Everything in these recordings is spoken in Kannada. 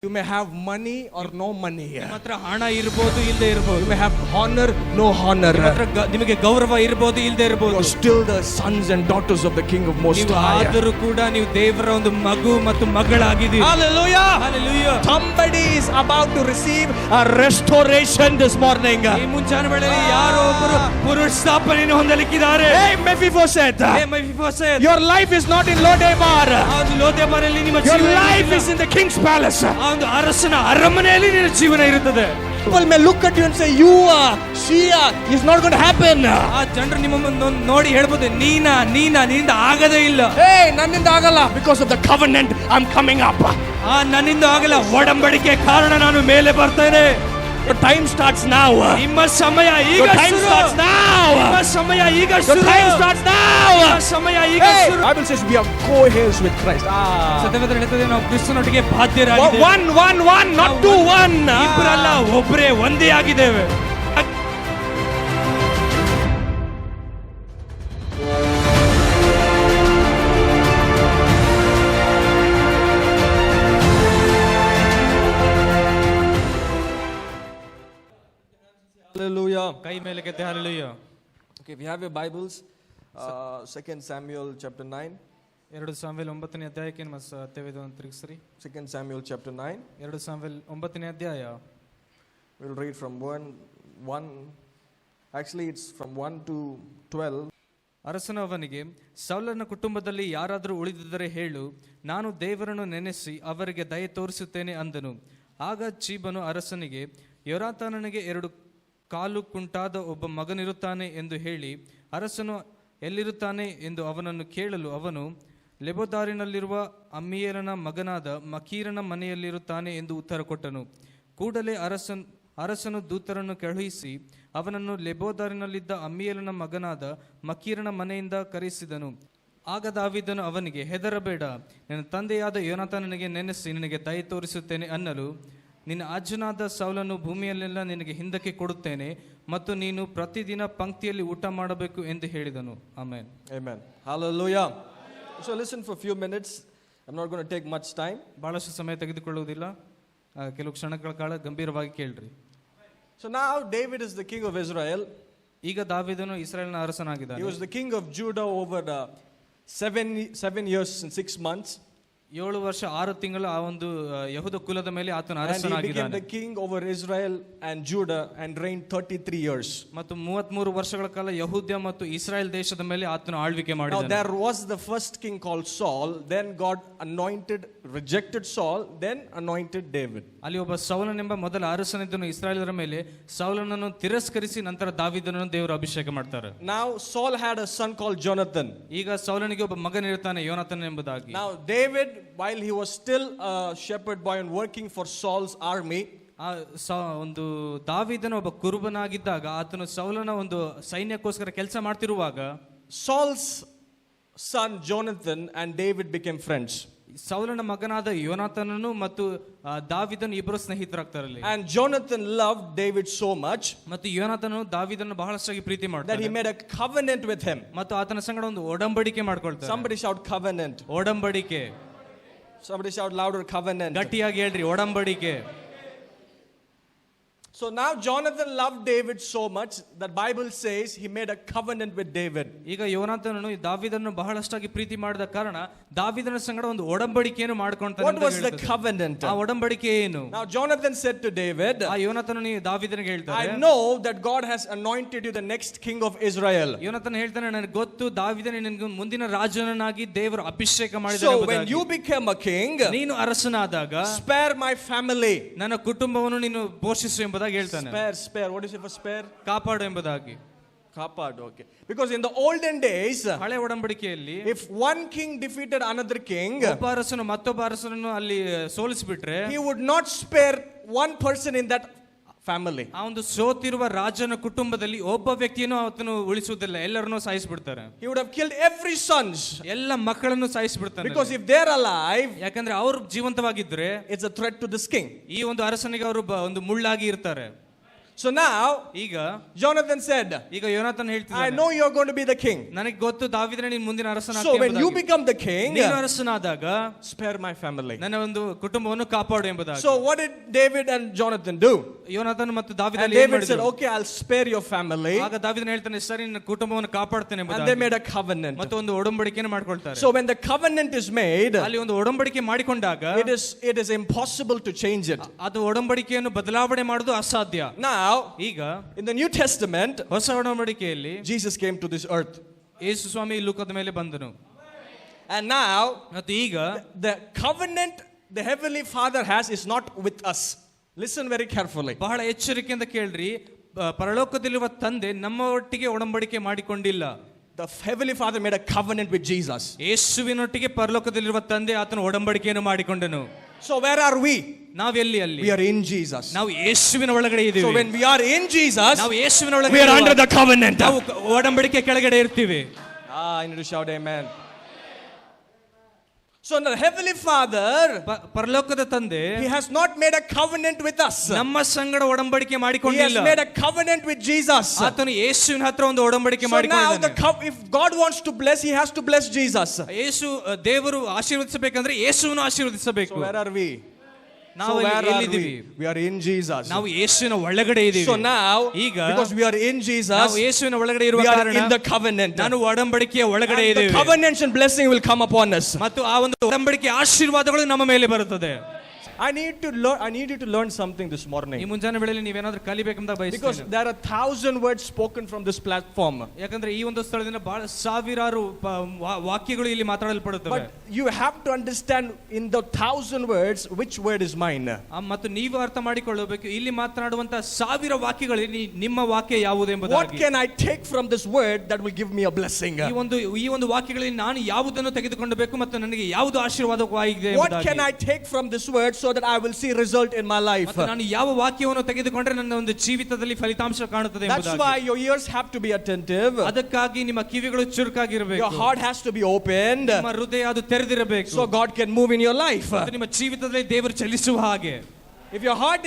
You may have money or no money. ನಿಮ್ಮ ಹತ್ರ ಹಣ ಇರಬಹುದು ಇಲ್ಲದೆ ಇರಬಹುದು. You may have honor, no honor. ನಿಮ್ಮ ಹತ್ರ ನಿಮಗೆ ಗೌರವ ಇರಬಹುದು ಇಲ್ಲದೆ ಇರಬಹುದು. You are still the sons and daughters of the King of Most High. ಆದರೂ ಕೂಡ ನೀವು ದೇವರ ಒಂದು ಮಗು ಮತ್ತು ಮಗಳಾಗಿದ್ದೀರಿ. Hallelujah. Hallelujah. Somebody is about to receive a restoration this morning. ಈ ಮುಂಜಾನೆ ವೇಳೆಯಲ್ಲಿ ಯಾರೋ ಒಬ್ಬರು ಪುನರುತ್ಥಾಪನೆಯನ್ನು ಹೊಂದಲಿಕ್ಕಿದ್ದಾರೆ. Hey Mephibosheth. Hey Mephibosheth. Your life is not in Lodebar. ಅದು ಲೋದೆಬಾರಲ್ಲಿ ನಿಮ್ಮ Your ಜೀವನ life is in the king's palace. ಒಂದು ಅರಸನ ಅರಮನೆಯಲ್ಲಿ ನಿನ್ನ ಜೀವನ ಇರುತ್ತದೆ. People may look at you and say, you are, she are, it's not going to happen. ಆ ಜನರು ನಿಮ್ಮನ್ನು ನೋಡಿ ಹೇಳ್ಬೋದು, ನಿನ್ನಿಂದ ಆಗದೇ ಇಲ್ಲ. Hey, ನನ್ನಿಂದ ಆಗಲ್ಲ. Because of the covenant, I'm coming up. ನನ್ನಿಂದ ಆಗಲ್ಲ, ಒಡಂಬಡಿಕೆ ಕಾರಣ ನಾನು ಮೇಲೆ ಬರ್ತೇನೆ. Your time starts now. ನಿಮ್ಮ ಸಮಯ ಈಗ Your time starts now. ನಿಮ್ಮ ಸಮಯ ಈಗ Your time starts now. ನಿಮ್ಮ ಸಮಯ ಈಗ ಶುರು. Bible says we are co-heirs with Christ. ಸತ್ಯವೇದ ಹೇಳುತ್ತದೆ ನಾವು ಕ್ರಿಸ್ತನೊಟ್ಟಿಗೆ ಬಾಧ್ಯರಾಗಿದ್ದೇವೆ. One, not two, one. ಇಬ್ಬರಲ್ಲ, ಒಬ್ಬರೇ, ಒಂದೇ ಆಗಿದ್ದೇವೆ. Hallelujah. ಕೈ ಮೇಲೆ ಕೆತ್ತಿ hallelujah. Okay, if you have your Bibles, 2 Samuel chapter 9. 2 ಸಾಮುವೇಲ್ 9ನೇ ಅಧ್ಯಾಯಕ್ಕೆ ನಿಮ್ಮ ಸತ್ಯವೇದವನ್ನು ತಿರುಗಿಸಿರಿ. 2 Samuel chapter 9. 2 ಸಾಮುವೇಲ್ 9ನೇ ಅಧ್ಯಾಯ. We'll read from 1. Actually, it's from 1 to 12. ಅರಸನು ಅವನಿಗೆ, ಸೌಲನ ಕುಟುಂಬದಲ್ಲಿ ಯಾರಾದರೂ ಉಳಿದಿದ್ದರೆ ಹೇಳು, ನಾನು ದೇವರನ್ನು ನೆನೆಸಿ ಅವರಿಗೆ ದಯೆ ತೋರಿಸುತ್ತೇನೆ ಅಂದನು. ಆಗ ಚೀಬನು ಅರಸನಿಗೆ, ಯೋನಾತಾನನಿಗೆ 2 ಕಾಲು ಕುಂಟಾದ ಒಬ್ಬ ಮಗನಿರುತ್ತಾನೆ ಎಂದು ಹೇಳಿ, ಅರಸನು ಎಲ್ಲಿರುತ್ತಾನೆ ಎಂದು ಅವನನ್ನು ಕೇಳಲು ಅವನು, ಲೆಬೋದಾರಿನಲ್ಲಿರುವ ಅಮ್ಮಿಯೇಲನ ಮಗನಾದ ಮಕೀರನ ಮನೆಯಲ್ಲಿರುತ್ತಾನೆ ಎಂದು ಉತ್ತರ ಕೊಟ್ಟನು. ಕೂಡಲೇ ಅರಸನು ದೂತರನ್ನು ಕಳುಹಿಸಿ ಅವನನ್ನು ಲೆಬೋದಾರಿನಲ್ಲಿದ್ದ ಅಮ್ಮಿಯೇಲನ ಮಗನಾದ ಮಕೀರನ ಮನೆಯಿಂದ ಕರೆಸಿದನು. ಆಗ ದಾವೀದನು ಅವನಿಗೆ, ಹೆದರಬೇಡ, ನನ್ನ ತಂದೆಯಾದ ಯೋನಾತಾನನಿಗೆ ನೆನೆಸಿ ನಿನಗೆ ದಯೆ ತೋರಿಸುತ್ತೇನೆ ಅನ್ನಲು, ನಿನ್ನ ಅಜ್ಜನಾದ ಸೌಲನು ಭೂಮಿಯಲ್ಲೆಲ್ಲ ನಿನಗೆ ಹಿಂದಕ್ಕೆ ಕೊಡುತ್ತೇನೆ ಮತ್ತು ನೀನು ಪ್ರತಿದಿನ ಪಂಕ್ತಿಯಲ್ಲಿ ಊಟ ಮಾಡಬೇಕು ಎಂದು ಹೇಳಿದನು. Amen. Amen. Hallelujah. So listen for a few minutes. I'm not going to take much time. ಬಹಳಷ್ಟು ಸಮಯ ತೆಗೆದುಕೊಳ್ಳುವುದಿಲ್ಲ, ಕೆಲವು ಕ್ಷಣಗಳ ಕಾಲ ಗಂಭೀರವಾಗಿ ಕೇಳ್ರಿ. So now David is the king of Israel. ಈಗ ದಾವೀದನು ಇಸ್ರಾಯೇಲಿನ ಅರಸನಾಗಿದ್ದಾನೆ. He was the king of Judah over 7 years and 6 months. 7 ವರ್ಷ 6 ತಿಂಗಳು ಆ ಒಂದು ಯಹೂದ ಕುಲದ ಮೇಲೆ ಆತನ And he became ಅರಸನಾಗಿದ್ದಾನೆ. the king over Israel and Judah and reigned 33 years. ಮತ್ತು 33 ವರ್ಷಗಳ ಕಾಲ ಯಹೂದ್ಯ ಮತ್ತು ಇಸ್ರಾಯೇಲ್ ದೇಶದ ಮೇಲೆ ಆತನ ಆಳ್ವಿಕೆ Now ಮಾಡಿದ್ದಾನೆ. there was the first king called Saul, then God rejected Saul, then anointed David. ಅಲ್ಲಿ ಒಬ್ಬ ಸೌಲನೆಂಬ ಮೊದಲ ಅರಸನಿದ್ದನು ಇಸ್ರಾಯೇಲರ ಮೇಲೆ. ಸೌಲನನ್ನು ತಿರಸ್ಕರಿಸಿ ನಂತರ ದಾವೀದನನ್ನು ದೇವರು ಅಭಿಷೇಕ ಮಾಡ್ತಾರೆ. Now Saul had a son called Jonathan. ಈಗ ಸೌಲನಿಗೆ ಒಬ್ಬ ಮಗನಿರುತ್ತಾನೆ, ಯೋನಾತನ್ ಎಂಬುದಾಗಿ. Now David, while he was still a shepherd boy and working for Saul's army, ಒಂದು ದಾವೀದನ ಒಬ್ಬ ಕುರುಬನಾಗಿದ್ದಾಗ ಆತನು ಸೌಲನ ಒಂದು ಸೈನ್ಯಕ್ಕೋಸ್ಕರ ಕೆಲಸ ಮಾಡ್ತಿರುವಾಗ Saul's son Jonathan and David became friends. ಸೌಲನ ಮಗನಾದ ಯೋನಾತನನು ಮತ್ತು ದಾವೀದನು ಇಬ್ಬರು ಸ್ನೇಹಿತರಾಗ್ತಾರಲ್ಲಿ. And Jonathan loved David so much ಮತ್ತು ಯೋನಾತನನು ದಾವೀದನನ್ನು ಬಹಳಷ್ಟಾಗಿ ಪ್ರೀತಿ that ಮಾಡ್ತಾನೆ. he made a covenant with him. ಮತ್ತು ಆತನ ಸಂಗಡ ಒಂದು ಒಡಂಬಡಿಕೆ ಮಾಡ್ಕೊಳ್ತಾನೆ. Somebody shout covenant. ಒಡಂಬಡಿಕೆ. Somebody shout louder, covenant. ಗಟ್ಟಿಯಾಗಿ ಹೇಳ್ರಿ, ಒಡಂಬಡಿಕೆ. So now Jonathan loved David so much that Bible says he made a covenant with David. ಈಗ ಯೋನಾತನನು ದಾವೀದನನ್ನು ಬಹಳಷ್ಟಾಗಿ ಪ್ರೀತಿ ಮಾಡಿದ ಕಾರಣ ದಾವೀದನ ಸಂಗಡ ಒಂದು ಒಡಂಬಡಿಕೆಯನ್ನು ಮಾಡ್ಕೊಂತಾನೆ. What was the covenant? ಆ ಒಡಂಬಡಿಕೆ ಏನು? Now Jonathan said to David, ಆ ಯೋನಾತನನು ದಾವೀದನಿಗೆ ಹೇಳ್ತಾನೆ, I know that God has anointed you the next king of Israel. ಯೋನಾತನ ಹೇಳ್ತಾನೆ, ನನಗೆ ಗೊತ್ತು ದಾವೀದನೇ ನಿನಗೆ ಮುಂದಿನ ರಾಜನನ್ನಾಗಿ ದೇವರು ಅಭಿಷೇಕ So ಮಾಡಿದ್ದಾನೆ. when you became a king, ನೀನು ಅರಸನಾದಾಗ spare my family. ನನ್ನ ಕುಟುಂಬವನ್ನು ನೀನು ಪೋಷಿಸು ಎಂಬುದಾಗಿ ಹೇಳ್ತಾನೆ. Spare. What do you say for spare? ಕಾಪಾಡು ಎಂಬುದಾಗಿ. Kapad, okay. Because in the olden days, ಹಳೆ ಒಡಂಬಡಿಕೆಯಲ್ಲಿ if one king defeated another king, ಒಬ್ಬ ಅರಸನು ಮತ್ತೊಬ್ಬ ಅರಸನನ್ನು ಅಲ್ಲಿ ಸೋಲಿಸಿಬಿಟ್ರೆ he would not spare one person in that family. ಆ ಒಂದು ಸೋತಿರುವ ರಾಜನ ಕುಟುಂಬದಲ್ಲಿ ಒಬ್ಬ ವ್ಯಕ್ತಿಯನ್ನು ಆತನು ಉಳಿಸುವುದಿಲ್ಲ, ಎಲ್ಲರನ್ನೂ ಸಾಯಿಸಿಬಿಡ್ತಾರೆ. He would have killed every sons. ಎಲ್ಲ ಮಕ್ಕಳನ್ನು ಸಾಯಿಸಿಬಿಡ್ತಾರೆ. Because if they're alive, ಯಾಕಂದ್ರೆ ಅವರು ಜೀವಂತವಾಗಿದ್ರೆ it's a threat to this king. ಈ ಒಂದು ಅರಸನಿಗೆ ಅವರು ಒಂದು ಮುಳ್ಳಾಗಿ ಇರ್ತಾರೆ. So now, ಈಗ Jonathan said, ಈಗ ಯೋನಾಥನ್ I ಹೇಳ್ತಿದ್ದಾನೆ, know you're going to be the king. ನನಗೆ ಗೊತ್ತು ದಾವೀದನೇ ನೀನು ಮುಂದಿನ So ಅರಸನಾಗ್ತೀಯ when you ಎಂಬುದಾಗಿ. become the king, ನೀನು ಅರಸನಾದಾಗ spare my family. ನನ್ನ ಒಂದು ಕುಟುಂಬವನ್ನು ಕಾಪಾಡು ಎಂಬುದಾಗಿ. So what did David and Jonathan do? ಯೋನಾಥನ್ ಮತ್ತು ದಾವೀದ And ಏನ್ David said, ಮಾಡಿದ್ರು? okay, I'll spare your family. ಆಗ ದಾವೀದನು ಹೇಳ್ತಾನೆ, ಸರಿ ನಿನ್ನ ಕುಟುಂಬವನ್ನು ಕಾಪಾಡ್ತೇನೆ And they ಎಂಬುದಾಗಿ. made a covenant. ಮತ್ತು ಒಂದು ಒಡಂಬಡಿಕೆಯನ್ನು ಮಾಡ್ಕೊಳ್ತಾರೆ. So when the covenant is made, ಅಲ್ಲಿ ಒಂದು ಒಡಂಬಡಿಕೆ ಮಾಡಿಕೊಂಡಾಗ it is impossible to change it. ಅದು ಒಡಂಬಡಿಕೆಯನ್ನು ಬದಲಾವಣೆ ಮಾಡುವುದು ಅಸಾಧ್ಯ. Now, ಈಗ in the New Testament, ಹೊಸ ಒಡಂಬಡಿಕೆಯಲ್ಲಿ Jesus came to this earth. ಯೇಸು ಸ್ವಾಮಿ ಈ ಲೋಕದ ಮೇಲೆ ಬಂದನು. And now, ಮತ್ತು ಈಗ the covenant the Heavenly Father has is not with us. Listen very carefully. ಬಹಳ ಎಚ್ಚರಿಕೆಯಿಂದ ಕೇಳ್ರಿ, ಪರಲೋಕದಲ್ಲಿರುವ ತಂದೆ ನಮ್ಮ ಒಟ್ಟಿಗೆ ಒಡಂಬಡಿಕೆ ಮಾಡಿಕೊಂಡಿಲ್ಲ. The Heavenly Father made a covenant with Jesus. ಯೇಸುವಿನೊಟ್ಟಿಗೆ ಪರಲೋಕದಲ್ಲಿರುವ ತಂದೆ ಆತನ ಒಡಂಬಡಿಕೆಯನ್ನು ಮಾಡಿಕೊಂಡನು. So where are we? ನಾವೆಲ್ಲಿ? ಅಲ್ಲಿ We are in Jesus. ನಾವು ಯೇಸುವಿನ ಒಳಗಡೆ So ಇದ್ದೀವಿ. when we are in Jesus, ನಾವು ಯೇಸುವಿನ we ಒಳಗಡೆ are under the covenant. ನಾವು ಒಡಂಬಡಿಕೆ ಕೆಳಗಡೆ ಇರ್ತೀವಿ. I need to shout amen. So the Heavenly Father, ಪರಲೋಕದ ತಂದೆ He has not made a covenant with us. ನಮ್ಮ ಸಂಗಡ ಒಡಂಬಡಿಕೆ He has ಮಾಡಿಕೊಂಡಿಲ್ಲ. made a covenant with Jesus. ಆತನು ಯೇಸುವಿನ ಹತ್ರ ಒಂದು ಒಡಂಬಡಿಕೆ So now ಮಾಡಿಕೊಂಡಿದ್ದಾನೆ. if God wants to bless, He has to bless Jesus. ಯೇಸು ದೇವರು ಆಶೀರ್ವದಿಸಬೇಕಂದ್ರೆ ಯೇಸುವನ್ನು ಆಶೀರ್ವದಿಸಬೇಕು. So where are we? ನಾವು So where are ಎಲ್ಲಿದ್ದೀವಿ? we? We are in Jesus. ನಾವು ಯೇಸುವಿನ ಒಳಗಡೆ ಇದ್ದೀವಿ. So now, ಈಗ because we are in Jesus, ನಾವು ಯೇಸುವಿನ ಒಳಗಡೆ ಇರುವ we are ಕಾರಣ in the covenant. ನಾನು ಒಡಂಬಡಿಕೆಯ ಒಳಗಡೆ And the ಇದ್ದೀವಿ. covenant and blessing will come upon us. ಮತ್ತು ಆ ಒಂದು ಒಡಂಬಡಿಕೆ ಆಶೀರ್ವಾದಗಳು ನಮ್ಮ ಮೇಲೆ ಬರುತ್ತದೆ. I need you to learn something this ಈ morning. ಮುಂಜಾನೆ ವೇಳೆಯಲ್ಲಿ ನೀವೇನಾದ್ರೂ ಕಲಿಬೇಕಂತ Because ಬಯಸ್ತೀನಿ. there are 1,000 words spoken from this platform. ಯಾಕಂದ್ರೆ ಈ ಒಂದು ಸ್ಥಳದಿಂದ ಬಹಳ ಸಾವಿರಾರು ವಾಕ್ಯಗಳು ಇಲ್ಲಿ ಮಾತಾಡಲ್ಪಡುತ್ತವೆ. But you have to understand in the 1,000 words which word is mine. ಮತ್ತು ನೀವು ಅರ್ಥ ಮಾಡಿಕೊಳ್ಳಬೇಕು, ಇಲ್ಲಿ ಮಾತನಾಡುವಂತ ಸಾವಿರ ವಾಕ್ಯಗಳಲ್ಲಿ ನಿಮ್ಮ ವಾಕ್ಯ ಯಾವುದು What ಎಂಬುದಾಗಿ. can I take from this word that will give me a blessing? ಈ ಒಂದು ವಾಕ್ಯಗಳಲ್ಲಿ ನಾನು ಯಾವುದನ್ನು ತೆಗೆದುಕೊಳ್ಳಬೇಕು ಮತ್ತು ನನಗೆ ಯಾವುದು ಆಶೀರ್ವಾದವಾಗಿದೆ What can I take from this word so that I will see result in my life? ಮತ್ತು ನಾನು ಯಾವ ವಾಕ್ಯವನ್ನು ತೆಗೆದುಕೊಂಡ್ರೆ ನನ್ನ ಒಂದು ಜೀವಿತದಲ್ಲಿ ಫಲಿತಾಂಶ ಕಾಣುತ್ತದೆ That's ಎಂಬುದಾಗಿ. why your ears have to be attentive. ಅದಕ್ಕಾಗಿ ನಿಮ್ಮ ಕಿವಿಗಳು ಚುರುಕಾಗಿರಬೇಕು. Your heart has to be opened ನಿಮ್ಮ ಹೃದಯ ಅದು ತೆರೆದಿರಬೇಕು. so God can move in your life. ಮತ್ತು ನಿಮ್ಮ ಜೀವಿತದಲ್ಲಿ ದೇವರು ಚಲಿಸುವ ಹಾಗೆ. If your heart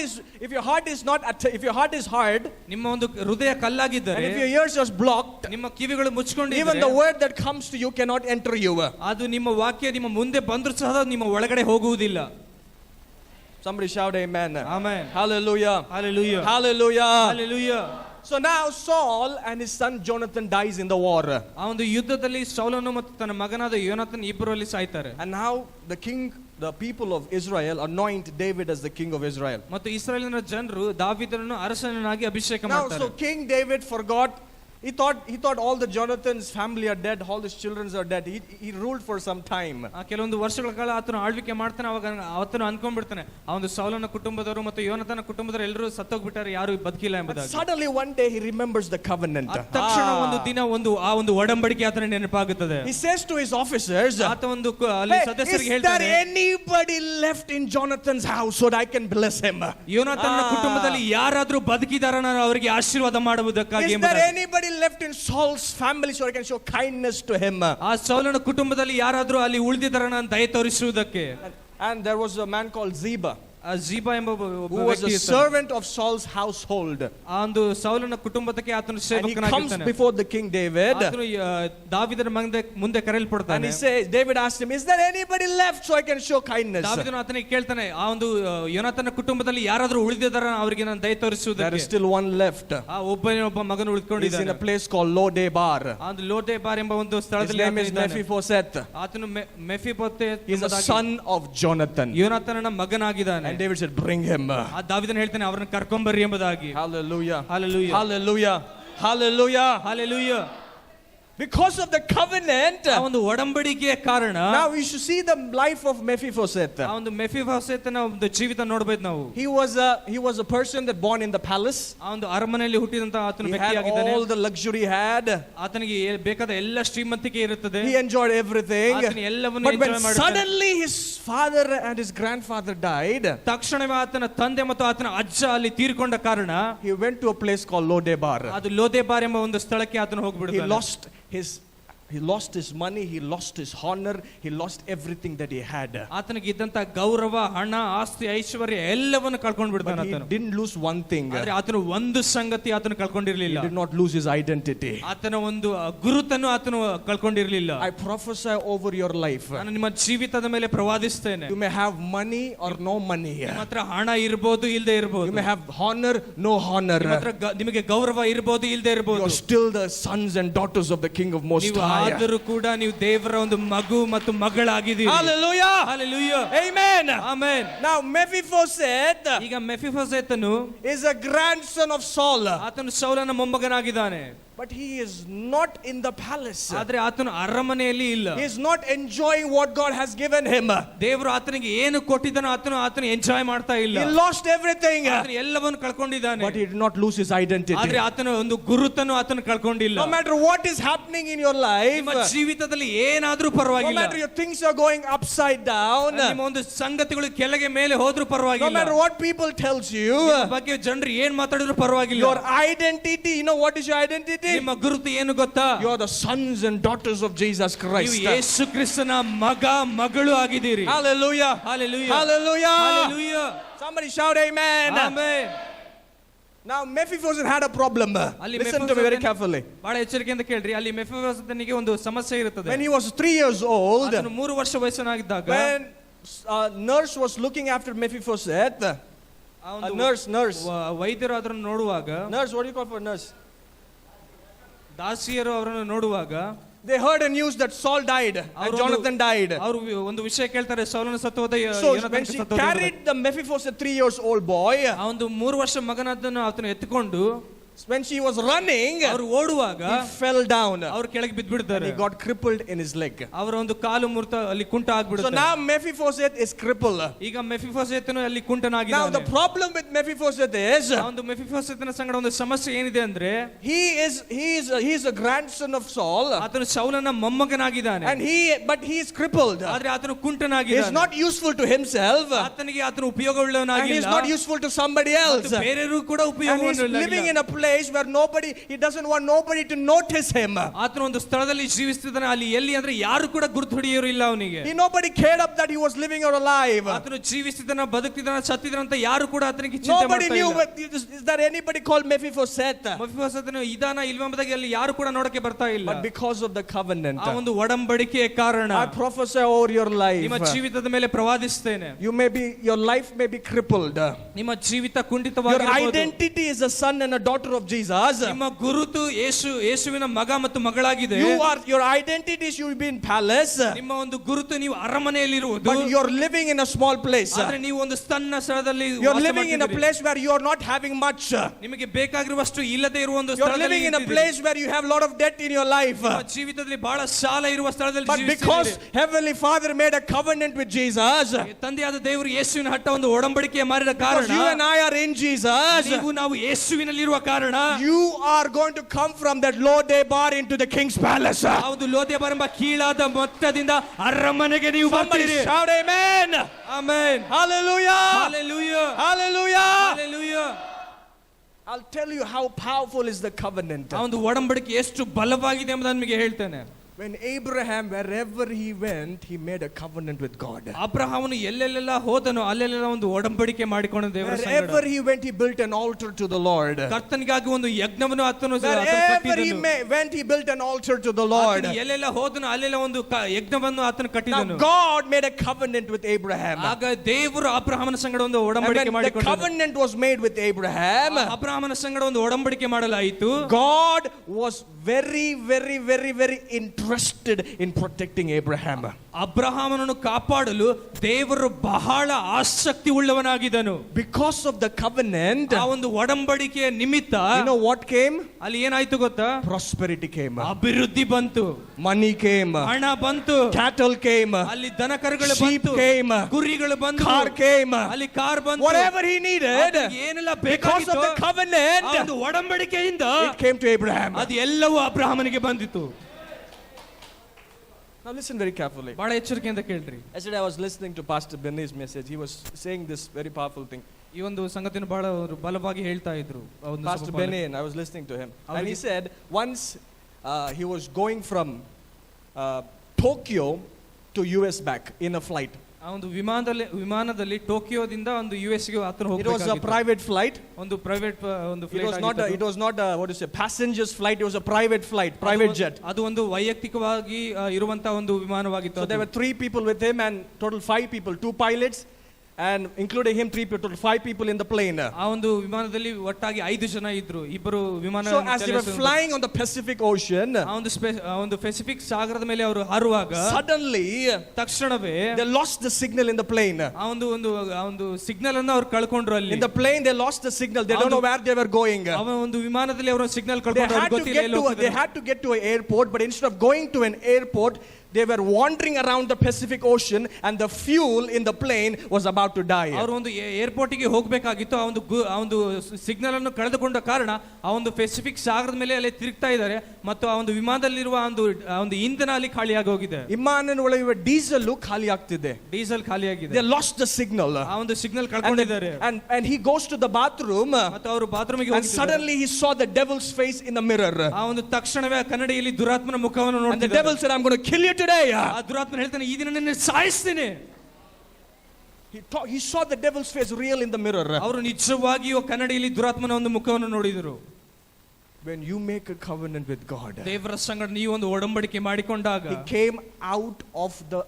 is hard, ನಿಮ್ಮ ಒಂದು ಹೃದಯ and ಕಲ್ಲಾಗಿದ್ದರೆ, if your ears are blocked, ನಿಮ್ಮ ಕಿವಿಗಳು even ಮುಚ್ಕೊಂಡಿದ್ದರೆ, the word that comes to you cannot enter you. ಅದು ನಿಮ್ಮ ವಾಕ್ಯ ನಿಮ್ಮ ಮುಂದೆ ಬಂದರೂ ಸಹ ನಿಮ್ಮ ಒಳಗಡೆ ಹೋಗುವುದಿಲ್ಲ. Somebody shout amen. Amen. Hallelujah. Hallelujah. Hallelujah. Hallelujah. So now Saul and his son Jonathan dies in the war. ಆ ಒಂದು ಯುದ್ಧದಲ್ಲಿ ಸೌಲನು ಮತ್ತು ತನ್ನ ಮಗನಾದ ಯೋನಾಥನ್ ಇಬ್ಬರು ಅಲ್ಲಿ ಸಾಯ್ತಾರೆ. And now the people of Israel anoint David as the king of Israel. ಮತ್ತು ಇಸ್ರಾಯೇಲಿನ ಜನರು ದಾವೀದನನ್ನು ಅರಸನಾಗಿ ಅಭಿಷೇಕ Now ಮಾಡ್ತಾರೆ. so King David forgot. He thought all the Jonathan's family are dead, all his children are dead. He ruled for some time. ಕೆಲವೊಂದು ವರ್ಷಗಳ ಕಾಲ ಆತನು ಆಳ್ವಿಕೆ ಮಾಡ್ತಾನೆ. ಅವಾಗ ಆತನು ಅನ್ಕೊಂಡ್ಬಿಡ್ತಾನೆ, ಆ ಒಂದು ಸೌಲನ ಕುಟುಂಬದವರು ಮತ್ತು ಯೋನಾಥನ ಕುಟುಂಬದವರು ಎಲ್ಲರೂ ಸತ್ತೋಗ್ಬಿಟ್ಟಾರೆ, ಯಾರು ಬದುಕಿಲ್ಲ ಎಂಬುದಾಗಿ. Suddenly one day he remembers the covenant. ತಕ್ಷಣ ಒಂದು ದಿನ ಆ ಒಂದು ಒಡಂಬಡಿಕೆ ಆತನ ನೆನಪಾಗುತ್ತದೆ. He says to his officers, ಆತ ಒಂದು ಅಲ್ಲಿ ಸದಸ್ಯರಿಗೆ is there ಹೇಳ್ತಾನೆ, anybody left in Jonathan's house so that I can bless him? ಯೋನಾಥನ ಕುಟುಂಬದಲ್ಲಿ ಯಾರಾದ್ರೂ ಬದುಕಿದಾರ, ನಾನು ಅವರಿಗೆ ಆಶೀರ್ವಾದ ಮಾಡುವುದಕ್ಕಾಗಿ. Is there anybody left in Saul's family so I can show kindness to him? ಆ ಸೌಲನ ಕುಟುಂಬದಲ್ಲಿ ಯಾರಾದ್ರೂ ಅಲ್ಲಿ ಉಳಿದಿದ್ದಾರ, ನಾನು ದಯೆ ತೋರಿಸುವುದಕ್ಕೆ. And there was a man called Ziba, ಝೀಬಾ ಎಂಬ who was a servant of Saul's household. ಆ ಒಂದು ಸೌಲನ ಕುಟುಂಬಕ್ಕೆ ಆತನು And he comes ಸೇವಕನಾಗಿರ್ತಾನೆ. before the king David. ಆತನು ದಾವೀದನ ಮುಂದೆ And ಕರೆಯಲ್ಪಡ್ತಾನೆ. he says, David asked him, is there anybody left so I can show kindness? ದಾವೀದನು ಆತನಿಗೆ ಕೇಳ್ತಾನೆ, ಆ ಒಂದು ಯೋನಾಥನ ಕುಟುಂಬದಲ್ಲಿ ಯಾರಾದ್ರೂ ಉಳಿದಿದ್ದಾರ, ಅವರಿಗೆ ನಾನು ದಯೆ There ತೋರಿಸುವುದಕ್ಕೆ. is still one left. ಆ ಒಬ್ಬ ಮಗನು He's in ಉಳಿದುಕೊಂಡಿದ್ದಾನೆ. a place called Lodebar. ಆ ಒಂದು ಲೋಟೆಬಾರ್ ಎಂಬ ಒಂದು His ಸ್ಥಳದಲ್ಲಿ name is Mephibosheth. ಆತನು ಮೆಫಿಬೋಶೆತ್ He's a son of Jonathan. ಯೋನಾಥನನ ಮಗನಾಗಿದ್ದಾನೆ. And David said, bring him. ಆ ದಾವೀದನು ಹೇಳ್ತಾನೆ, ಅವರನ್ನು ಕರ್ಕೊಂಬರ್ರಿ ಎಂಬುದಾಗಿ. Hallelujah. Hallelujah. Hallelujah. Hallelujah. Hallelujah. Because of the covenant, ಆ ಒಂದು ಒಡಂಬಡಿಕೆಯ ಕಾರಣ now we should see the life of Mephibosheth. ಆ ಒಂದು ಮೆಫಿಬೋಶೆತನ ಒಂದು ಜೀವಿತ ನೋಡಬೇಕು ನಾವು. He was a person that born in the palace. ಆ ಒಂದು ಅರಮನೆಯಲ್ಲಿ ಹುಟ್ಟಿದಂತ ಆತನ He had ವ್ಯಕ್ತಿಯಾಗಿದ್ದಾನೆ. all the luxury he had. ಆತನಿಗೆ ಬೇಕಾದ ಎಲ್ಲ ಶ್ರೀಮಂತಿಕೆ ಇರುತ್ತದೆ. He enjoyed everything. ಆತನು ಎಲ್ಲವನ್ನೂ But when ಎಂಜಾಯ್ ಮಾಡ್ತಾನೆ. suddenly his father and his grandfather died, ತಕ್ಷಣವೇ ಆತನ ತಂದೆ ಮತ್ತು ಆತನ ಅಜ್ಜ ಅಲ್ಲಿ ತೀರಿಕೊಂಡ ಕಾರಣ he went to a place called Lodebar. ಅದು ಲೋದೆಬಾರ್ ಎಂಬ ಒಂದು ಸ್ಥಳಕ್ಕೆ ಆತನು He ಹೋಗ್ಬಿಡ್ತಾನೆ. lost He lost his money, he lost his honor, he lost everything that he had. ಆತನಿಗೆ ಇದ್ದಂತ ಗೌರವ, ಹಣ, ಆಸ್ತಿ, ಐಶ್ವರ್ಯ ಎಲ್ಲವನ್ನು ಕಳ್ಕೊಂಡು ಬಿಡ್ತಾನೆ But he ಆತನು. didn't lose one thing. ಆದ್ರೆ ಆತನು ಒಂದು ಸಂಗತಿ ಆತನು He ಕಳ್ಕೊಂಡಿರ್ಲಿಲ್ಲ. did not lose his identity. ಆತನ ಒಂದು ಗುರುತನ್ನು ಆತನು ಕಳ್ಕೊಂಡಿರ್ಲಿಲ್ಲ. I prophesy over your life. ನಾನು ನಿಮ್ಮ ಜೀವಿತದ ಮೇಲೆ ಪ್ರವಾದಿಸ್ತೇನೆ. You may have money or no money. ನಿಮ್ಮ ಹತ್ರ ಹಣ ಇರ್ಬೋದು, ಇಲ್ದೇ ಇರ್ಬೋದು. You may have honor, no honor. ನಿಮ್ಮ ಹತ್ರ ನಿಮಗೆ ಗೌರವ ಇರ್ಬೋದು, ಇಲ್ದೇ ಇರ್ಬೋದು. You are still the sons and daughters of the King of Most ನೀವು High. ಆದರೂ ಕೂಡ ನೀವು ದೇವರ ಒಂದು ಮಗು ಮತ್ತು ಮಗಳಾಗಿದ್ದೀರಿ. Hallelujah. Hallelujah. Amen. Amen. Now Mephibosheth ಈಗ ಮೆಫಿಬೋಶೆತನು is a grandson of Saul. ಆತನು ಸೌಲನ ಮೊಮ್ಮಗನಾಗಿದ್ದಾನೆ. But he is not in the palace. ಆದ್ರೆ ಆತನು ಅರಮನೆಯಲ್ಲಿ ಇಲ್ಲ. He is not enjoying what God has given him. ದೇವರು ಆತನಿಗೆ ಏನು ಕೊಟ್ಟಿದ್ದಾನೋ ಆತನು ಎಂಜಾಯ್ ಮಾಡ್ತಾ ಇಲ್ಲ. He lost everything. ಆತನು ಎಲ್ಲವನ್ನು ಕಳ್ಕೊಂಡಿದ್ದಾನೆ. But he did not lose his identity. ಆದ್ರೆ ಆತನ ಒಂದು ಗುರುತನ್ನು ಆತನು ಕಳ್ಕೊಂಡಿಲ್ಲ. No matter what is happening in your life, ನಿಮ್ಮ ಜೀವಿತದಲ್ಲಿ ಏನಾದ್ರೂ no ಪರವಾಗಿಲ್ಲ. matter your things are going upside down, ನಿಮ್ಮ ಒಂದು ಸಂಗತಿಗಳು ಕೆಳಗೆ ಮೇಲೆ ಹೋದ್ರೂ no ಪರವಾಗಿಲ್ಲ. matter what people tells you, ನಿಮ್ಮ ಬಗ್ಗೆ ಜನರು ಏನ್ ಮಾತಾಡಿದ್ರು ಪರವಾಗಿಲ್ಲ. your identity, you know what is your identity? ನಿಮ್ಮ ಗುರುತು ಏನು ಗೊತ್ತಾ? You are the sons and daughters of Jesus Christ. ನೀವು ಯೇಸು ಕ್ರಿಸ್ತನ ಮಗ ಮಗಳು ಆಗಿದ್ದೀರಿ. Hallelujah. Hallelujah. Hallelujah. Hallelujah. Somebody shout amen. Amen. Now Mephibosheth had a problem. Listen to me very carefully. ಬಹಳ ಎಚ್ಚರಿಕೆಯಿಂದ ಕೇಳ್ರಿ. ಅಲ್ಲಿ ಮೆಫಿಬೋಶೆತನಿಗೆ ಒಂದು ಸಮಸ್ಯೆ ಇರುತ್ತದೆ. When he was 3 years old, ಆತನು 3 ವರ್ಷ ವಯಸ್ಸನಾಗಿದ್ದಾಗ when a nurse was looking after Mephibosheth, a nurse, ವೈದ್ಯರು ಅದನ್ನು ನೋಡುವಾಗ, nurse, what do you call for nurse? ದಾಸಿಯರು ಅವರನ್ನು ನೋಡುವಾಗ, they heard a news that Saul died and Jonathan died. ಅವರು ಒಂದು ವಿಷಯ ಕೇಳ್ತಾರೆ, ಸೌಲನ ಸತ್ತೋದ, So when she carried the Mephibosheth 3 years old boy, ಆ ಒಂದು 3 ವರ್ಷ ಮಗನನ್ನು ಆತನು ಎತ್ತಿಕೊಂಡು when she was running, ಅವರು ಓಡುವಾಗ he fell down. ಅವರು ಕೆಳಗೆ ಬಿದ್ದುಬಿಡ್ತಾರೆ. He got crippled in his leg. ಅವರ ಒಂದು ಕಾಲು ಮುರಿತ ಅಲ್ಲಿ ಕುಂಟ So ಆಗ್ಬಿಡುತ್ತೆ. now Mephibosheth is crippled. ಈಗ ಮೆಫಿಬೋಶೆತನು ಅಲ್ಲಿ Now ಕುಂಟನಾಗಿದ್ದಾನೆ. the problem with Mephibosheth is, ಆ ಒಂದು ಮೆಫಿಬೋಶೆತನ ಸಂಗಡ ಒಂದು ಸಮಸ್ಯೆ ಏನಿದೆ ಅಂದ್ರೆ, he is a grandson of Saul, ಆತನು ಸೌಲನ ಮೊಮ್ಮಗನಾಗಿದ್ದಾನೆ. and but he is crippled. ಆದ್ರೆ ಆತನು He is ಕುಂಟನಾಗಿದ್ದಾನೆ. not useful to himself, ಆತನಿಗೆ ಆತನು and he is ಉಪಯೋಗವುಳ್ಳವನಾಗಿಲ್ಲ. not useful to somebody else. ಮತ್ತು ಬೇರೆಯವರು ಕೂಡ And he is living ಉಪಯೋಗವುಳ್ಳವನಾಗಿಲ್ಲ. in a place where he doesn't want nobody to notice him. ಆತನು ಒಂದು ಸ್ಥಳದಲ್ಲಿ ಜೀವಿಸ್ತಿದ್ದಾನೆ. ಅಲ್ಲಿ ಎಲ್ಲಿ ಅಂದ್ರೆ ಯಾರು ಕೂಡ ಗುರುತು ಹಿಡಿಯೋರು ಇಲ್ಲ ಅವನಿಗೆ. Nobody cared up that he was living or alive. ಆತನು ಜೀವಿಸ್ತಿದ್ದಾನ, ಬದುಕ್ತಿದ್ದಾನ, ಸತ್ತಿದ್ದಾನ ಅಂತ ಯಾರು ಕೂಡ ಆತನಿಗೆ ಚಿಂತೆ Nobody ಮಾಡ್ತಾ knew. ಇಲ್ಲ. Is there anybody called Mephibosheth? ಮೆಫಿಬೋಶೆತನು ಇದಾನ ಇಲ್ವೆಂಬುದಾಗಿ ಅಲ್ಲಿ ಯಾರು ಕೂಡ ನೋಡಕ್ಕೆ ಬರ್ತಾ ಇಲ್ಲ. But because of the covenant, ಆ ಒಂದು ಒಡಂಬಡಿಕೆಯ ಕಾರಣ I prophesy over your ನಿಮ್ಮ life. ಜೀವಿತದ ಮೇಲೆ ಪ್ರವಾದಿಸ್ತೇನೆ. Your life may be crippled. ನಿಮ್ಮ ಜೀವಿತ Your ಕುಂಠಿತವಾಗಿರಬಹುದು. identity is a son and a daughter of Jesus. ನಿಮ್ಮ ಗುರುತು ಯೇಸುವಿನ ಮಗ ಮತ್ತು ಮಗಳಾಗಿದೆ. Your identity is you be in palace, ನಿಮ್ಮ ಒಂದು ಗುರುತು ನೀವು ಅರಮನೆಯಲ್ಲಿರುವುದು. but you are living in a small place. ಆದ್ರೆ ನೀವು ಒಂದು ಸಣ್ಣ ಸ್ಥಳದಲ್ಲಿ You are ವಾಸ living in a ಮಾಡ್ತಿದ್ದೀರಿ. place where you are not having much. ನಿಮಗೆ ಬೇಕಾಗಿರುವಷ್ಟು ಇಲ್ಲದೆ ಇರುವ ಒಂದು You are ಸ್ಥಳದಲ್ಲಿ living in a ಇದ್ದೀರಿ. place where you have a lot of debt in your life. ನಿಮ್ಮ ಜೀವಿತದಲ್ಲಿ ಬಹಳ ಸಾಲ ಇರುವ ಸ್ಥಳದಲ್ಲಿ But because ಜೀವಿಸ್ತಿದ್ದೀರಿ. Heavenly Father made a covenant with Jesus, ತಂದೆಯಾದ ದೇವರು ಯೇಸುವಿನ ಹಟ್ಟ ಒಂದು ಒಡಂಬಡಿಕೆ ಮಾಡಿದ ಕಾರಣ, because you and I are in Jesus, ನೀವು ನಾವು ಯೇಸುವಿನಲ್ಲಿರುವ ಕಾರಣ, you are going to come from that Lodebar into the king's palace. ಹೌದು, ಲೋದೆಬಾರೆಂಬ ಕೀಳಾದ ಮೊತ್ತದಿಂದ ಅರಮನೆಗೆ ನೀವು Somebody ಬರ್ತೀರಿ. shout amen. Amen. Hallelujah. Hallelujah. Hallelujah. Hallelujah. I'll tell you how powerful is the covenant. ಆ ಒಂದು ಒಡಂಬಡಿಕೆ ಎಷ್ಟು ಬಲವಾಗಿದೆ ಎಂಬುದನ್ನು ನಿಮಗೆ ಹೇಳ್ತೇನೆ. When Abraham, wherever he went, he made a covenant with God. ಅಬ್ರಹಾಮನು ಎಲ್ಲೆಲ್ಲೆಲ್ಲ ಹೋದನೋ ಅಲ್ಲೆಲ್ಲ ಒಂದು ಒಡಂಬಡಿಕೆ ಮಾಡಿಕೊಂಡ ದೇವರ ಸಂಗಡ. Wherever he went, he built an altar to the Lord. ಕರ್ತನಿಗಾಗಿ ಒಂದು ಯಜ್ಞವನ್ನು ಆತನು Wherever he went, he built an altar to the Lord. ಎಲ್ಲೆಲ್ಲ ಹೋದನೋ ಅಲ್ಲೆಲ್ಲ ಒಂದು ಯಜ್ಞವನ್ನು ಆತನು Now ಕಟ್ಟಿದನು. God made a covenant with Abraham. ಆಗ ದೇವರು ಅಬ್ರಹಾಮನ ಸಂಗಡ ಒಂದು And ಒಡಂಬಡಿಕೆ when the ಮಾಡಿಕೊಂಡನು. covenant was made with Abraham, ಅಬ್ರಹಾಮನ ಸಂಗಡ ಒಂದು ಒಡಂಬಡಿಕೆ ಮಾಡಲಾಯಿತು. God was very, very, very, very interested in protecting Abraham. ಅಬ್ರಹಾಮನನ್ನು ಕಾಪಾಡಲು ದೇವರು ಬಹಳ ಆಸಕ್ತಿ ಉಳ್ಳವನಾಗಿದ್ದನು. Because of the covenant, ಆ ಒಂದು ಒಡಂಬಡಿಕೆಯ ನಿಮಿತ್ತ you know what came? ಅಲ್ಲಿ ಏನಾಯ್ತು ಗೊತ್ತಾ? Prosperity came. ಅಭಿವೃದ್ಧಿ ಬಂತು, Money came. ಹಣ ಬಂತು, Cattle came. ಅಲ್ಲಿ ದನಕರುಗಳು Sheep ಬಂತು, came. ಕುರಿಗಳು ಬಂತು, Car came. ಅಲ್ಲಿ ಕಾರ್ ಬಂತು. Whatever he needed, ಏನೆಲ್ಲ because of ಬೇಕಾಗಿತ್ತು the covenant, ಆ ಒಂದು ಒಡಂಬಡಿಕೆಯಿಂದ it came to Abraham. ಅದು ಎಲ್ಲವೂ ಅಬ್ರಹಾಮನಿಗೆ ಬಂದಿತು. Now listen very carefully. ಬಹಳ ಎಚ್ಚರಿಕೆಯಿಂದ ಕೇಳ್ರಿ. Yesterday I was listening to Pastor Benny's message. He was saying this very powerful thing. ಈ ಒಂದು ಸಂಗತಿಯನ್ನು ಬಹಳ ಬಲವಾಗಿ ಹೇಳ್ತಾ ಇದ್ರು. Pastor Benny, and I was listening to him. And he said once he was going from Tokyo to US back in a flight. ಆ ಒಂದು ವಿಮಾನದಲ್ಲಿ ಟೋಕಿಯೋದಿಂದ ಒಂದು US ಗೆ ಆತನು It was a ಹೋಗಬೇಕಾಗಿತ್ತು. private flight. ಒಂದು ಪ್ರೈವೇಟ್ ಒಂದು It was flight not what is it, passengers flight. It was a private flight, private jet. ಅದು ಒಂದು ವೈಯಕ್ತಿಕವಾಗಿ ಇರುವಂತಹ ಒಂದು ವಿಮಾನವಾಗಿತ್ತು. So there were 3 people with him and total 5 people, 2 pilots and including him 3 people, total 5 people in the plane. ಆ ಒಂದು ವಿಮಾನದಲ್ಲಿ ಒಟ್ಟಾಗಿ 5 ಜನ ಇದ್ರು. ಇಬ್ಬರು ವಿಮಾನ So as they were flying on the Pacific Ocean, ಆ ಒಂದು ಪೆಸಿಫಿಕ್ ಸಾಗರದ ಮೇಲೆ ಅವರು ಹಾರುವಾಗ suddenly ತಕ್ಷಣವೇ they lost the signal in the plane. ಆ ಒಂದು ಸಿಗ್ನಲ್ ಅನ್ನು ಅವರು ಕಳ್ಕೊಂಡ್ರು ಅಲ್ಲಿ. In the plane they lost the signal. They don't know where they were going. ಆ ಒಂದು ವಿಮಾನದಲ್ಲಿ ಅವರು signal They ಕಳ್ಕೊಂಡ್ರು. had to get to an airport, but instead of going to an airport, they were wandering around the Pacific Ocean and the fuel in the plane was about to die. ಅವರು ಒಂದು ಏರ್ಪೋರ್ಟ್ ಗೆ ಹೋಗಬೇಕಾಗಿತ್ತು. ಆ ಒಂದು ಸಿಗ್ನಲ್ ಅನ್ನು ಕಳೆದುಕೊಂಡ ಕಾರಣ ಆ ಒಂದು ಪೆಸಿಫಿಕ್ ಸಾಗರದ ಮೇಲೆ ಅಲ್ಲಿ ತಿರುಗ್ತಾ ಇದ್ದಾರೆ ಮತ್ತು ಆ ಒಂದು ವಿಮಾನದಲ್ಲಿರುವ ಆ ಒಂದು ಇಂಧನ ಅಲ್ಲಿ ಖಾಲಿಯಾಗಿ ಹೋಗಿದೆ. ವಿಮಾನದ ಒಳಗೆ ಡೀಸೆಲ್ ಖಾಲಿ ಆಗ್ತಿದೆ. ಡೀಸೆಲ್ ಖಾಲಿಯಾಗಿದೆ. They lost the signal. ಆ ಒಂದು signal ಕಳ್ಕೊಂಡಿದ್ದಾರೆ. And he goes to the bathroom. ಮತ್ತು ಅವರು ಬಾತ್ರೂಮ್ ಗೆ and suddenly he saw the devil's face in the mirror. ಆ ಒಂದು ತಕ್ಷಣವೇ ಕನ್ನಡಿಯಲ್ಲಿ ದುರಾತ್ಮನ ಮುಖವನ್ನು And the ನೋಡ್ತಿದ್ದಾರೆ. devil said, I'm going to kill you today. ಆ ದುರಾತ್ಮನ ಹೇಳ್ತಾನೆ, ಈ ದಿನ ನಿನ್ನನ್ನು ಸಾಯಿಸ್ತೀನಿ. He saw the devil's face real in the mirror. ಅವರು ನಿಜವಾಗಿಯೂ ಕನ್ನಡಿಯಲ್ಲಿ ದುರಾತ್ಮನ ಒಂದು ಮುಖವನ್ನು ನೋಡಿದರು. When you make a covenant with God, ದೇವರ ಸಂಗಡ ನೀವು ಒಂದು ಒಡಂಬಡಿಕೆ ಮಾಡಿಕೊಂಡಾಗ, he came out of the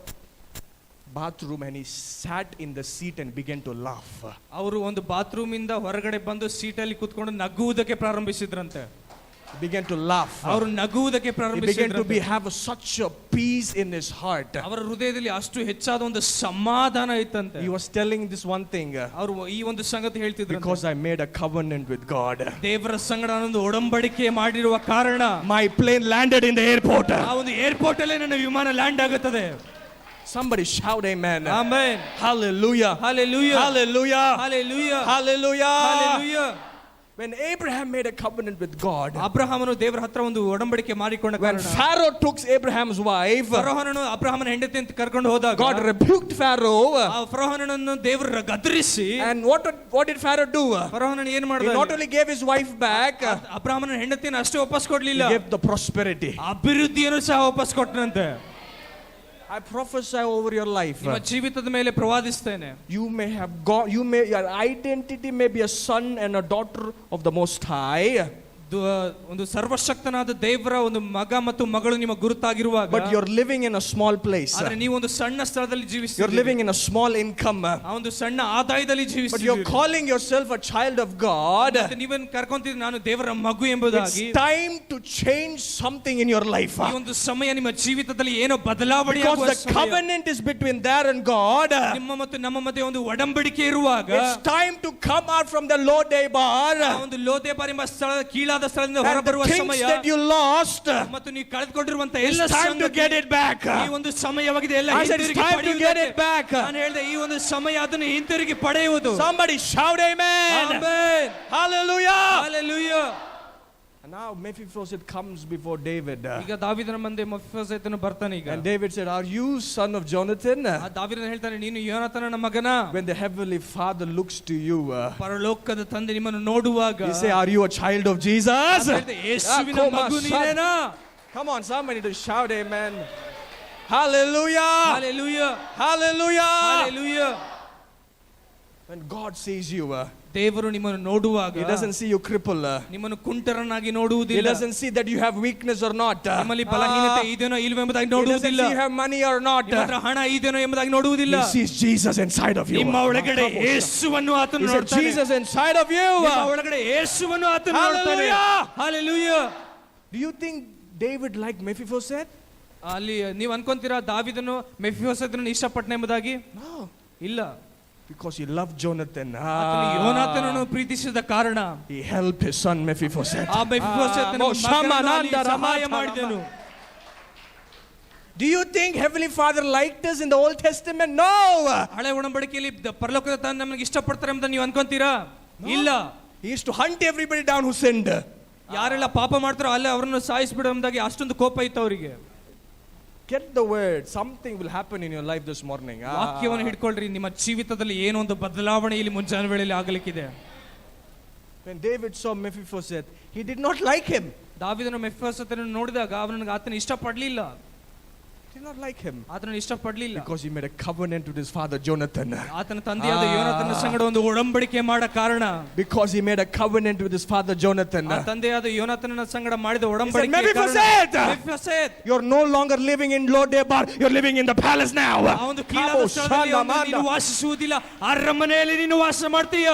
bathroom and he sat in the seat and began to laugh. ಅವರು ಒಂದು ಬಾತ್ರೂಮ್ ಇಂದ ಹೊರಗಡೆ ಬಂದು ಸೀಟಲ್ಲಿ ಕೂತ್ಕೊಂಡು ನಗುವುದಕ್ಕೆ ಪ್ರಾರಂಭಿಸಿದ್ರಂತೆ. He began to laugh. ಅವರು ನಗುವುದಕ್ಕೆ He began to ಪ್ರಾರಂಭಿಸಿದ್ರಂತೆ. have such a peace in his heart. ಅವರ ಹೃದಯದಲ್ಲಿ ಅಷ್ಟು ಹೆಚ್ಚಾದ ಒಂದು ಸಮಾಧಾನ ಇತ್ತಂತೆ. He was telling this one thing. ಅವರು ಈ ಒಂದು ಸಂಗತಿ ಹೇಳ್ತಿದ್ರು, Because I made a covenant with God, ದೇವರ ಸಂಗಡ ಒಂದು ಒಡಂಬಡಿಕೆ ಮಾಡಿರುವ ಕಾರಣ my plane landed in the airport. ಆ ಒಂದು ಏರ್ಪೋರ್ಟ್ ಅಲ್ಲೇ ನನ್ನ ವಿಮಾನ ಲ್ಯಾಂಡ್ ಆಗುತ್ತದೆ. Somebody shout amen. Amen. Hallelujah. Hallelujah. Hallelujah. Hallelujah. Hallelujah. Hallelujah. When Abraham made a covenant with God, ಅಬ್ರಹಾಮನು ದೇವರ ಹತ್ರ ಒಂದು ಒಡಂಬಡಿಕೆ ಮಾಡಿಕೊಂಡ when ಕಾರಣ, Pharaoh took Abraham's wife, ಫರೋಹನನು ಅಬ್ರಹಾಮನ ಹೆಂಡತಿ ಅಂತ ಕರ್ಕೊಂಡು ಹೋದಾಗ God rebuked Pharaoh. ಆ ಫರೋಹನನ್ನು ದೇವರು ಗದರಿಸಿ, And what did Pharaoh do? ಫರೋಹನನು ಏನು He ಮಾಡಿದ? not only gave his wife back, ಅಬ್ರಹಾಮನ ಹೆಂಡತಿಯನ್ನು ಅಷ್ಟೇ ವಾಪಸ್ he ಕೊಡ್ಲಿಲ್ಲ, gave the prosperity. ಅಭಿವೃದ್ಧಿಯನ್ನು ಸಹ ವಾಪಸ್ ಕೊಟ್ಟನಂತೆ. I prophesy over your life. ನಿಮ್ಮ ಜೀವಿತದ ಮೇಲೆ ಪ್ರವಾದಿಸ್ತೇನೆ. Your identity may be a son and a daughter of the Most High. ಒಂದು ಸರ್ವಶಕ್ತನಾದ ದೇವರ ಒಂದು ಮಗ ಮತ್ತು ಮಗಳು ನಿಮ್ಮ ಗುರುತಾಗಿರುವಾಗ, but you're living in a small place. ಆದ್ರೆ ನೀವು ಒಂದು ಸಣ್ಣ ಸ್ಥಳದಲ್ಲಿ You're ಜೀವಿಸ್ತೀರಿ. living in a small income. ಆ ಒಂದು ಸಣ್ಣ ಆದಾಯದಲ್ಲಿ But ಜೀವಿಸ್ತೀರಿ. you're calling yourself a child of God. ಮತ್ತೆ ನೀವೇನು ಕರ್ಕೊಂತೀರಿ, ನಾನು ದೇವರ ಮಗು ಎಂಬುದಾಗಿ. It's time to change something in your life. ಈ ಒಂದು ಸಮಯ ನಿಮ್ಮ ಜೀವಿತದಲ್ಲಿ ಏನೋ ಬದಲಾವಣೆ Because ಆಗುವ the ಸಮಯ. covenant is between there and God. ನಿಮ್ಮ ಮತ್ತು ನಮ್ಮ ಮಧ್ಯೆ ಒಂದು ಒಡಂಬಡಿಕೆ ಇರುವಾಗ, It's time to come out from the Lodebar. ಆ ಒಂದು ಲೋದೇಬಾರ್ ಎಂಬ ಸ್ಥಳದ ಕೀಳಾದ ಸ್ಥಳದಿಂದ And ಹೊರಬರುವ the things ಸಮಯ that you lost, ಮತ್ತು ನೀವು ಕಳೆದುಕೊಂಡಿರುವಂತ ಎಲ್ಲ it's time to get it back. ಈ ಒಂದು ಸಮಯವಾಗಿದೆ. ಎಲ್ಲ I said it's time to get it back. ನಾನು ಹೇಳಿದೆ, ಈ ಒಂದು ಸಮಯ ಅದನ್ನು ಹಿಂತಿರುಗಿ ಪಡೆಯುವುದು. Somebody shout amen. Amen. Hallelujah. Hallelujah. And now Mephibosheth comes before David. ಈಗ ದಾವೀದನ ಮುಂದೆ ಮೆಫೀಬೋಶೆತನು ಬರ್ತಾನೆ. ಈಗ And David said, are you son of Jonathan? ಆ ದಾವೀದನು ಹೇಳ್ತಾನೆ, ನೀನು ಯೋನಾತನನ ಮಗನ? When the heavenly Father looks to you, ಪರಲೋಕದ ತಂದೆ ನಿಮ್ಮನ್ನು ನೋಡುವಾಗ, you say, are you a child of Jesus? ಯೇಸುವಿನ ಮಗು ನೀನೇನಾ? Come on, somebody to shout amen. Hallelujah. Hallelujah. Hallelujah. Hallelujah. When God sees you, ದೇವರು ನಿಮ್ಮನ್ನು ನೋಡುವಾಗ, He doesn't see you cripple. ನಿಮ್ಮನ್ನು ಕುಂಟರನ್ನಾಗಿ He ನೋಡುವುದಿಲ್ಲ. doesn't see that you have weakness or not. ನಿಮ್ಮಲ್ಲಿ ಬಲಹೀನತೆ ಇದೆನೋ ಇಲ್ಲವೆಂಬುದಾಗಿ He doesn't ನೋಡುವುದಿಲ್ಲ. see you have money or not. ನಿಮ್ಮ ಹತ್ರ ಹಣ ಇದೆನೋ ಎಂಬುದಾಗಿ ನೋಡುವುದಿಲ್ಲ. He sees Jesus inside of you. ನಿಮ್ಮ ಒಳಗಡೆ ಯೇಸುವನ್ನು ಆತನು He said, ನೋಡ್ತಾನೆ. Jesus inside of you. ನಿಮ್ಮ ಒಳಗಡೆ ಯೇಸುವನ್ನು ಆತನು ನೋಡ್ತಾನೆ. Hallelujah. Hallelujah. Do you think David liked Mephibosheth? ಅಲ್ಲಿ ನೀವು ಅನ್ಕೊಂತೀರಾ ದಾವೀದನು ಮೆಫೀಬೋಶೆತನನ್ನು ಇಷ್ಟಪಟ್ಟನೆ ಎಂಬುದಾಗಿ? No. ಇಲ್ಲ. Because he loved Jonathan. ಆತನು ಯೋನಾತನನ್ನು ಪ್ರೀತಿಸಿದ ಕಾರಣ He helped his son Mephibosheth. ಆ ಮೆಫೀಬೋಶೆತನ ಮಗನಾಗಿ ಸಹಾಯ ಮಾಡಿದನು. Do you think Heavenly Father liked us in the Old Testament? No. ಹಳೆ ಒಡಂಬಡಿಕೆಯಲ್ಲಿ ಪರಲೋಕದ ತಂದೆ ನಮಗೆ ಇಷ್ಟಪಡ್ತಾರೆ ಅಂತ ನೀವು ಅನ್ಕೊಂತೀರಾ? ಇಲ್ಲ. He used to hunt everybody down who sinned. ಯಾರೆಲ್ಲ ಪಾಪ ಮಾಡ್ತಾರೋ ಅಲ್ಲೇ ಅವರನ್ನು ಸಾಯಿಸ್ಬಿಡೋ ಎಂಬುದಾಗಿ ಅಷ್ಟೊಂದು ಕೋಪ ಇತ್ತು ಅವರಿಗೆ. Get the word. Something will happen in your life this morning. ವಾಕ್ಯವನ್ನು ಹಿಡ್ಕೊಳ್ರಿ, ನಿಮ್ಮ ಜೀವಿತದಲ್ಲಿ ಏನೋ ಒಂದು ಬದಲಾವಣೆ ಇಲ್ಲಿ ಮುಂಜಾನೆ ವೇಳೆಯಲ್ಲಿ ಆಗಲಿಕ್ಕಿದೆ. When David saw Mephibosheth, he did not like him. ದಾವೀದನು ಮೆಫೀಬೋಶೆತನನ್ನು ನೋಡಿದಾಗ ಅವನಿಗೆ ಆತನ ಇಷ್ಟಪಡಲಿಲ್ಲ. Did not like him ಆತನನ್ನು ಇಷ್ಟಪಡಲಿಲ್ಲ. because he made a covenant with his father Jonathan. ಆತನ ತಂದೆಯಾದ ಯೋನಾತನ ಸಂಗಡ ಒಂದು ಒಡಂಬಡಿಕೆ ಮಾಡ ಕಾರಣ. Because he made a covenant with his father Jonathan. ಆ ತಂದೆಯಾದ ಯೋನಾತನನ ಸಂಗಡ ಮಾಡಿದ ಒಡಂಬಡಿಕೆ Mephibosheth, you're no longer living in Lodebar, you're living in the palace now. ಆ ಒಂದು ಕೀಳಾದ ಸ್ಥಳದಲ್ಲಿ ನೀನು ವಾಸಿಸುವುದಿಲ್ಲ, ಅರಮನೆಯಲ್ಲಿ ನೀನು ವಾಸ ಮಾಡ್ತೀಯ.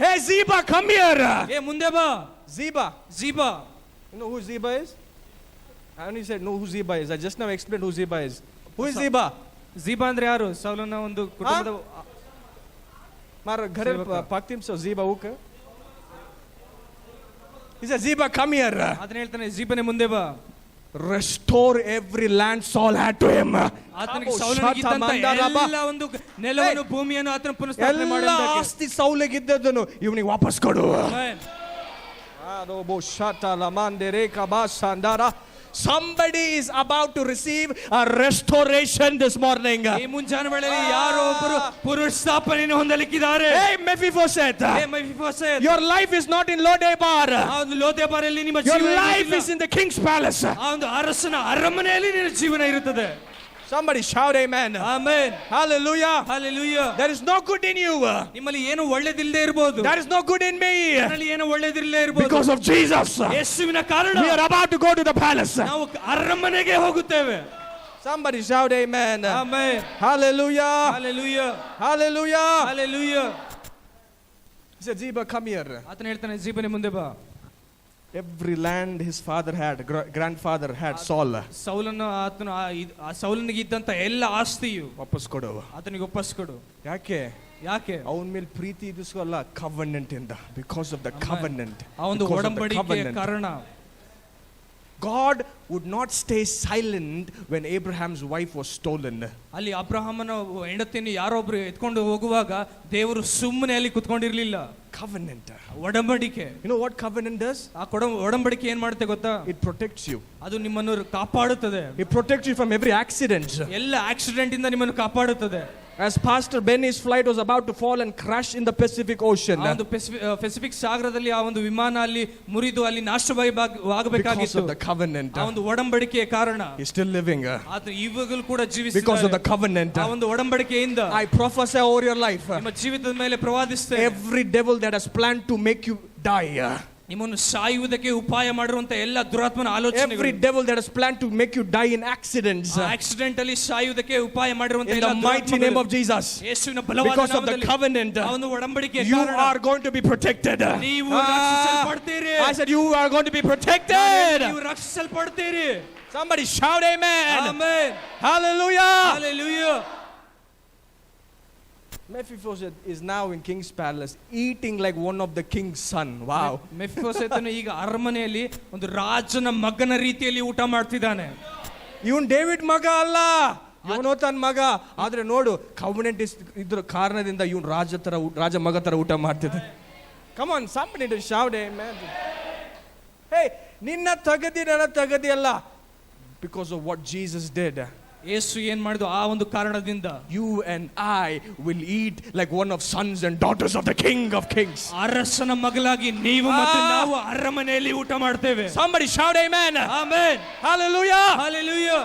Hey Ziba, come here. ಏ ಮುಂದೆ ಬಾ. Ziba. You know who Ziba is? I only said know who Ziba is. I just now explained who Ziba is. Who is Ziba? Ziba ಅಂದ್ರೆ ಯಾರು? ಸೌಲನ ಒಂದು ಕುಟುಂಬದ Mar ghar paktim so Ziba hook. He said Ziba, come here. ಅದನ್ನ ಹೇಳ್ತಾನೆ, ಜಿಬನೇ ಮುಂದೆ ಬಾ. Restore every land Saul had to him. ಆತನಿಗೆ ಸೌಲನಿಗಿದ್ದಂತ ಎಲ್ಲ ಒಂದು ನೆಲವನ್ನು ಭೂಮಿಯನ್ನು ಆತನ ಪುನಃಸ್ಥಾಪನೆ ಮಾಡೋದಕ್ಕೆ. ಎಲ್ಲ ಆಸ್ತಿ ಸೌಲಿಗಿದ್ದದನ್ನು ಇವನಿಗೆ ವಾಪಸ್ ಕೊಡು. Somebody is about to receive a restoration this morning. ಈ ಮುಂಜಾನೆ ವೇಳೆಯಲ್ಲಿ ಯಾರೋ ಒಬ್ಬರು ಪುನಃಸ್ಥಾಪನೆಯನ್ನು ಹೊಂದಲಿಕ್ಕಿದ್ದಾರೆ. Hey Mephibosheth, your life is not in Lodebar. ಆ ಒಂದು ಲೋದೆಬಾರಲ್ಲಿ ನಿಮ್ಮ Your ಜೀವನ life is in the king's palace. ಆ ಒಂದು ಅರಸನ ಅರಮನೆಯಲ್ಲಿ ನಿನ್ನ ಜೀವನ ಇರುತ್ತದೆ. Somebody shout amen. Amen. Hallelujah. Hallelujah. There is no good in you. ನಿಮ್ಮಲ್ಲಿ ಏನು ಒಳ್ಳೆದಿಲ್ಲದೆ ಇರಬಹುದು. There is no good in me. ನನ್ನಲ್ಲಿ ಏನು ಒಳ್ಳೆದಿಲ್ಲದೆ ಇರಬಹುದು. Because of Jesus. ಯೇಸುವಿನ ಕಾರಣ We are about to go to the palace. ನಾವು ಅರಮನೆಗೆ ಹೋಗುತ್ತೇವೆ. Somebody shout amen. Amen. Hallelujah. Hallelujah. Hallelujah. Hallelujah. He said, Ziba, come here. ಆತನ ಹೇಳ್ತಾನೆ, ಜಿಬನೇ ಮುಂದೆ ಬಾ. Every land his father had, grandfather had, Saul. ಸೌಲನ ಆತನ ಆ ಸೌಲನಿಗೆ ಇದ್ದಂತ ಎಲ್ಲ ಆಸ್ತಿಯು ವಾಪಸ್ ಕೊಡು. ಆತನಿಗೆ ವಾಪಸ್ ಕೊಡು. ಯಾಕೆ? ಅವನ ಮೇಲೆ ಪ್ರೀತಿ ಇದಿಸ್ಕೋಲ್ಲ, covenant ಇಂದ. Because of the covenant. ಆ ಒಂದು ಒಡಂಬಡಿಕೆಯ ಕಾರಣ. God would not stay silent when Abraham's wife was stolen. ಅಲ್ಲಿ ಅಬ್ರಹಾಮನ ಹೆಂಡತಿಯನ್ನು ಯಾರೊಬ್ರು ಎತ್ಕೊಂಡು ಹೋಗುವಾಗ ದೇವರು ಸುಮ್ಮನೆ ಅಲ್ಲಿ ಕುತ್ಕೊಂಡಿರ್ಲಿಲ್ಲ. Covenant. ಒಡಂಬಡಿಕೆ. You know what covenant does? ಆ ಒಡಂಬಡಿಕೆ ಏನ್ ಮಾಡುತ್ತೆ ಗೊತ್ತಾ? It protects you. ಅದು ನಿಮ್ಮನ್ನು ಕಾಪಾಡುತ್ತದೆ. It protects you from every accident. ಎಲ್ಲ ಆಕ್ಸಿಡೆಂಟ್ ಇಂದ ನಿಮ್ಮನ್ನು ಕಾಪಾಡುತ್ತದೆ. As Pastor Benny's flight was about to fall and crash in the Pacific Ocean. ಆ ಒಂದು ಪೆಸಿಫಿಕ್ ಸಾಗರದಲ್ಲಿ ಆ ಒಂದು ವಿಮಾನ ಅಲ್ಲಿ ಮುರಿದು ಅಲ್ಲಿ ನಾಶವಾಗಬೇಕಾಗಿತ್ತು. Because of the covenant. ಆ ಒಂದು ಒಡಂಬಡಿಕೆಯ ಕಾರಣ. He's still living. ಆತ ಇವಾಗಲೂ ಕೂಡ ಜೀವಿಸಿದ್ದಾನೆ. Because of the covenant. ಆ ಒಂದು ಒಡಂಬಡಿಕೆಯಿಂದ. I prophesy over your life. ನಿಮ್ಮ ಜೀವಿತದ ಮೇಲೆ ಪ್ರವಾದಿಸ್ತೇನೆ. Every devil that has planned to make you die. ನಿಮ್ಮನ್ನು ಸಾಯುವುದಕ್ಕೆ ಉಪಾಯ ಮಾಡಿರುವಂತ ಎಲ್ಲ ದುರಾತ್ಮನ ಆಲೋಚನೆಗಳು. Every devil that has planned to make you die in accidents. Accident ಅಲ್ಲಿ ಸಾಯುವುದಕ್ಕೆ ಉಪಾಯ ಮಾಡಿರುವಂತ ಎಲ್ಲ in the mighty name of Jesus. ಯೇಸುವಿನ ಬಲವಾದ ನಾಮದಲ್ಲಿ. Because of the covenant. ಆ ಒಂದು ಒಡಂಬಡಿಕೆಯ you ಕಾರಣ. are going to be protected. ನೀವು ರಕ್ಷಿಸಲ್ಪಡ್ತೀರಿ. I said you are going to be protected. ನೀವು ರಕ್ಷಿಸಲ್ಪಡ್ತೀರಿ. Somebody shout amen. Amen. Hallelujah. Hallelujah. Mephibosheth is now in king's palace eating like one of the king's son. Wow. ಮೆಫಿಬೋಶೆತನು ಈಗ ಅರಮನೆಯಲ್ಲಿ ಒಂದು ರಾಜನ ಮಗನ ರೀತಿಯಲ್ಲಿ ಊಟ ಮಾಡ್ತಿದ್ದಾನೆ. ಇವನ್ ಡೇವಿಡ್ ಮಗ ಅಲ್ಲ, ಯೋನಾಥನ್ ಮಗ. ಆದ್ರೆ ನೋಡು, ಕವನೆಂಟ್ ಇದ್ರ ಕಾರಣದಿಂದ ಇವನ್ ರಾಜ ಮಗ ತರ ಊಟ ಮಾಡ್ತಿದ್ದ. Come on, somebody to shout amen. Hey, ನಿನ್ನ ತಗದಿ ನನ್ನ ತಗದಿ ಅಲ್ಲ. Because of what Jesus did. ಯೇಸು ಏನ್ ಮಾಡಿದ್ರು ಆ ಒಂದು ಕಾರಣದಿಂದ. You and I will eat like one of sons and daughters of the King of Kings. ಅರಸನ ಮಗಳಾಗಿ ನೀವು ಮತ್ತು ನಾವು ಅರಮನೆಯಲ್ಲಿ ಊಟ ಮಾಡ್ತೇವೆ. Somebody shout amen. Amen. Hallelujah. Hallelujah.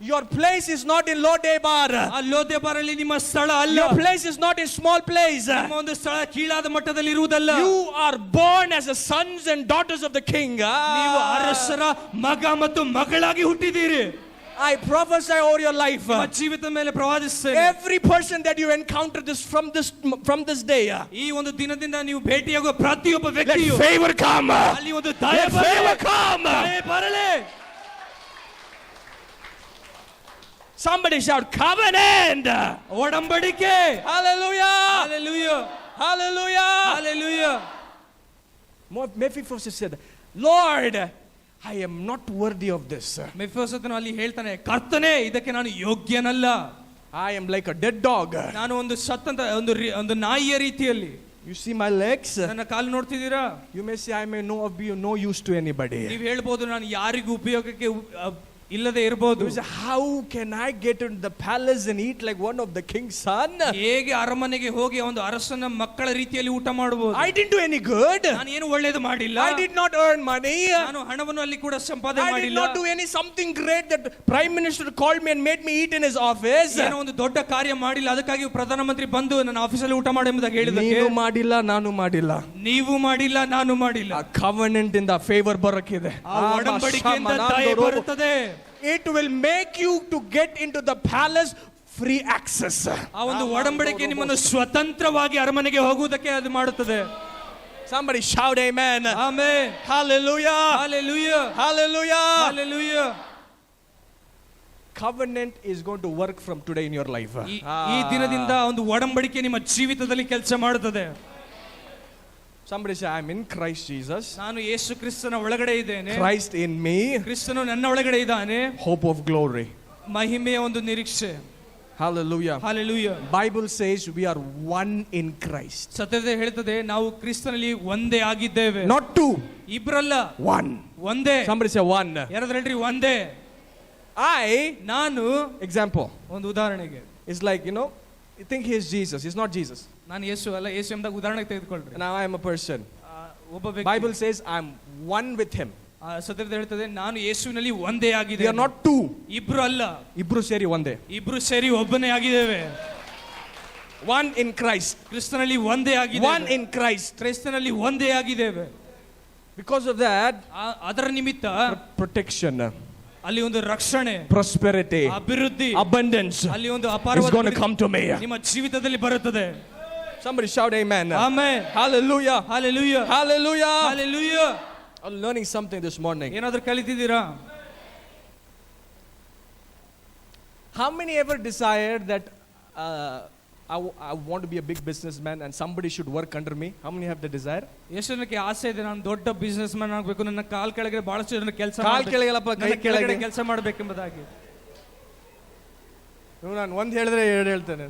Your place is not in Lodebar. ಆ ಲೋದೆಬಾರಲ್ಲಿ ನಿಮ್ಮ ಸ್ಥಳ ಅಲ್ಲ. Your place is not in small place. ನಿಮ್ಮ ಒಂದು ಸ್ಥಳ ಕೀಳಾದ ಮಟ್ಟದಲ್ಲಿ ಇರುವುದಲ್ಲ. You are born as the sons and daughters of the King. ನೀವು ಅರಸರ ಮಗ ಮತ್ತು ಮಗಳಾಗಿ ಹುಟ್ಟಿದ್ದೀರಿ. I prophesy over your life. ಜೀವಿತದ ಮೇಲೆ ಪ್ರವಾದಿಸ್ತೇನೆ. Every person that you encounter from this day. ಈ ಒಂದು ದಿನದಿಂದ ನೀವು ಭೇಟಿಯಾಗುವ ಪ್ರತಿಯೊಬ್ಬ ವ್ಯಕ್ತಿಯು. Let favor come. ಅಲ್ಲಿ ಒಂದು ದಯೆ ಬರಲಿ. Somebody shout covenant. ಒಡಂಬಡಿಕೆ. Hallelujah. Hallelujah. Hallelujah. Hallelujah. Mephibosheth said, Lord, I am not worthy of this. ಮೆಫಿಬೋಶೆತನು ಅಲ್ಲಿ ಹೇಳ್ತಾನೆ, ಕರ್ತನೇ ಇದಕ್ಕೆ ನಾನು ಯೋಗ್ಯನಲ್ಲ. I am like a dead dog. ನಾನು ಒಂದು ಸತ್ತಂತ ಒಂದು ನಾಯಿಯ ರೀತಿಯಲ್ಲಿ. You see my legs? ನನ್ನ ಕಾಲು ನೋಡ್ತಿದ್ದೀರಾ? You may say I may be no use to anybody. ನೀವು ಹೇಳ್ಬೋದು ನಾನು ಯಾರಿಗೂ ಉಪಯೋಗಕ್ಕೆ ಇಲ್ಲದೆ ಇರಬಹುದು. You say, how can I get into the palace and eat like one of the king's son? ಹೇಗೆ ಅರಮನೆಗೆ ಹೋಗಿ ಒಂದು ಅರಸನ ಮಕ್ಕಳ ರೀತಿಯಲ್ಲಿ ಊಟ ಮಾಡಬಹುದು? I didn't do any good. ನಾನು ಏನು ಒಳ್ಳೆಯದು ಮಾಡಿಲ್ಲ. I did not earn money. ನಾನು ಹಣವನ್ನು ಅಲ್ಲಿ ಕೂಡ ಸಂಪಾದನೆ I did ಮಾಡಿಲ್ಲ. not do any something great that prime minister called me and made me eat in his office. ಏನೋ ಒಂದು ದೊಡ್ಡ ಕಾರ್ಯ ಮಾಡಿಲ್ಲ, ಅದಕ್ಕಾಗಿ ಪ್ರಧಾನಮಂತ್ರಿ ಬಂದು ನನ್ನ ಆಫೀಸಲ್ಲಿ ಊಟ ಮಾಡಿ ಎಂಬುದಾಗಿ ಹೇಳಿದಕ್ಕೆ ನೀನು ಮಾಡಿಲ್ಲ, ನಾನು ಮಾಡಿಲ್ಲ. ನೀವು ಮಾಡಿಲ್ಲ, ನಾನು ಮಾಡಿಲ್ಲ. ಆ covenant ಇಂದ ಫೇವರ್ ಬರಕ್ಕಿದೆ. ಆ ಒಡಂಬಡಿಕೆಯಿಂದ ದಯೆ ಬರುತ್ತದೆ. It will make you to get into the palace free access. ಆ ಒಂದು ಒಡಂಬಡಿಕೆ ನಿಮ್ಮನ್ನು ಸ್ವತಂತ್ರವಾಗಿ ಅರಮನೆಗೆ ಹೋಗುವುದಕ್ಕೆ ಅದು ಮಾಡುತ್ತದೆ. Somebody shout amen. Amen. Hallelujah. Hallelujah. Hallelujah. Hallelujah. Covenant is going to work from today in your life. ಈ ದಿನದಿಂದ ಒಂದು ಒಡಂಬಡಿಕೆ ನಿಮ್ಮ ಜೀವಿತದಲ್ಲಿ ಕೆಲಸ ಮಾಡುತ್ತದೆ. Somebody say, I'm in Christ Jesus. ನಾನು ಯೇಸು ಕ್ರಿಸ್ತನ ಒಳಗಡೆ ಇದ್ದೇನೆ. Christ in me. ಕ್ರಿಸ್ತನು ನನ್ನ ಒಳಗಡೆ ಇದ್ದಾನೆ. Hope of glory. ಮಹಿಮೆಯ ಒಂದು ನಿರೀಕ್ಷೆ. Hallelujah. Hallelujah. Bible says we are one in Christ. ಸತ್ಯತೆ ಹೇಳ್ತದೆ ನಾವು ಕ್ರಿಸ್ತನಲ್ಲಿ ಒಂದೇ ಆಗಿದ್ದೇವೆ. Not two. ಇಬ್ರಲ್ಲ, one. ಒಂದೇ. Somebody say one. ಯಾರಾದ್ರೂ ಹೇಳ್ರಿ ಒಂದೇ. ನಾನು example. ಒಂದು ಉದಾಹರಣೆಗೆ. It's like, you know, you think he is Jesus. He's not Jesus. ನಾನು ಯೇಸು ಅಲ್ಲ, ಯೇಸು ಎಂಬುದಾಗಿ ಉದಾಹರಣೆಗೆ ತೆಗೆದುಕೊಳ್ಳ್ರಿ. Now I am a person. ಒಬ್ಬ ವ್ಯಕ್ತಿ. Bible says I'm one with him. ಸತ್ಯತೆ ಹೇಳ್ತದೆ ನಾನು ಯೇಸುವಿನಲ್ಲಿ ಒಂದೇ ಆಗಿದ್ದೇನೆ. We are not two. ಇಬ್ರು ಅಲ್ಲ, ಇಬ್ರು ಸೇರಿ ಒಂದೇ. ಇಬ್ರು ಸೇರಿ ಒಬ್ಬನೇ ಆಗಿದ್ದೇವೆ. One in Christ. ಕ್ರಿಸ್ತನಲ್ಲಿ ಒಂದೇ ಆಗಿದ್ದೇವೆ. One in Christ. ಕ್ರಿಸ್ತನಲ್ಲಿ ಒಂದೇ ಆಗಿದ್ದೇವೆ. Because of that, ಅದರ ನಿಮಿತ್ತ protection, ಅಲ್ಲಿ ಒಂದು ರಕ್ಷಣೆ, prosperity, ಅಭಿವೃದ್ಧಿ, abundance ಅಲ್ಲಿ ಒಂದು is ಅಪಾರವಾದ going to come to me. ನಿಮ್ಮ ಜೀವಿತದಲ್ಲಿ ಬರುತ್ತದೆ. Somebody shout amen. Amen. Hallelujah. Hallelujah. Hallelujah. Hallelujah. I'm learning something this morning. ಏನಾದರೂ ಕಲಿತಿದ್ದೀರಾ? How many ever desired that I want to be a big businessman and somebody should work under me? How many have the desire? ಎಷ್ಟು ಜನಕ್ಕೆ ಆಸೆ ಇದೆ ನಾನು ದೊಡ್ಡ ಬಿಸ್ನೆಸ್ ಮ್ಯಾನ್ ಆಗಬೇಕು, ನನ್ನ ಕಾಲ್ ಕೆಳಗೆ ಬಹಳಷ್ಟು ಜನ ಕೆಲಸ ಕಾಲ್ ಕೆಳಗೆಲ್ಲಪ್ಪ, ಕೈ ಕೆಳಗೆ ಕೆಲಸ ಮಾಡಬೇಕೆಂಬುದಾಗಿ. ನಾನು ಒಂದು ಹೇಳಿದ್ರೆ ಎರಡು ಹೇಳ್ತೇನೆ.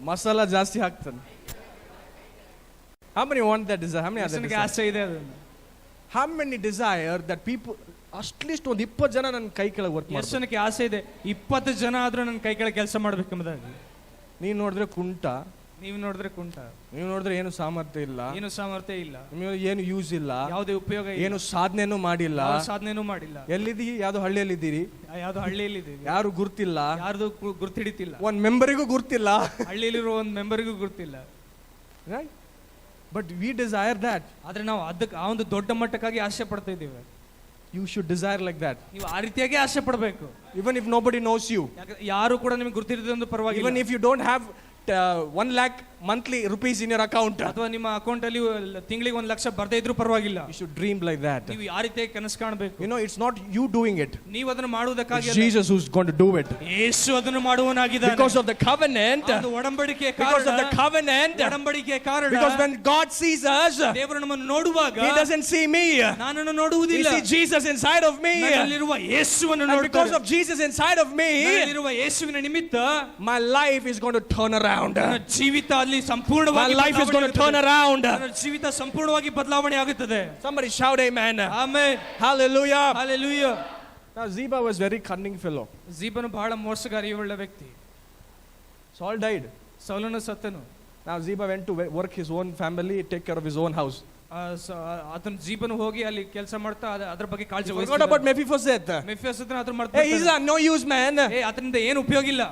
ಮಸಾಲ ಜಾಸ್ತಿ ಹಾಕ್ತಾನೆ. How many want that desire? How many have that desire? ಆಸೆ ಇದೆ ಅದನ್ನು. How many desire that people at least ಒಂದು 20 ಜನ ನನ್ನ ಕೈ ಕೆಳಗೆ ವರ್ಕ್ ಎಷ್ಟು ಜನಕ್ಕೆ ಆಸೆ ಇದೆ 20 ಜನ ಆದ್ರೂ ನನ್ನ ಕೈ ಕೆಳಗೆ ಕೆಲಸ ಮಾಡಬೇಕೆಂಬುದಾಗಿ. ನೀನು ನೋಡಿದ್ರೆ ಕುಂಟ, ನೀವು ನೋಡಿದ್ರೆ ಕುಂಟ, ನೀವು ನೋಡಿದ್ರೆ ಏನು ಸಾಮರ್ಥ್ಯ ಇಲ್ಲ, ಏನು ಸಾಮರ್ಥ್ಯ ಇಲ್ಲ, ನಿಮಗೆ ಏನು ಯೂಸ್ ಇಲ್ಲ, ಯಾವುದೇ ಉಪಯೋಗ ಇಲ್ಲ, ಏನು ಸಾಧನೆನೂ ಮಾಡಿಲ್ಲ, ಸಾಧನೆನೂ ಮಾಡಿಲ್ಲ. ಎಲ್ಲಿದ್ದೀರಿ? ಯಾವ್ದು ಹಳ್ಳಿಯಲ್ಲಿದ್ದೀರಿ? ಯಾವ್ದು ಹಳ್ಳಿಯಲ್ಲಿ ಇದ್ದೀವಿ, ಯಾರು ಗುರ್ತಿಲ್ಲ, ಯಾರ್ದು ಗುರ್ತಿಡಿತಿಲ್ಲ, ಒಂದ್ ಮೆಂಬರಿಗೂ ಗುರ್ತಿಲ್ಲ, ಹಳ್ಳಿಯಲ್ಲಿರೋ ಒಂದು ಮೆಂಬರಿಗೂ ಗುರ್ತಿಲ್ಲ. Right? But we desire that. ಆದ್ರೆ ನಾವು ಅದಕ್ಕೆ ಆ ಒಂದು ದೊಡ್ಡ ಮಟ್ಟಕ್ಕಾಗಿ ಆಸೆ ಪಡ್ತಾ ಇದ್ದೀವಿ. You should desire like that. ನೀವು ಆ ರೀತಿಯಾಗಿ ಆಸೆ ಪಡಬೇಕು. Even if nobody knows you. ಯಾರು ಕೂಡ ನಿಮಗೆ ಗುರ್ತಿರದೆ ಒಂದು ಪರವಾಗಿಲ್ಲ. Even if you don't have 1 lakh monthly rupees in your account. ಅಥವಾ ನಿಮ್ಮ ಅಕೌಂಟ್ ಅಲ್ಲಿ ತಿಂಗಳಿಗೆ 1 ಲಕ್ಷ ಬರ್ದೇ ಇದ್ರೂ ಪರವಾಗಿಲ್ಲ. You should dream like that. ನೀವು ಆ ರೀತಿಯಾಗಿ ಕನಸು ಕಾಣಬೇಕು. You know, it's not you doing it. ನೀವು ಅದನ್ನು ಮಾಡುವುದಕ್ಕಾಗಿ It's Jesus who's going to do it. ಯೇಸು ಅದನ್ನು ಮಾಡುವವನಾಗಿದ್ದಾನೆ. Because of the covenant. ಅದು ಒಡಂಬಡಿಕೆಯ ಕಾರಣ. Because of the covenant. ಒಡಂಬಡಿಕೆಯ ಕಾರಣ. Because when God sees us, ದೇವರು ನಮ್ಮನ್ನು ನೋಡುವಾಗ He doesn't see me. ನನ್ನನ್ನು ನೋಡುವುದಿಲ್ಲ. He sees Jesus inside of me. ನನ್ನಲ್ಲಿರುವ ಯೇಸುವನ್ನು ನೋಡುತ್ತಾರೆ. Because of Jesus inside of me, ನನ್ನಲ್ಲಿರುವ ಯೇಸುವಿನ ನಿಮಿತ್ತ my life is going to turn around. ನನ್ನ ಜೀವಿತ ಅಲ್ಲಿ ಸಂಪೂರ್ಣವಾಗಿ My life is going to turn around. ನನ್ನ ಜೀವಿತ ಸಂಪೂರ್ಣವಾಗಿ ಬದಲಾವಣೆ ಆಗುತ್ತದೆ. Somebody shout amen. Amen. Hallelujah. Hallelujah. Now Ziba was very cunning fellow. ಜೀಬನು ಬಹಳ ಮೋಸಗಾರಿಯುಳ್ಳ ವ್ಯಕ್ತಿ. Saul died. ಸೌಲನು ಸತ್ತನು. Now Ziba went to work his own family, take care of his own house. ಆತನ ಜೀಬನು ಹೋಗಿ ಅಲ್ಲಿ ಕೆಲಸ ಮಾಡ್ತಾ ಅದರ ಬಗ್ಗೆ ಕಾಳಜಿ He forgot about Mephibosheth. ಮೆಫಿಬೋಶೆತನ ಆತನ Hey, ಮಾಡ್ತಾ he's no use man. ಆತನಿಂದ ಏನು ಉಪಯೋಗ ಇಲ್ಲ.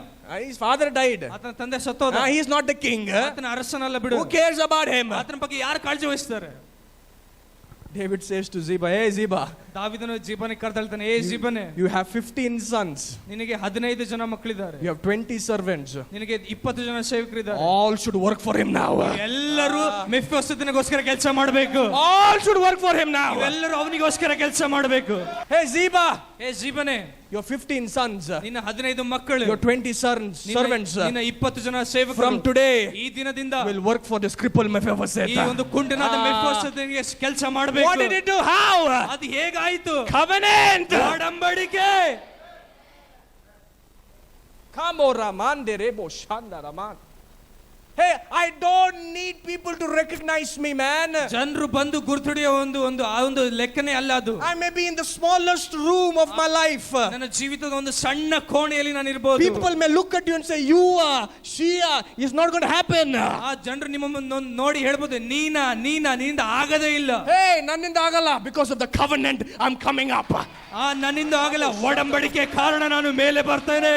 His father died. ಆತನ ತಂದೆ ಸತ್ತೋದ. He's not the king. ಆತನ ಅರಸನಲ್ಲ ಬಿಡು. Who cares about him? ಆತನ ಬಗ್ಗೆ ಯಾರು ಕಾಳಜಿ ವಹಿಸ್ತಾರೆ? David says to Ziba, hey Ziba, ದಾವೀದನು ಜೀಬನಿಗೆ ಕರೆದಳ್ತಾನೆ, ಏ ಜೀಬನೇ, you have 15 sons. ನಿನಗೆ 15 ಜನ ಮಕ್ಕಳಿದ್ದಾರೆ. You have 20 servants. ನಿನಗೆ 20 ಜನ ಸೇವಕರಿದ್ದಾರೆ. All should work for him now. ಎಲ್ಲರೂ ಮೆಫಿಬೋಶೆತನಿಗೋಸ್ಕರ ಕೆಲಸ ಮಾಡಬೇಕು. All should work for him now. ಎಲ್ಲರೂ ಅವನಿಗೋಸ್ಕರ ಕೆಲಸ ಮಾಡಬೇಕು. Hey Ziba, ಏ ಜೀಬನೇ, your 15 sons, ನಿನ್ನ 15 ಮಕ್ಕಳು, your 20 servants, ನಿನ್ನ 20 ಜನ ಸೇವಕರು from today ಈ ದಿನದಿಂದ will work for this crippled Mephibosheth. ಈ ಒಂದು ಕುಂಟನಾದ ಮೆಫಿಬೋಶೆತನಿಗೆ ಕೆಲಸ ಮಾಡಬೇಕು. What did it do? How? ಅದು ಹೇಗಾಯಿತು? Covenant. ಒಡಂಬಡಿಕೆ. Come on, Raman, de rebo shanda Raman. Hey, I don't need people people to recognize me, man. ಜನರು ಬಂದು ಗುರುತಿಡಿಯೋ ಒಂದು ಲೆಕ್ಕನೇ ಅಲ್ಲ ಅದು. I may be in the smallest room of my life. ನನ್ನ ಜೀವಿತದ ಒಂದು ಸಣ್ಣ ಕೋಣೆಯಲ್ಲಿ ನಾನು ಇರಬಹುದು. People may look at you and say, you are, she are, it's not going to happen. ಆ ಜನರು ನಿಮ್ಮ ನೋಡಿ ಹೇಳ್ಬೋದು, ನಿನ್ನಿಂದ ಆಗದೇ ಇಲ್ಲ. Hey, ನನ್ನಿಂದ ಆಗಲ್ಲ, because of the covenant I'm coming up. ನನ್ನಿಂದ ಆಗಲ್ಲ, ಒಡಂಬಡಿಕೆ ಕಾರಣ ನಾನು ಮೇಲೆ ಬರ್ತೇನೆ.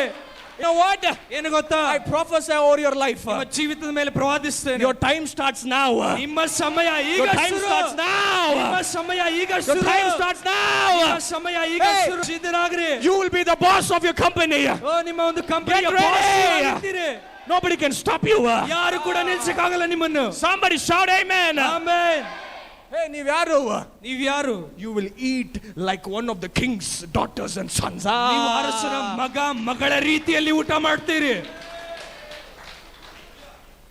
You know what? ಏನು ಗೊತ್ತಾ? I prophesy over your life. ನಿಮ್ಮ ಜೀವಿತದ ಮೇಲೆ ಪ್ರವಾದಿಸ್ತೇನೆ. Your time starts now. ನಿಮ್ಮ ಸಮಯ ಈಗ Your time ಶುರು. starts now. ನಿಮ್ಮ ಸಮಯ ಈಗ Your ಶುರು. time starts now. ನಿಮ್ಮ ಸಮಯ ಈಗ Hey. ಶುರು. ಸಿದ್ಧರಾಗ್ರಿ. You will be the boss of your company. ನಿಮ್ಮ ಒಂದು ಕಂಪನಿಯ Get ready. ಬಾಸ್ ಆಗ್ತೀರಿ. Nobody can stop you. ಯಾರು ಕೂಡ ನಿಲ್ಸಕ್ಕಾಗಲ್ಲ ನಿಮ್ಮನ್ನು. Somebody shout amen. Amen. Hey, ನೀವ್ಯಾರು? ನೀವ್ಯಾರು? You will eat like one of the king's daughters and sons. ನೀವು ಅರಸನ ಮಗಳ ರೀತಿಯಲ್ಲಿ ಊಟ ಮಾಡ್ತೀರಿ.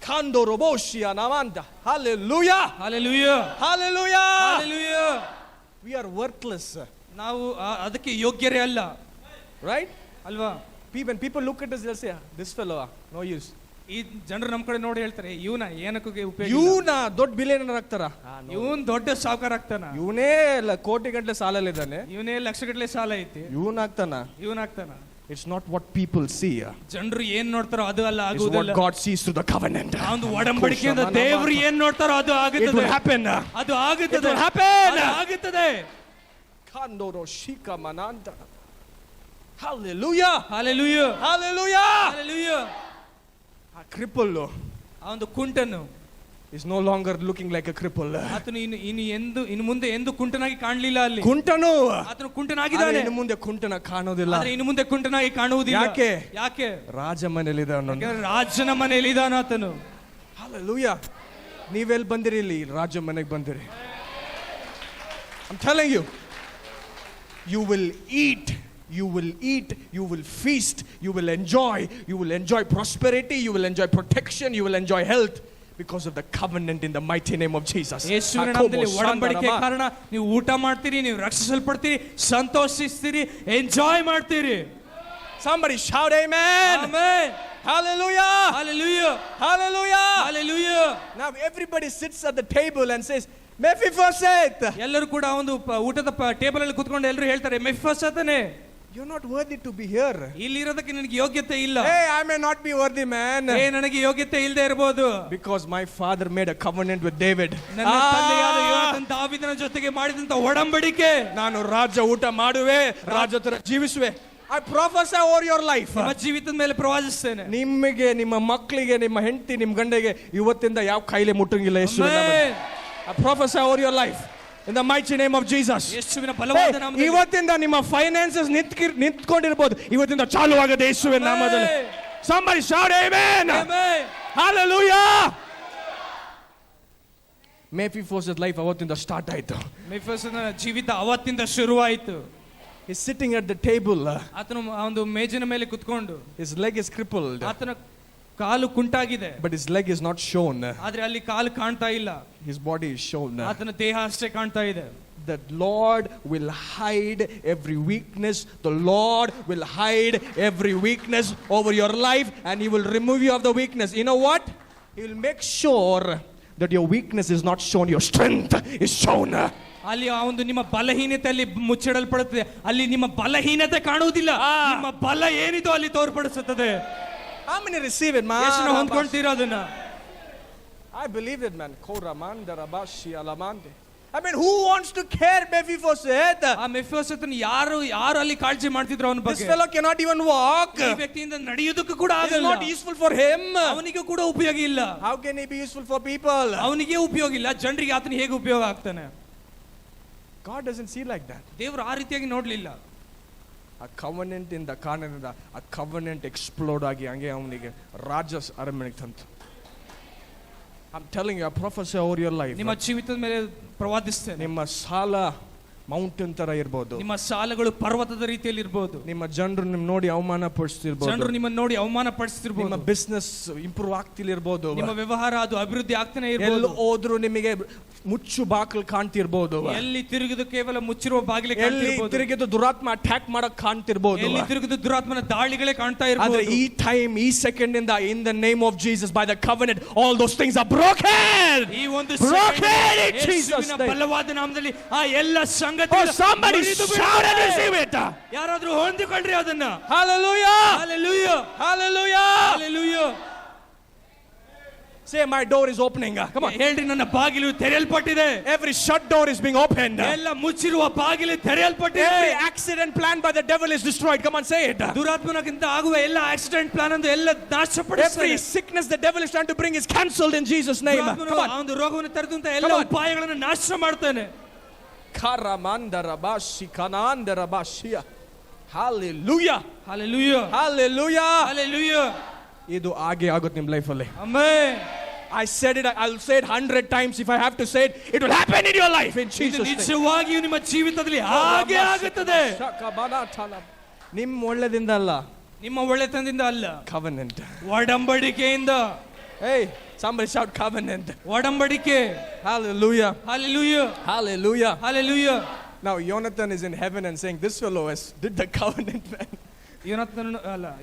Kando roboshia namanda. Hallelujah. Hallelujah. Hallelujah. Hallelujah. We are worthless. ನಾವು ಅದಕ್ಕೆ ಯೋಗ್ಯರೇ ಅಲ್ಲ. Right? ಅಲ್ವಾ? When people look at us, they'll say, this fellow, no use. ಈ ಜನರು ನಮ್ಮ ಕಡೆ ನೋಡಿ ಹೇಳ್ತಾರೆ, ಇವನ ಏನಕ್ಕೆ ಉಪಯೋಗ? ಇವನ ದೊಡ್ಡ ಬಿಲಿಯನರ್ ಆಗ್ತಾರ. ಇವನ್ ದೊಡ್ಡ ಸಾವುಕಾರ ಆಗ್ತಾನ. ಇವನೇ ಕೋಟಿ ಗಟ್ಟಲೆ ಸಾಲಲ್ಲಿದ್ದಾನೆ. ಇವನೇ ಲಕ್ಷಗಟ್ಟಲೆ ಸಾಲ ಐತಿ. ಇವನ್ ಆಗ್ತಾನ. It's not what people see. ಜನರು ಏನ್ ನೋಡ್ತಾರೋ ಅದು ಅಲ್ಲ It's what ಆಗುವುದಿಲ್ಲ. God sees through the covenant. ಒಂದು ಒಡಂಬಡಿಕೆಯಿಂದ ದೇವರು ಏನ್ ನೋಡ್ತಾರೋ ಅದು It ಆಗುತ್ತದೆ. will happen. ಅದು ಆಗುತ್ತದೆ. It will happen. ಅದು ಆಗುತ್ತದೆ. Kandoro shika mananda. Hallelujah. Hallelujah. Hallelujah. Hallelujah. A cripple ಆ ಒಂದು ಕುಂಟನು is no longer looking like a cripple. ಆತನು ಇನ್ನು ಮುಂದೆ ಎಂದು ಕುಂಟನಾಗಿ ಕಾಣಲಿಲ್ಲ ಅಲ್ಲಿ. ಕುಂಟನು ಆತನು ಕುಂಟನಾಗಿದ್ದಾನೆ. ಇನ್ನು ಮುಂದೆ ಕುಂಟನ ಕಾಣೋದಿಲ್ಲ. ಆದ್ರೆ ಇನ್ನು ಮುಂದೆ ಕುಂಟನಾಗಿ ಕಾಣುವುದಿಲ್ಲ. ಯಾಕೆ? ರಾಜ ಮನೆಯಲ್ಲಿದ್ದಾನೆ. ರಾಜನ ಮನೆಯಲ್ಲಿ ಇದ್ದಾನೆ ಆತನು. Hallelujah. ನೀವೆಲ್ಲಿ ಬಂದಿರಿ? ಇಲ್ಲಿ ರಾಜ ಮನೆಗೆ ಬಂದಿರಿ. I'm telling you, you will eat, you will feast, you will enjoy prosperity, you will enjoy protection, you will enjoy health because of the covenant in the mighty name of Jesus. ಯೇಸುವಿನ ನಾಮದಲ್ಲಿ ಒಡಂಬಡಿಕೆ ಕಾರಣ ನೀವು ಊಟ ಮಾಡ್ತೀರಿ, ನೀವು ರಕ್ಷಿಸಲ್ಪಡ್ತೀರಿ, ಸಂತೋಷಿಸ್ತೀರಿ, ಎಂಜಾಯ್ ಮಾಡ್ತೀರಿ. Somebody shout amen. Amen. Hallelujah. Hallelujah. Hallelujah. Hallelujah. Now everybody sits at the table and says, Mephibosheth. ಎಲ್ಲರೂ ಕೂಡ ಒಂದು ಊಟದ ಟೇಬಲ್ ಅಲ್ಲಿ ಕೂತ್ಕೊಂಡು ಎಲ್ಲರೂ ಹೇಳ್ತಾರೆ, ಮೆಫಿಬೋಶೆತನೇ, you're not worthy to be here. ಇಲ್ಲಿ ಇರೋದಕ್ಕೆ ನಿನಗೆ ಯೋಗ್ಯತೆ ಇಲ್ಲ. Hey, I may not be worthy, man. ನನಗೆ ಯೋಗ್ಯತೆ ಇಲ್ಲದೆ ಇರಬಹುದು. Because my father made a covenant with David. ನನ್ನ ತಂದೆಯಾದ ಯೋನಾಥನ್ ದಾವೀದನ ಜೊತೆಗೆ ಮಾಡಿದಂತ ಒಡಂಬಡಿಕೆ. ನಾನು ರಾಜ ಊಟ ಮಾಡುವೆ, ರಾಜ ತರ ಜೀವಿಸುವೆ. I prophesy over your life. ನಿಮ್ಮ ಜೀವಿತದ ಮೇಲೆ ಪ್ರವಾದಿಸ್ತೇನೆ. ನಿಮಗೆ, ನಿಮ್ಮ ಮಕ್ಕಳಿಗೆ, ನಿಮ್ಮ ಹೆಂಡತಿ, ನಿಮ್ಮ ಗಂಡಗೆ ಇವತ್ತಿಂದ ಯಾವ ಕಾಯಿಲೆ ಮುಟ್ಟಂಗಿಲ್ಲ ಯೇಸುವಿನ ನಾಮದಲ್ಲಿ. I prophesy over your life in the mighty name of Jesus. ಯೇಸುವಿನ ಬಲವಾದ ನಾಮದಲ್ಲಿ. ಇವತ್ತಿಂದ ನಿಮ್ಮ ಫೈನಾನ್ಸಸ್ ನಿಂತ್ಕೊಂಡಿರಬಹುದು, ಇವತ್ತಿಂದ ಚಾಲು ಆಗದೆ ಯೇಸುವಿನ ನಾಮದಲ್ಲಿ. Somebody shout amen. Amen. Hallelujah. Mephibosheth life ಅವತ್ತಿಂದ ಸ್ಟಾರ್ಟ್ ಆಯ್ತು. ಮೆಫಿಬೋಶೆತನ ಜೀವಿತ ಅವತ್ತಿಂದ ಶುರುವಾಯಿತು. He's sitting at the table. ಆತನು ಒಂದು ಮೇಜಿನ ಮೇಲೆ ಕುತ್ಕೊಂಡು, His leg is crippled. ಆತನ ಕಾಲು ಕುಂಟಾಗಿದೆ. But his leg is not shown. ಆದ್ರೆ ಅಲ್ಲಿ ಕಾಲು ಕಾಣ್ತಾ ಇಲ್ಲ. His body is shown. ಆತನ ದೇಹ ಅಷ್ಟೇ ಕಾಣ್ತಾ ಇದೆ. The Lord will hide every weakness. The Lord will hide every weakness over your life, and He will remove you of the weakness. You know what? He will make sure that your weakness is not shown, your strength is shown. ಅಲ್ಲಿ ಆ ಒಂದು ನಿಮ್ಮ ಬಲಹೀನತೆ ಅಲ್ಲಿ ಮುಚ್ಚಿಡಲ್ಪಡುತ್ತದೆ. ಅಲ್ಲಿ ನಿಮ್ಮ ಬಲಹೀನತೆ ಕಾಣುವುದಿಲ್ಲ, ನಿಮ್ಮ ಬಲ ಏನಿದೋ ಅಲ್ಲಿ ತೋರ್ಪಡಿಸುತ್ತದೆ. How many receive it, man? ಎಷ್ಟು ಹೊಂದ್ಕೊಂತೀರೋ ಅದನ್ನ? I believe it, man. I mean, who wants to care Mephibosheth? ಆ ಮೆಫಿಬೋಶೆತನ ಯಾರು ಅಲ್ಲಿ ಕಾಳಜಿ ಮಾಡ್ತಿದ್ರು ಅವನ This ಬಗ್ಗೆ. fellow cannot even walk. ಈ ವ್ಯಕ್ತಿಯಿಂದ ನಡೆಯುವುದಕ್ಕೂ ಕೂಡ It's ಆಗಲ್ಲ. not useful for him. ಅವನಿಗೆ ಕೂಡ ಉಪಯೋಗ ಇಲ್ಲ. How can he be useful for people? ಅವನಿಗೆ ಉಪಯೋಗ ಇಲ್ಲ, ಜನರಿಗೆ ಆತನ ಹೇಗೆ ಉಪಯೋಗ ಆಗ್ತಾನೆ? God doesn't see like that. ದೇವರು ಆ ರೀತಿಯಾಗಿ ನೋಡ್ಲಿಲ್ಲ. ಆ ಕವನೆಂಟ್ ಇಂದ ಕಾರಣದಿಂದ ಆ ಕವನೆಂಟ್ ಎಕ್ಸ್ಪ್ಲೋಡ್ ಆಗಿ ಹಂಗೆ ಅವನಿಗೆ ರಾಜ ಅರಮನೆಗೆ ತಂತು. I'm telling you, I prophesy over your life. ನಿಮ್ಮ ಜೀವಿತದ ಮೇಲೆ ಪ್ರವಾದಿಸ್ತೇನೆ. ನಿಮ್ಮ ಸಾಲ ಮೌಂಟೇನ್ ತರ ಇರ್ಬೋದು. ನಿಮ್ಮ ಸಾಲಗಳು ಪರ್ವತದ ರೀತಿಯಲ್ಲಿ ಇರಬಹುದು. ನಿಮ್ಮ ಜನರು ನಿಮ್ ನೋಡಿ ಅವಮಾನ ಪಡಿಸ್ತಿರ್ಬೋದು. ಜನರು ನಿಮ್ಮನ್ನು ನೋಡಿ ಅವಮಾನ ಪಡಿಸ್ತಿರ್ಬೋದು. ನಿಮ್ಮ ಬಿಸ್ನೆಸ್ ಇಂಪ್ರೂವ್ ಆಗ್ತಿರ್ಬೋದು. ನಿಮ್ಮ ವ್ಯವಹಾರ ಅದು ಅಭಿವೃದ್ಧಿ ಆಗ್ತಾನೆ ಇರಬಹುದು. ಎಲ್ಲಿ ಹೋದ್ರು ನಿಮಗೆ ಮುಚ್ಚು ಬಾಗಿಲು ಕಾಣ್ತಿರ್ಬೋದು. ಎಲ್ಲಿ ತಿರುಗಿದು ಕೇವಲ ಮುಚ್ಚಿರುವ ಬಾಗಿಲು ಎಲ್ಲಿ ತಿರುಗಿದು ದುರಾತ್ಮ ಅಟ್ಯಾಕ್ ಮಾಡಕ್ ಕಾಣ್ತಿರ್ಬೋದು. ಎಲ್ಲಿ ತಿರುಗಿದು ದುರಾತ್ಮನ ದಾಳಿಗಳೇ ಕಾಣ್ತಾ ಇರಬಹುದು. ಆದ್ರೆ ಈ ಟೈಮ್ ಈ ಸೆಕೆಂಡ್ ಇಂದ in the name of Jesus by the covenant all those things are broken. ಈ ಒಂದು ಯೇಸುವಿನ ಬಲವಾದ ನಾಮದಲ್ಲಿ ಆ ಎಲ್ಲ ಸಂಗತಿ somebody shout and receive it. ಯಾರಾದ್ರೂ ಹೊಂದಿಕೊಳ್ಳ್ರಿ ಅದನ್ನ. Hallelujah, hallelujah, hallelujah, hallelujah. Say my door is opening. Come on. ಹೇಳ್ರಿ ನನ್ನ ಬಾಗಿಲು ತೆರೆಯಲ್ಪಟ್ಟಿದೆ. Every shut door is being opened. ಎಲ್ಲ ಮುಚ್ಚಿರುವ ಬಾಗಿಲು ತೆರೆಯಲ್ಪಟ್ಟಿದೆ. Every accident planned by the devil is destroyed. Come on, say it. ದುರಾತ್ಮನಿಂದ ಆಗುವ ಎಲ್ಲ ಆಕ್ಸಿಡೆಂಟ್ ಪ್ಲಾನ್ ಅನ್ನು ಎಲ್ಲ ನಾಶಪಡಿಸುತ್ತಾನೆ. Every sickness the devil is trying to bring is cancelled in Jesus name. Come on. ಒಂದು ರೋಗವನ್ನು ತರುವಂತ ಎಲ್ಲ ಉಪಾಯಗಳನ್ನು ನಾಶ ಮಾಡ್ತಾನೆ. Karamandarabashi kanandarabashia. Hallelujah, hallelujah, hallelujah, hallelujah. ಇದು ಆಗೆ ಆಗುತ್ತೆ ನಿಮ್ಮ ಲೈಫ್ ಅಲ್ಲಿ. Amen. I said it, I'll say it 100 times if I have to say it. It will happen in your life in Jesus name. ನಿಜವಾಗಿಯೂ ನಿಮ್ಮ ಜೀವಿತದಲ್ಲಿ ಹಾಗೆ ಆಗುತ್ತದೆ. ನಿಮ್ಮ ಒಳ್ಳೆದಿಂದ ಅಲ್ಲ, ನಿಮ್ಮ ಒಳ್ಳೆತನದಿಂದ ಅಲ್ಲ, covenant, ಒಡಂಬಡಿಕೆಯಿಂದ. Hey, somebody shout covenant. ಒಡಂಬಡಿಕೆ. Hallelujah, hallelujah, hallelujah, hallelujah. Now Jonathan is in heaven and saying this fellow has did the covenant, man.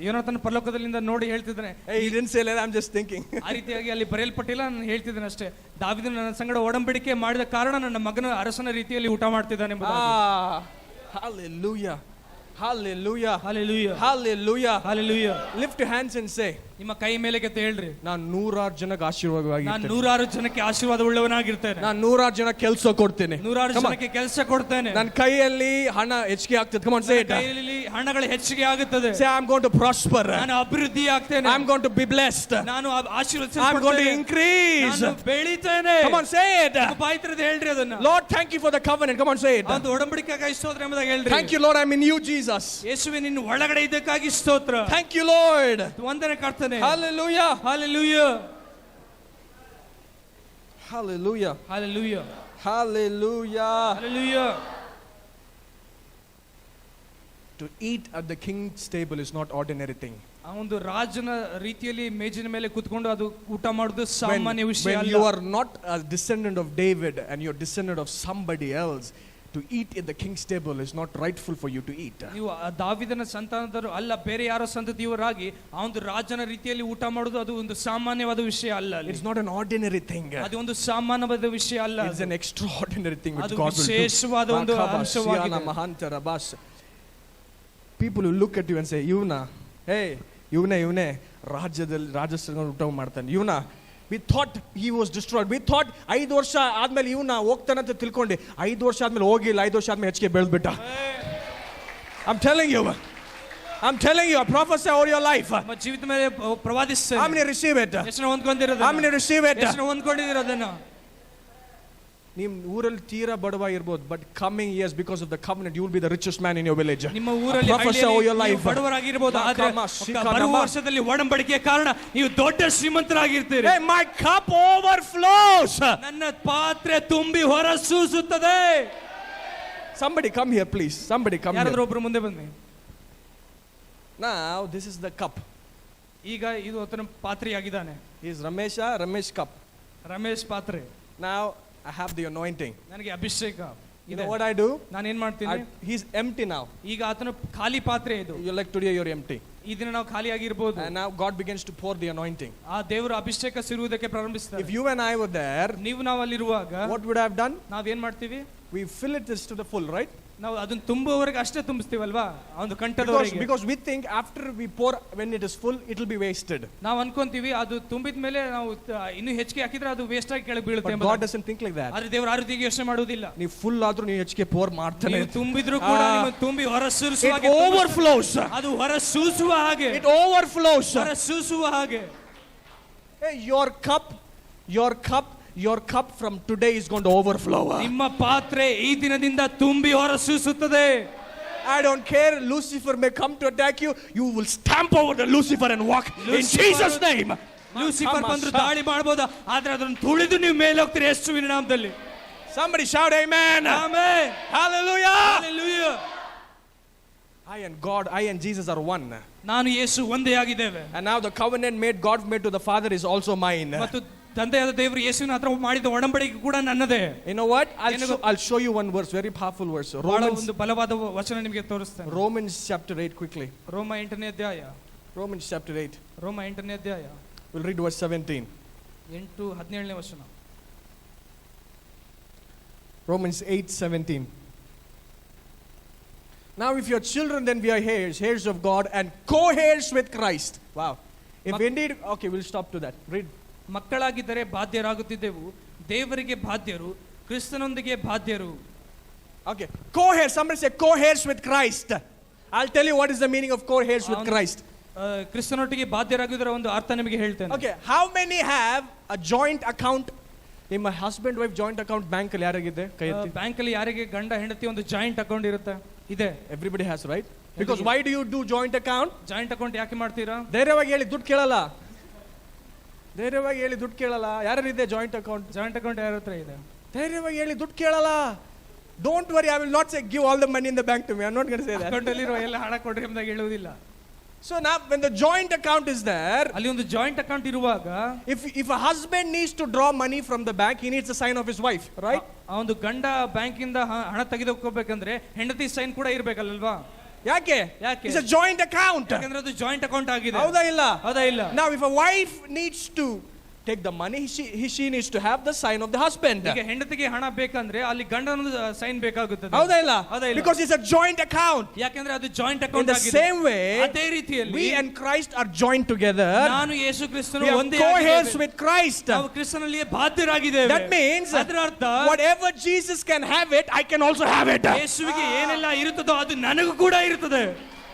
ಯೋನಾಥನ್ ಪರಲೋಕದಲ್ಲಿಂದ ನೋಡಿ ಹೇಳ್ತಿದ್ದಾನೆ. Hey, he didn't say that, I'm just thinking. ಆ ರೀತಿಯಾಗಿ ಅಲ್ಲಿ ಬರೆಯಲ್ಪಟ್ಟಿಲ್ಲ, ನಾನು ಹೇಳ್ತಿದ್ದೇನೆ ಅಷ್ಟೇ. ದಾವೀದನು ನನ್ನ ಸಂಗಡ ಒಡಂಬಡಿಕೆ ಮಾಡಿದ ಕಾರಣ ನನ್ನ ಮಗನ ಅರಸನ ರೀತಿಯಲ್ಲಿ ಊಟ ಮಾಡ್ತಿದ್ದಾನೆ ಎಂಬುದಾಗಿ. Hallelujah, hallelujah, hallelujah, hallelujah, hallelujah. Lift your hands and say, ನಿಮ್ಮ ಕೈ ಮೇಲೆ ಕೆತ್ತಿ ಹೇಳ್ರಿ, ನಾನು 100 ಜನಕ್ಕೆ ಆಶೀರ್ವಾದವಾಗಿರ್ತೇನೆ. ನಾನು 100 ಜನಕ್ಕೆ ಆಶೀರ್ವಾದ ಉಳ್ಳವನಾಗಿರ್ತೇನೆ. ನಾನು 100 ಜನ ಕೆಲಸ ಕೊಡ್ತೇನೆ. 100 ಜನಕ್ಕೆ ಕೆಲಸ ಕೊಡ್ತೇನೆ. ನನ್ನ ಕೈಯಲ್ಲಿ ಹಣ ಹೆಚ್ಚಿಗೆ ಆಗ್ತದೆ. Come on, say it. ಕೈಯಲ್ಲಿ ಹಣಗಳು ಹೆಚ್ಚಿಗೆ ಆಗುತ್ತದೆ. Say I'm going to prosper. ನಾನು ಅಭಿವೃದ್ಧಿ ಆಗ್ತೇನೆ. I'm going to be blessed. ನಾನು ಆಶೀರ್ವದಿಸಲ್ಪಡುತ್ತೇನೆ. I'm going to increase. ನಾನು ಬೆಳೀತೇನೆ. Come on, say it. ಬಾಯಿತರದೆ ಹೇಳ್ರಿ ಅದನ್ನ. Lord, thank you for the covenant. Come on, say it. ಒಂದು ಒಡಂಬಡಿಕೆಗಾಗಿ ಸ್ತೋತ್ರ ಎಂಬುದಾಗಿ ಹೇಳ್ರಿ. Thank you, Lord, I'm in you, Jesus. ಯೇಸುವೇ ನಿನ್ನ ಒಳಗಡೆ ಇದ್ದಕ್ಕಾಗಿ ಸ್ತೋತ್ರ. Thank you, Lord. ವಂದನೆ ಕರ್ತನೆ. Hallelujah, hallelujah, hallelujah, hallelujah, hallelujah, hallelujah. To eat at the king's table is not ordinary thing. ಆ ಒಂದು ರಾಜನ ರೀತಿಯಲ್ಲಿ ಮೇಜಿನ ಮೇಲೆ ಕೂತ್ಕೊಂಡು ಅದು ಊಟ ಮಾಡೋದು ಸಾಮಾನ್ಯ ವಿಷಯ ಅಲ್ಲ. When you are not a descendant of David and you're descendant of somebody else, to eat at the king's table is not rightful for you to eat. ನೀವು ದಾವೀದನ ಸಂತಾನದರು ಅಲ್ಲ, ಬೇರೆ ಯಾರೋ ಸಂತತಿಯವರಾಗಿ ಆ ಒಂದು ರಾಜನ ರೀತಿಯಲ್ಲಿ ಊಟ ಮಾಡೋದು ಅದು ಒಂದು ಸಾಮಾನ್ಯವಾದ ವಿಷಯ ಅಲ್ಲ. It's not an ordinary thing. ಅದು ಒಂದು ಸಾಮಾನ್ಯವಾದ ವಿಷಯ ಅಲ್ಲ. It's an extraordinary thing which ಅದು God will do. ವಿಶೇಷವಾದ ಒಂದು ಅಂಶವಾಗಿದೆ. People who look at you and say, "Yuna, hey, ಇವನೇ ರಾಜಸ್ಥಾನ ಊಟ ಮಾಡ್ತಾನೆ. ಇವನ we thought he was destroyed. We thought 5 ವರ್ಷ ಆದ್ಮೇಲೆ ಇವನ ಹೋಗ್ತಾನೆ ಅಂತ ತಿಳ್ಕೊಂಡೆ. 5 ವರ್ಷ ಆದ್ಮೇಲೆ ಹೋಗಿಲ್ಲ. 5 ವರ್ಷ ಆದ್ಮೇಲೆ ಹೆಚ್ಚಿಗೆ ಬೆಳೆದ್ಬಿಟ್ಟ. I'm telling you, I prophesy over your life. ನಿಮ್ಮ ಜೀವಿತ ಮೇಲೆ ಪ್ರವಾದಿಸ್ತೇನೆ. How many receive it? ಎಷ್ಟು ಹೊಂದ್ಕೊಂಡಿರೋದು? How many receive it? ಎಷ್ಟು ಹೊಂದ್ಕೊಂಡಿರೋದನ್ನ? ನಿಮ್ಮ ಊರಲ್ಲಿ ತೀರಾ ಬಡವ ಇರಬಹುದು, but coming years because of the covenant you will be the richest man in your village. ನಿಮ್ಮ ಊರಲ್ಲಿ ಬಡವರಾಗಿರಬಹುದು, ಆದರೆ ಬರುವ ವರ್ಷದಲ್ಲಿ ಒಡಂಬಡಿಕೆಯ ಕಾರಣ ನೀವು ದೊಡ್ಡ ಶ್ರೀಮಂತರಾಗಿರ್ತೀರಿ. My cup ಓವರ್ಫ್ಲೋಸ್. ನನ್ನ ಪಾತ್ರೆ ತುಂಬಿ ಹೊರಸೂಸುತ್ತದೆ. Somebody come here please. Somebody come here. ಯಾರಾದರೂ ಒಬ್ಬರು ಮುಂದೆ ಬನ್ನಿ. Now this is the cup. ಈಗ ಇದು ಆತನ ಪಾತ್ರೆಯಾಗಿದ್ದಾನೆ. He is Ramesh cup. Ramesh ಪಾತ್ರೆ. Now I have the anointing. ನನಗೆ ಅಭಿಷೇಕ. You know what I do? ನಾನು ಏನು ಮಾಡ್ತೀನಿ? He's empty now. ಈಗ ಆತನ ಖಾಲಿ ಪಾತ್ರೆ ಇದು. You like today you're empty. ಈ ದಿನ ನಾವು ಖಾಲಿಯಾಗಿರಬಹುದು. And now God begins to pour the anointing. ಆ ದೇವರು ಅಭಿಷೇಕ ಸುರಿಯುವುದಕ್ಕೆ ಪ್ರಾರಂಭಿಸ್ತಾರೆ. If you and I were there, ನೀವು ನಾವು ಅಲ್ಲಿರುವಾಗ what would I have done? ನಾವೇನ್ ಮಾಡ್ತೀವಿ? We fill it to the full, right? ನಾವು ಅದನ್ನ ತುಂಬುವವರೆಗೆ ಅಷ್ಟೇ ತುಂಬಿಸ್ತೀವಲ್ವಾ, ಒಂದು ಕಂಠದವರೆಗೆ. Because we think after we pour, when it is full, it will be wasted. ನಾವು ಅನ್ಕೊಂತೀವಿ ಅದು ತುಂಬಿದ ಮೇಲೆ ನಾವು ಇನ್ನೂ ಹೆಚ್ಚಿಗೆ ಹಾಕಿದ್ರೆ ಅದು ವೇಸ್ಟ್ ಆಗಿ ಕೆಳಗೆ ಬೀಳುತ್ತೆ. But God doesn't think like that. ಆದ್ರೆ ದೇವರು ಆ ರೀತಿಗೆ ಯೋಚನೆ ಮಾಡುವುದಿಲ್ಲ. ನೀವು ಫುಲ್ ಆದ್ರೂ ನೀವು ಹೆಚ್ಚಿಗೆ ಪೋರ್ ಮಾಡ್ತಾನೆ. ನೀವು ತುಂಬಿದ್ರು ಕೂಡ ನೀವು ತುಂಬಿ ಹೊರಸೂಸುವ ಹಾಗೆ. It overflows. ಅದು ಹೊರಸೂಸುವ ಹಾಗೆ. It overflows. ಹೊರಸೂಸುವ ಹಾಗೆ. Hey, your cup from today is going to overflow. ನಿಮ್ಮ ಪಾತ್ರೆ ಈ ದಿನದಿಂದ ತುಂಬಿ ಹೊರಸೂಸುತ್ತದೆ. I don't care, Lucifer may come to attack you, you will stamp over the Lucifer and walk in Jesus name. Lucifer ಬಂದ್ರು ದಾಳಿ ಮಾಡಬಹುದು, ಆದ್ರೆ ಅದನ್ನು ತುಳಿದು ನೀವು ಮೇಲೆ ಹೋಗ್ತೀರಿ ಯೇಸುವಿನ ನಾಮದಲ್ಲಿ. Somebody shout amen. Amen. Hallelujah. Hallelujah. I and Jesus are one. ನಾನು ಯೇಸು ಒಂದೇ ಆಗಿದ್ದೇವೆ. And now the covenant God made to the Father is also mine. ಮತ್ತು ತಂದೆಯಾದ ದೇವರು ಯೇಸುವಿನ ಹತ್ರ ಮಾಡಿದ ಒಡಂಬಡಿಕೆ ಕೂಡ ನನ್ನದೇ. You know what? I'll show you one verse, very powerful verse. ಒಂದು ಬಲವಾದ ವಚನ ನಿಮಗೆ ತೋರಿಸ್ತೇನೆ. Romans chapter 8 quickly. ರೋಮ 8ನೇ ಅಧ್ಯಾಯ. Romans chapter 8. ರೋಮ 8ನೇ ಅಧ್ಯಾಯ. We'll read verse 17. 8:17ನೇ ವಚನ. Romans 8:17. Now if you're children, then we are heirs of God and co-heirs with Christ. Wow. If indeed, okay, we'll stop to that. Read. ಮಕ್ಕಳಾಗಿದ್ದರೆ ಬಾಧ್ಯರಾಗುತ್ತಿದ್ದೆವು, ದೇವರಿಗೆ ಬಾಧ್ಯರು, ಕ್ರಿಸ್ತನೊಂದಿಗೆ ಬಾಧ್ಯರು. Okay, co-heirs. Somebody say co-heirs with Christ. I'll tell you what is the meaning of co-heirs with Christ. ಕ್ರಿಸ್ತನೊಟ್ಟಿಗೆ ಬಾಧ್ಯರಾಗುವುದರ ಒಂದು ಅರ್ಥ ನಿಮಗೆ ಹೇಳ್ತೇನೆ. Okay, how many have a joint account? ನಿಮ್ಮ husband wife joint account bank ಅಲ್ಲಿ ಯಾರಿಗಿದೆ? ಕೈ ಎತ್ತಿ. ಬ್ಯಾಂಕ್ ಅಲ್ಲಿ ಯಾರಿಗೆ ಗಂಡ ಹೆಂಡತಿ ಒಂದು ಜಾಯಿಂಟ್ ಅಕೌಂಟ್ ಇರುತ್ತೆ? ಇದೆ. Everybody has, right? Because why do you do joint account? Joint account ಯಾಕೆ ಮಾಡ್ತೀರಾ? ಧೈರ್ಯವಾಗಿ ಹೇಳಿ, ದುಡ್ಡು ಕೇಳಲ್ಲ. ಧೈರ್ಯವಾಗಿ ಹೇಳಿ, ದುಡ್ಡು ಕೇಳಲ್ಲ. ಯಾರಿದೆ ಜಾಯಿಂಟ್ ಅಕೌಂಟ್? ಜಾಯಿಂಟ್ ಅಕೌಂಟ್ ಯಾರ ಹತ್ರ ಇದೆ? ಧೈರ್ಯವಾಗಿ ಹೇಳಿ, ದುಡ್ಡು ಕೇಳಲ್ಲ. Don't worry, I will not say give all the money in the bank to me. I'm not going to say that. Account ಅಲ್ಲಿ ಇರೋ ಎಲ್ಲ ಹಣ ಕೊಡ್ರಿ ಎಂಬುದಾಗಿ ಹೇಳುವುದಿಲ್ಲ. So now when the joint account is there, ಅಲ್ಲಿ ಒಂದು ಜಾಯಿಂಟ್ ಅಕೌಂಟ್ ಇರುವಾಗ if a husband needs to draw money from the bank, he needs the sign of his wife, right? ಆ ಒಂದು ಗಂಡ ಬ್ಯಾಂಕ್ ಇಂದ ಹಣ ತೆಗೆದುಕೋಬೇಕಂದ್ರೆ ಹೆಂಡತಿ ಸೈನ್ ಕೂಡ ಇರಬೇಕಲ್ವಾ? ಯಾಕೆ? It's a joint account. ಯಾಕಂದ್ರೆ ಅದು ಜಾಯಿಂಟ್ ಅಕೌಂಟ್ ಆಗಿದೆ. ಹೌದಾ ಇಲ್ಲ? ಹೌದಾ ಇಲ್ಲ? Now if a wife needs to take the money, she needs to have the sign of the husband. ಈಗ ಹೆಂಡತಿಗೆ ಹಣ ಬೇಕಂದ್ರೆ ಅಲ್ಲಿ ಗಂಡನ ಸೈನ್ ಬೇಕಾಗುತ್ತದೆ. ಹೌದಾ ಇಲ್ಲ? ಹೌದಾ ಇಲ್ಲ? Because it's a joint account. ಯಾಕಂದ್ರೆ ಅದು ಜಾಯಿಂಟ್ In ಅಕೌಂಟ್ the ಆಗಿದೆ. same way, ಅದೇ ರೀತಿಯಲ್ಲಿ we and Christ are joined together. ನಾನು ಯೇಸು ಕ್ರಿಸ್ತನು We are ಒಂದೇ co-heirs ಆಗಿದ್ದೇವೆ. with Christ. ನಾವು ಕ್ರಿಸ್ತನಲ್ಲಿ ಬಾಧ್ಯರಾಗಿದ್ದೇವೆ. That means ಅದರ ಅರ್ಥ whatever Jesus can have it, I can also have it. ಯೇಸುವಿಗೆ ಏನೆಲ್ಲ ಇರುತ್ತದೋ ಅದು ನನಗೂ ಕೂಡ ಇರುತ್ತದೆ.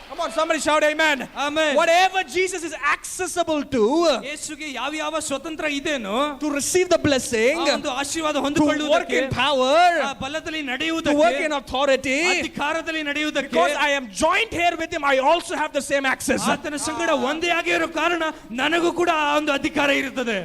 Come on, somebody shout amen. Amen. Whatever Jesus is accessible to, ಯೇಸುವಿಗೆ ಯಾವ ಸ್ವತಂತ್ರ ಇದೆನೋ to receive the blessing, ಒಂದು ಆಶೀರ್ವಾದ to work ಹೊಂದಿಕೊಳ್ಳುವುದಕ್ಕೆ, in power, ಆ ಬಲದಲ್ಲಿ to work ನಡೆಯುವುದಕ್ಕೆ, in authority, ಅಧಿಕಾರದಲ್ಲಿ ನಡೆಯುವುದಕ್ಕೆ, because I am joined here with him, I also have the same access. ಆತನ ಸಂಗಡ ಒಂದೇ ಆಗಿರೋ ಕಾರಣ ನನಗೂ ಕೂಡ ಆ ಒಂದು ಅಧಿಕಾರ ಇರುತ್ತದೆ.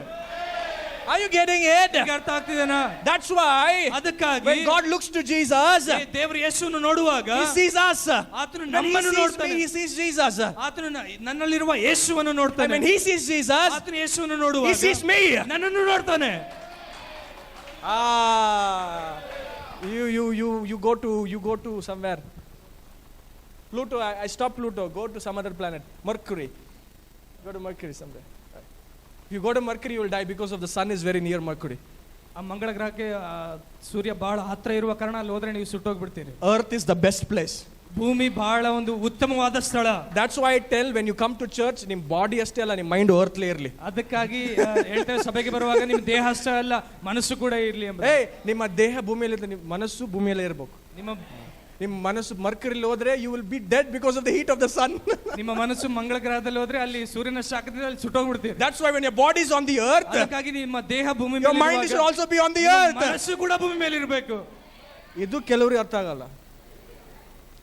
Are you getting it? ಅರ್ಥ ಆಗ್ತಿದೆನಾ? That's why ಅದಕ್ಕಾಗಿ when God looks to Jesus, ದೇವರು ಯೇಸುವನ್ನು ನೋಡುವಾಗ he sees us. ಆತನು When he ನಮ್ಮನ್ನು sees ನೋಡ್ತಾನೆ. me, he sees Jesus. ಆತನು ನನ್ನಲ್ಲಿರುವ ಯೇಸುವನ್ನು And ನೋಡ್ತಾನೆ. when he sees Jesus, ಆತನು ಯೇಸುವನ್ನು he ನೋಡುವಾಗ sees me. ನನ್ನನ್ನು ನೋಡ್ತಾನೆ. You go to somewhere. Pluto, I stop Pluto. Go to some other planet. Mercury. Go to Mercury someday. If you go to Mercury, you will die because of the sun is very near Mercury. ಆ ಮಂಗಳ ಗ್ರಹಕ್ಕೆ ಸೂರ್ಯ ಬಹಳ ಹತ್ರ ಇರುವ ಕಾರಣ ಅಲ್ಲಿ ಹೋದ್ರೆ ನೀವು ಸುಟ್ಟೋಗ್ಬಿಡ್ತೀರಿ. Earth is the best place. ಭೂಮಿ ಬಹಳ ಒಂದು ಉತ್ತಮವಾದ ಸ್ಥಳ. That's why I tell when you come to church, ನಿಮ್ಮ ಬಾಡಿ ಅಷ್ಟೇ ಅಲ್ಲ, ನಿಮ್ಮ ಮೈಂಡ್ earthly ಇರಲಿ. ಅದಕ್ಕಾಗಿ ಹೇಳ್ತೇವೆ ಸಭೆಗೆ ಬರುವಾಗ ನಿಮ್ಮ ದೇಹ ಅಷ್ಟೇ ಅಲ್ಲ ಮನಸ್ಸು ಕೂಡ ಇರಲಿ ಎಂಬ. ನಿಮ್ಮ ದೇಹ ಭೂಮಿಯಲ್ಲಿ ಇರ್ತದೆ, ನಿಮ್ಮ ಮನಸ್ಸು ಭೂಮಿಯಲ್ಲೇ ಇರಬೇಕು. ನಿಮ್ಮ ಮನಸ್ಸು ಮರ್ಕರಿಲಿ ಹೋದ್ರೆ you will be dead because of the heat of the sun. ನಿಮ್ಮ ಮನಸ್ಸು ಮಂಗಳ ಗ್ರಹದಲ್ಲಿ ಹೋದ್ರೆ ಅಲ್ಲಿ ಸೂರ್ಯನ ಶಾಖದಿಂದ ಅಲ್ಲಿ ಸುಟ್ಟೋಗ್ಬಿಡ್ತೀರಿ. That's why when your body is on the earth, ಅದಕ್ಕಾಗಿ ನಿಮ್ಮ ದೇಹ ಭೂಮಿ ಮೇಲೆ your mind should also be on the earth. ಮನಸ್ಸು ಕೂಡ ಭೂಮಿ ಮೇಲೆ ಇರಬೇಕು. ಇದು ಕೆಲವರಿಗೆ ಅರ್ಥ ಆಗಲ್ಲ.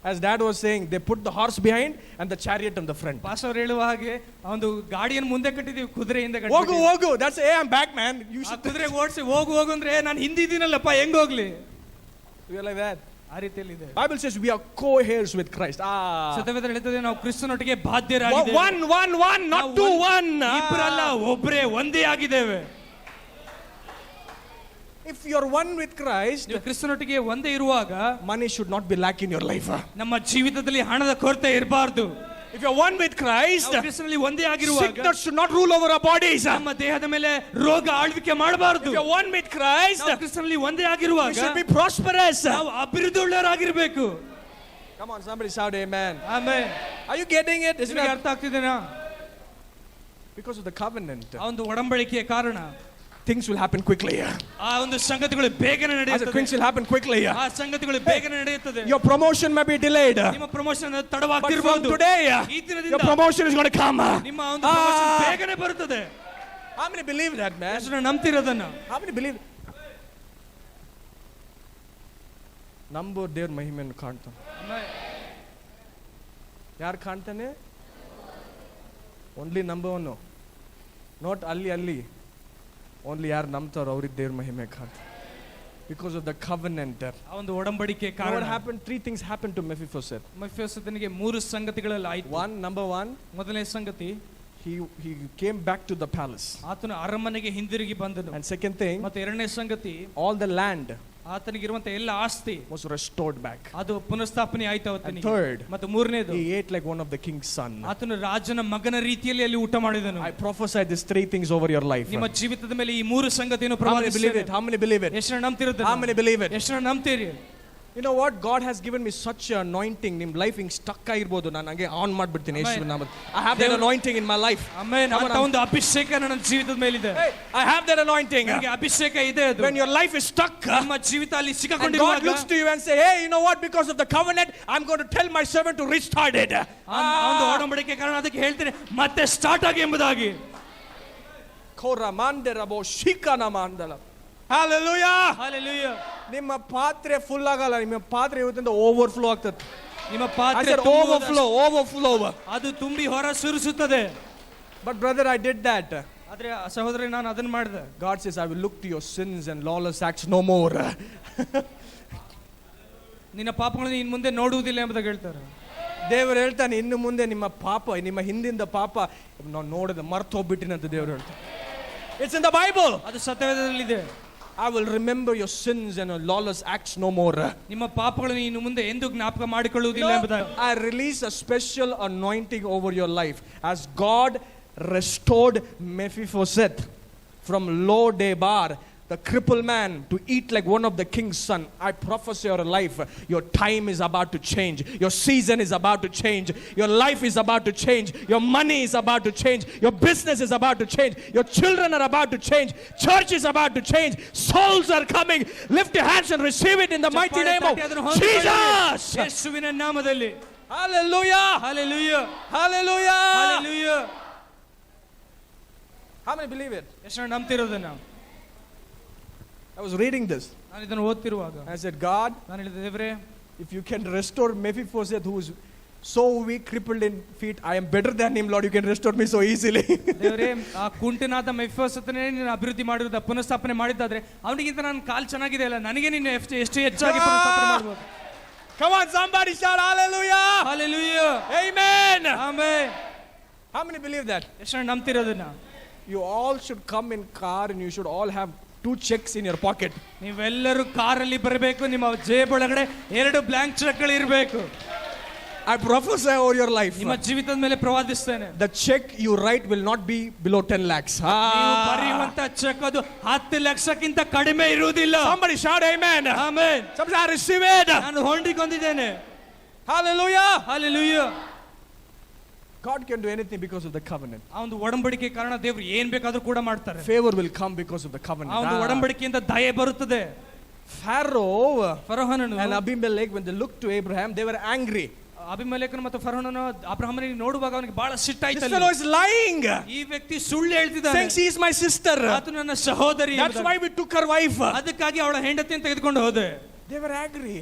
As dad was saying, they put the horse behind and the chariot on the front. Pastor ಹೇಳುವ ಹಾಗೆ ಒಂದು ಗಾಡಿಯನ್ನು ಮುಂದೆ ಕಟ್ಟಿದೀವಿ, ಕುದುರೆ ಹಿಂದೆ ಕಟ್ಟಿದೀವಿ. ಹೋಗು that's hey I'm back man. You should ಕುದುರೆ ಓಡಿಸಿ ಹೋಗು ಅಂದ್ರೆ ನಾನು ಹಿಂದಿದ್ದೀನಲ್ಲಪ್ಪ ಹೆಂಗ್ ಹೋಗ್ಲಿ. You are like that. ಆ ರೀತಿಯಲ್ಲಿ ಇದೆ. Bible says we are co-heirs with Christ. ಸತ್ಯವೇದ ಹೇಳ್ತದೆ ನಾವು ಕ್ರಿಸ್ತನೊಟ್ಟಿಗೆ ಬಾಧ್ಯರಾಗಿದ್ದೇವೆ. one not two one. ಇಬ್ಬರಲ್ಲ ಒಬ್ಬರೇ ಒಂದೇ ಆಗಿದ್ದೇವೆ. If you are one with Christ, ನೀವು ಕ್ರಿಸ್ತನೊಟ್ಟಿಗೆ ಒಂದೇ ಇರುವಾಗ money should not be lack in your life. ನಮ್ಮ ಜೀವಿತದಲ್ಲಿ ಹಣದ ಕೊರತೆ ಇರಬಾರದು. If you are one with Christ, ಕ್ರಿಸ್ತನಲ್ಲಿ ಒಂದೇ ಆಗಿರುವಾಗ sickness should not rule over our bodies. ನಮ್ಮ ದೇಹದ ಮೇಲೆ ರೋಗ ಆಳ್ವಿಕೆ ಮಾಡಬಾರದು. If you are one with Christ, ಕ್ರಿಸ್ತನಲ್ಲಿ ಒಂದೇ ಆಗಿರುವಾಗ we should be prosperous. ನಾವು ಅಭಿವೃದ್ಧಿಯುಳ್ಳವರಾಗಿರಬೇಕು. Come on, somebody shout amen. Amen. Are you getting it? Is it ಅರ್ಥ ಆಗ್ತಿದೆನಾ? Because of the covenant, ಆ ಒಂದು ಒಡಂಬಡಿಕೆಯ ಕಾರಣ things will happen quickly. ಆ ಒಂದು ಸಂಗತಿಗಳು ಬೇಗನೆ ನಡೆಯುತ್ತದೆ. Things will happen quickly. ಆ ಸಂಗತಿಗಳು ಬೇಗನೆ ನಡೆಯುತ್ತದೆ. Your promotion may be delayed. ನಿಮ್ಮ ಪ್ರಮೋಷನ್ But from ತಡವಾಗ್ತಿರಬಹುದು. today, ಈ ದಿನದಿಂದ your promotion is going to come. ನಿಮ್ಮ ಒಂದು ಪ್ರಮೋಷನ್ ಬೇಗನೆ ಬರುತ್ತದೆ. How many believe that, man? ಎಷ್ಟು ನಂಬ್ತಿರೋದನ್ನ? How many believe? ನಂಬೋ ದೇವ್ರ ಮಹಿಮೆಯನ್ನು ಕಾಣ್ತಾನೆ. ಯಾರು ಕಾಣ್ತಾನೆ? ಓನ್ಲಿ ನಂಬೋನು, ನಾಟ್ ಅಲ್ಲಿ. ಓನ್ಲಿ ಯಾರು ನಂಬ್ತಾರೋ ಅವ್ರಿಗೆ ದೇವ್ರ ಮಹಿಮೆ ಕಾಣ್ತಾರೆ. Because of the covenant. ಆ ಒಂದು ಒಡಂಬಡಿಕೆ You know ಕಾರಣ. what happened? 3 things happened to Mephibosheth. ಮೆಫಿಬೋಶೆತನಿಗೆ 3 ಸಂಗತಿಗಳಲ್ಲಿ ಆಯ್ತು. Number one, ಮೊದಲನೇ ಸಂಗತಿ, he came back to the palace. ಆತನು ಅರಮನೆಗೆ ಹಿಂದಿರುಗಿ ಬಂದನು. And second thing, ಮತ್ತೆ ಎರಡನೇ ಸಂಗತಿ, all the land ಆತನಿಗಿರುವಂತ ಎಲ್ಲ ಆಸ್ತಿ was restored back. ಅದು ಪುನಃಸ್ಥಾಪನೆ ಆಯ್ತು And ಆತನಿಗೆ. third, ಮತ್ತು ಮೂರನೇದು, he ate like one of the king's son. ಆತನು ರಾಜನ ಮಗನ ರೀತಿಯಲ್ಲಿ ಅಲ್ಲಿ ಊಟ ಮಾಡಿದನು. I prophesy these 3 things over your life. ನಿಮ್ಮ ಜೀವಿತದ ಮೇಲೆ ಈ 3 ಸಂಗತಿಯನ್ನು How many believe it? ಪ್ರವಾದಿಸುತ್ತೇನೆ. How many believe it? ಎಷ್ಟು ನಂಬ್ತಿರುತ್ತೆ? How many believe it? ಎಷ್ಟು ನಂಬ್ತೀರಿ? You know what? God has given me such an anointing. ನಿಮ್ ಲೈಫ್ ಹಿಂಗ್ ಸ್ಟಕ್ ಆಗಿರ್ಬೋದು, ನಾನು ಹಂಗೆ ಆನ್ ಮಾಡ್ಬಿಡ್ತೀನಿ ಯೇಸುವಿನ ನಾಮದಲ್ಲಿ. I have that anointing in my life. Amen. ಅಂತ ಒಂದು ಅಭಿಷೇಕ ನನ್ನ ಜೀವಿತದ ಮೇಲಿದೆ. Hey, I have that anointing. ನನಗೆ ಅಭಿಷೇಕ ಇದೆ ಅದು. When your life is stuck, ನಿಮ್ಮ ಜೀವಿತ ಅಲ್ಲಿ and God ಸಿಕ್ಕಿಕೊಂಡಿರುವಾಗ looks to you and say, hey, you know what? Because of the covenant, I'm going to tell my servant to restart it. ಆ ಒಂದು ಒಡಂಬಡಿಕೆ ಕಾರಣ ಅದಕ್ಕೆ ಹೇಳ್ತೇನೆ ಮತ್ತೆ ಸ್ಟಾರ್ಟ್ ಆಗಿ ಎಂಬುದಾಗಿ. Kora manderabo shikana mandala. Hallelujah. Hallelujah. ನಿಮ್ಮ ಪಾತ್ರೆ ಫುಲ್ ಆಗಲ್ಲ, ನಿಮ್ಮ ಪಾತ್ರೆ ಇವತ್ತಿಂದ ಓವರ್ಫ್ಲೋ ಆಗ್ತದೆ. ನಿಮ್ಮ I ಪಾತ್ರೆ said overflow. ಅದು ತುಂಬಿ ಹೊರ ಸುರಿಸುತ್ತದೆ. But brother, I did that. ಆದ್ರೆ ಸಹೋದರಿ, ನಾನು ಅದನ್ನ ಮಾಡಿದೆ. God says, I will look to your sins and lawless acts no more. ನಿನ್ನ ಪಾಪಗಳನ್ನು ಇನ್ನು ಮುಂದೆ ನೋಡುವುದಿಲ್ಲ ಎಂಬುದಾಗಿ ಹೇಳ್ತಾರೆ. ದೇವರು ಹೇಳ್ತಾನೆ, ಇನ್ನು ಮುಂದೆ ನಿಮ್ಮ ಪಾಪ, ನಿಮ್ಮ ಹಿಂದಿಂದ ಪಾಪ ನಾವು ನೋಡಿದ ಮರ್ತು ಹೋಗ್ಬಿಟ್ಟಿನಂತ ದೇವರು ಹೇಳ್ತಾನೆ. It's in the Bible. ಅದು ಸತ್ಯವೇದದಲ್ಲಿದೆ. I will remember your sins and your lawless acts no more. ನಿಮ್ಮ ಪಾಪಗಳನ್ನು ಇನ್ನು ಮುಂದೆ ಎಂದು ಜ್ಞಾಪಕ ಮಾಡಿಕೊಳ್ಳುವುದಿಲ್ಲ ಎಂಬುದಾಗಿ. I release a special anointing over your life as God restored Mephibosheth from Lo-debar, the crippled man, to eat like one of the king's son. I prophesy your life. Your time is about to change. Your season is about to change. Your life is about to change. Your money is about to change. Your business is about to change. Your children are about to change. Church is about to change. Souls are coming. Lift your hands and receive it in the mighty name of Jesus. ಯೇಸುವಿನ ನಾಮದಲ್ಲಿ. Hallelujah. Hallelujah. Hallelujah. Hallelujah. How many believe it? ಎಷ್ಟು ನಂಬ್ತಿರೋದನ್ನ? I was reading this. ನಾನು ಇದನ್ನು ಓದ್ತಿರುವಾಗ I said, God, ನಾನು ಹೇಳಿದೆ, ದೇವರೇ, if you can restore Mephibosheth, who is so weak, crippled in feet, I am better than him, Lord. You can restore me so easily. ದೇವರೇ, ಆ ಕುಂಟನಾದ ಮೆಫಿಬೋಶೆತನೇ ನೀನು ಅಭಿವೃದ್ಧಿ ಮಾಡಿರೋದ, ಪುನಃಸ್ಥಾಪನೆ ಮಾಡಿದ್ದಾದ್ರೆ ಅವನಿಗಿಂತ ನನ್ನ ಕಾಲು ಚೆನ್ನಾಗಿದೆ ಅಲ್ಲ, ನನಗೆ ನೀನು ಎಷ್ಟು ಹೆಚ್ಚಾಗಿ ಪುನಃಸ್ಥಾಪನೆ ಮಾಡಬಹುದು. Come on, somebody shout hallelujah. Hallelujah. Amen. Amen. How many believe that? ಎಷ್ಟು ನಂಬ್ತಿರೋದನ್ನ? You all should come in car and you should all have 2 checks in your pocket. ನೀವೆಲ್ಲರೂ ಕಾರಲ್ಲಿ ಬರಬೇಕು, ನಿಮ್ಮ ಜೇಬೊಳಗಡೆ 2 ಬ್ಲಾಂಕ್ ಚೆಕ್ಗಳು ಇರಬೇಕು. I prophesy over your life. ನಿಮ್ಮ ಜೀವಿತದ ಮೇಲೆ ಪ್ರವಾದಿಸ್ತೇನೆ. The check you write will not be below 10 lakhs. ನೀವು ಬರೆಯುವಂತ ಚೆಕ್ ಅದು 10 ಲಕ್ಷಕ್ಕಿಂತ ಕಡಿಮೆ ಇರುವುದಿಲ್ಲ. Somebody shout amen. Amen. Somebody I receive it. ನಾನು ಹೊಂದಿಕೊಂಡಿದ್ದೇನೆ. Hallelujah. Hallelujah. God can do anything because of the covenant. ಆ ಒಂದು ಒಡಂಬಡಿಕೆ ಕಾರಣ ದೇವರು ಏನ್ ಬೇಕಾದ್ರೂ ಕೂಡ ಮಾಡ್ತಾರೆ. Favor will come because of the covenant. ಆ ಒಂದು ಒಡಂಬಡಿಕೆಯಿಂದ ದಯೆ ಬರುತ್ತದೆ. Pharaoh ಫರೋಹನನು and Abimelech, when they looked to Abraham, they were angry. ಅಬಿಮೆಲೆಕನು ಮತ್ತು ಫರೋಹನನು ಅಬ್ರಹಾಮನಿಗೆ ನೋಡುವಾಗ ಅವನಿಗೆ ಬಹಳ ಸಿಟ್ಟಾಯ್ತು. This fellow is lying. ಈ ವ್ಯಕ್ತಿ ಸುಳ್ಳು ಹೇಳ್ತಿದ್ದಾನೆ. Saying she is my sister. ಆತ ನನ್ನ ಸಹೋದರಿ. That's why we took her wife. ಅದಕ್ಕಾಗಿ ಅವಳ ಹೆಂಡತಿಯನ್ನು ತೆಗೆದುಕೊಂಡು ಹೋದೆ. They were angry.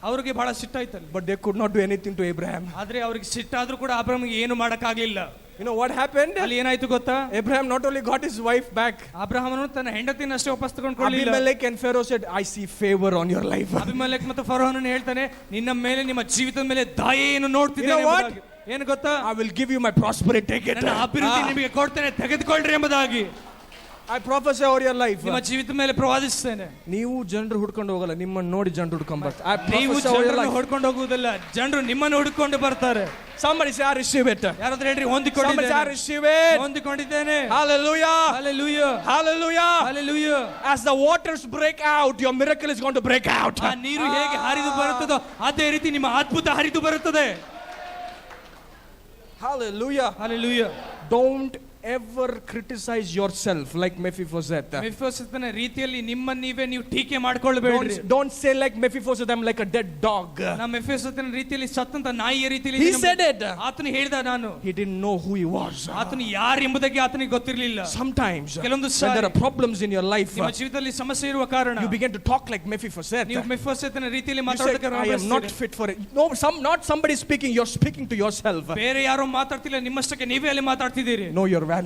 ಅವರಿಗೆ ಬಹಳ ಸಿಟ್ಟಾಯ್ತಲ್ಲ. But they could not do anything to Abraham. ಆದ್ರೆ ಅವರಿಗೆ ಸಿಟ್ಟಾದ್ರೂ ಕೂಡ ಅಬ್ರಹಾಮಿಗೆ ಏನು ಮಾಡಕ್ಕಾಗಲಿಲ್ಲ. You know what happened? ಅಲ್ಲಿ ಏನಾಯ್ತು ಗೊತ್ತಾ? Abraham not only got his wife back. ಅಬ್ರಹಾಮನು ತನ್ನ ಹೆಂಡತಿಯನ್ನು ಅಷ್ಟೇ ವಾಪಸ್ ತಗೊಂಡ್ಕೊಳ್ಳಿಲ್ಲ. Abimelech and Pharaoh said, I see favor on your life. ಅಬಿಮೆಲೆಕ್ ಮತ್ತು ಫರೋಹನನು ಹೇಳ್ತಾನೆ, ನಿನ್ನ ಮೇಲೆ, ನಿಮ್ಮ ಜೀವಿತದ ಮೇಲೆ ದಯೆಯನ್ನು ನೋಡ್ತಿದ್ದೇನೆ. You know what? ಏನು ಗೊತ್ತಾ? I will give you my prosperity. Take it. ನನ್ನ ಅಭಿವೃದ್ಧಿ ನಿಮಗೆ ಕೊಡ್ತೇನೆ, ತೆಗೆದುಕೊಳ್ಳ್ರಿ ಎಂಬುದಾಗಿ. I prophesy over your life. ನಿಮ್ಮ ಜೀವಿತದ ಮೇಲೆ ಪ್ರವಾದಿಸ್ತೇನೆ. ನೀವು ಜನರು ಹುಡ್ಕೊಂಡು ಹೋಗಲ್ಲ, ನಿಮ್ಮನ್ನು ನೋಡಿ ಜನರು ಹುಡ್ಕೊಂಡು ಬರ್ತಾರೆ. I ನೀವು prophesy over your ಜನರನ್ನು life. ಹುಡ್ಕೊಂಡು ಹೋಗುವುದಿಲ್ಲ, ಜನರು ನಿಮ್ಮನ್ನು ಹುಡ್ಕೊಂಡು ಬರ್ತಾರೆ. Somebody say, I receive it. ಯಾರಾದ್ರೂ ಹೇಳ್ರಿ, Somebody say, I ಹೊಂದಿಕೊಂಡಿದ್ದೇನೆ. receive it. ಹೊಂದಿಕೊಂಡಿದ್ದೇನೆ. Hallelujah. Hallelujah. Hallelujah. Hallelujah. As the waters break out, your miracle is going to break out. ಆ ನೀರು ಹೇಗೆ ಹರಿದು ಬರುತ್ತದೋ ಅದೇ ರೀತಿ ನಿಮ್ಮ ಅದ್ಭುತ ಹರಿದು ಬರುತ್ತದೆ. Hallelujah. Hallelujah. Don't ever criticize yourself like Mephibosheth. ಮೆಫಿಬೋಶೆತನ ರೀತಿಯಲ್ಲಿ ನಿಮ್ಮನ್ನು ನೀವೇ ನೀವು ಟೀಕೆ ಮಾಡಿಕೊಳ್ಳಬೇಡ್ರಿ. Don't say like Mephibosheth, I'm like a dead dog. ನಮ್ಮ ಮೆಫಿಬೋಶೆತನ ರೀತಿಯಲ್ಲಿ ಸತ್ತಂತ ನಾಯಿಯ ರೀತಿಯಲ್ಲಿ He said it. ಆತನು ಹೇಳಿದ, ನಾನು He didn't know who he was. ಆತನು ಯಾರು ಎಂಬುದಾಗಿ ಆತನಿಗೆ ಗೊತ್ತಿರಲಿಲ್ಲ. Sometimes ಕೆಲವೊಂದು when there are problems in your life, ನಿಮ್ಮ ಜೀವಿತದಲ್ಲಿ ಸಮಸ್ಯೆ ಇರುವ ಕಾರಣ you begin to talk like Mephibosheth. ನೀವು ಮೆಫಿಬೋಶೆತನ ರೀತಿಯಲ್ಲಿ You say, I am not fit for it. No, not somebody speaking, you're speaking to yourself. ಬೇರೆ ಯಾರೋ ಮಾತಾಡ್ತಿಲ್ಲ, ನಿಮ್ಮಷ್ಟಕ್ಕೆ ನೀವೇ ಅಲ್ಲಿ ಮಾತಾಡ್ತಿದ್ದೀರಿ. Know your value.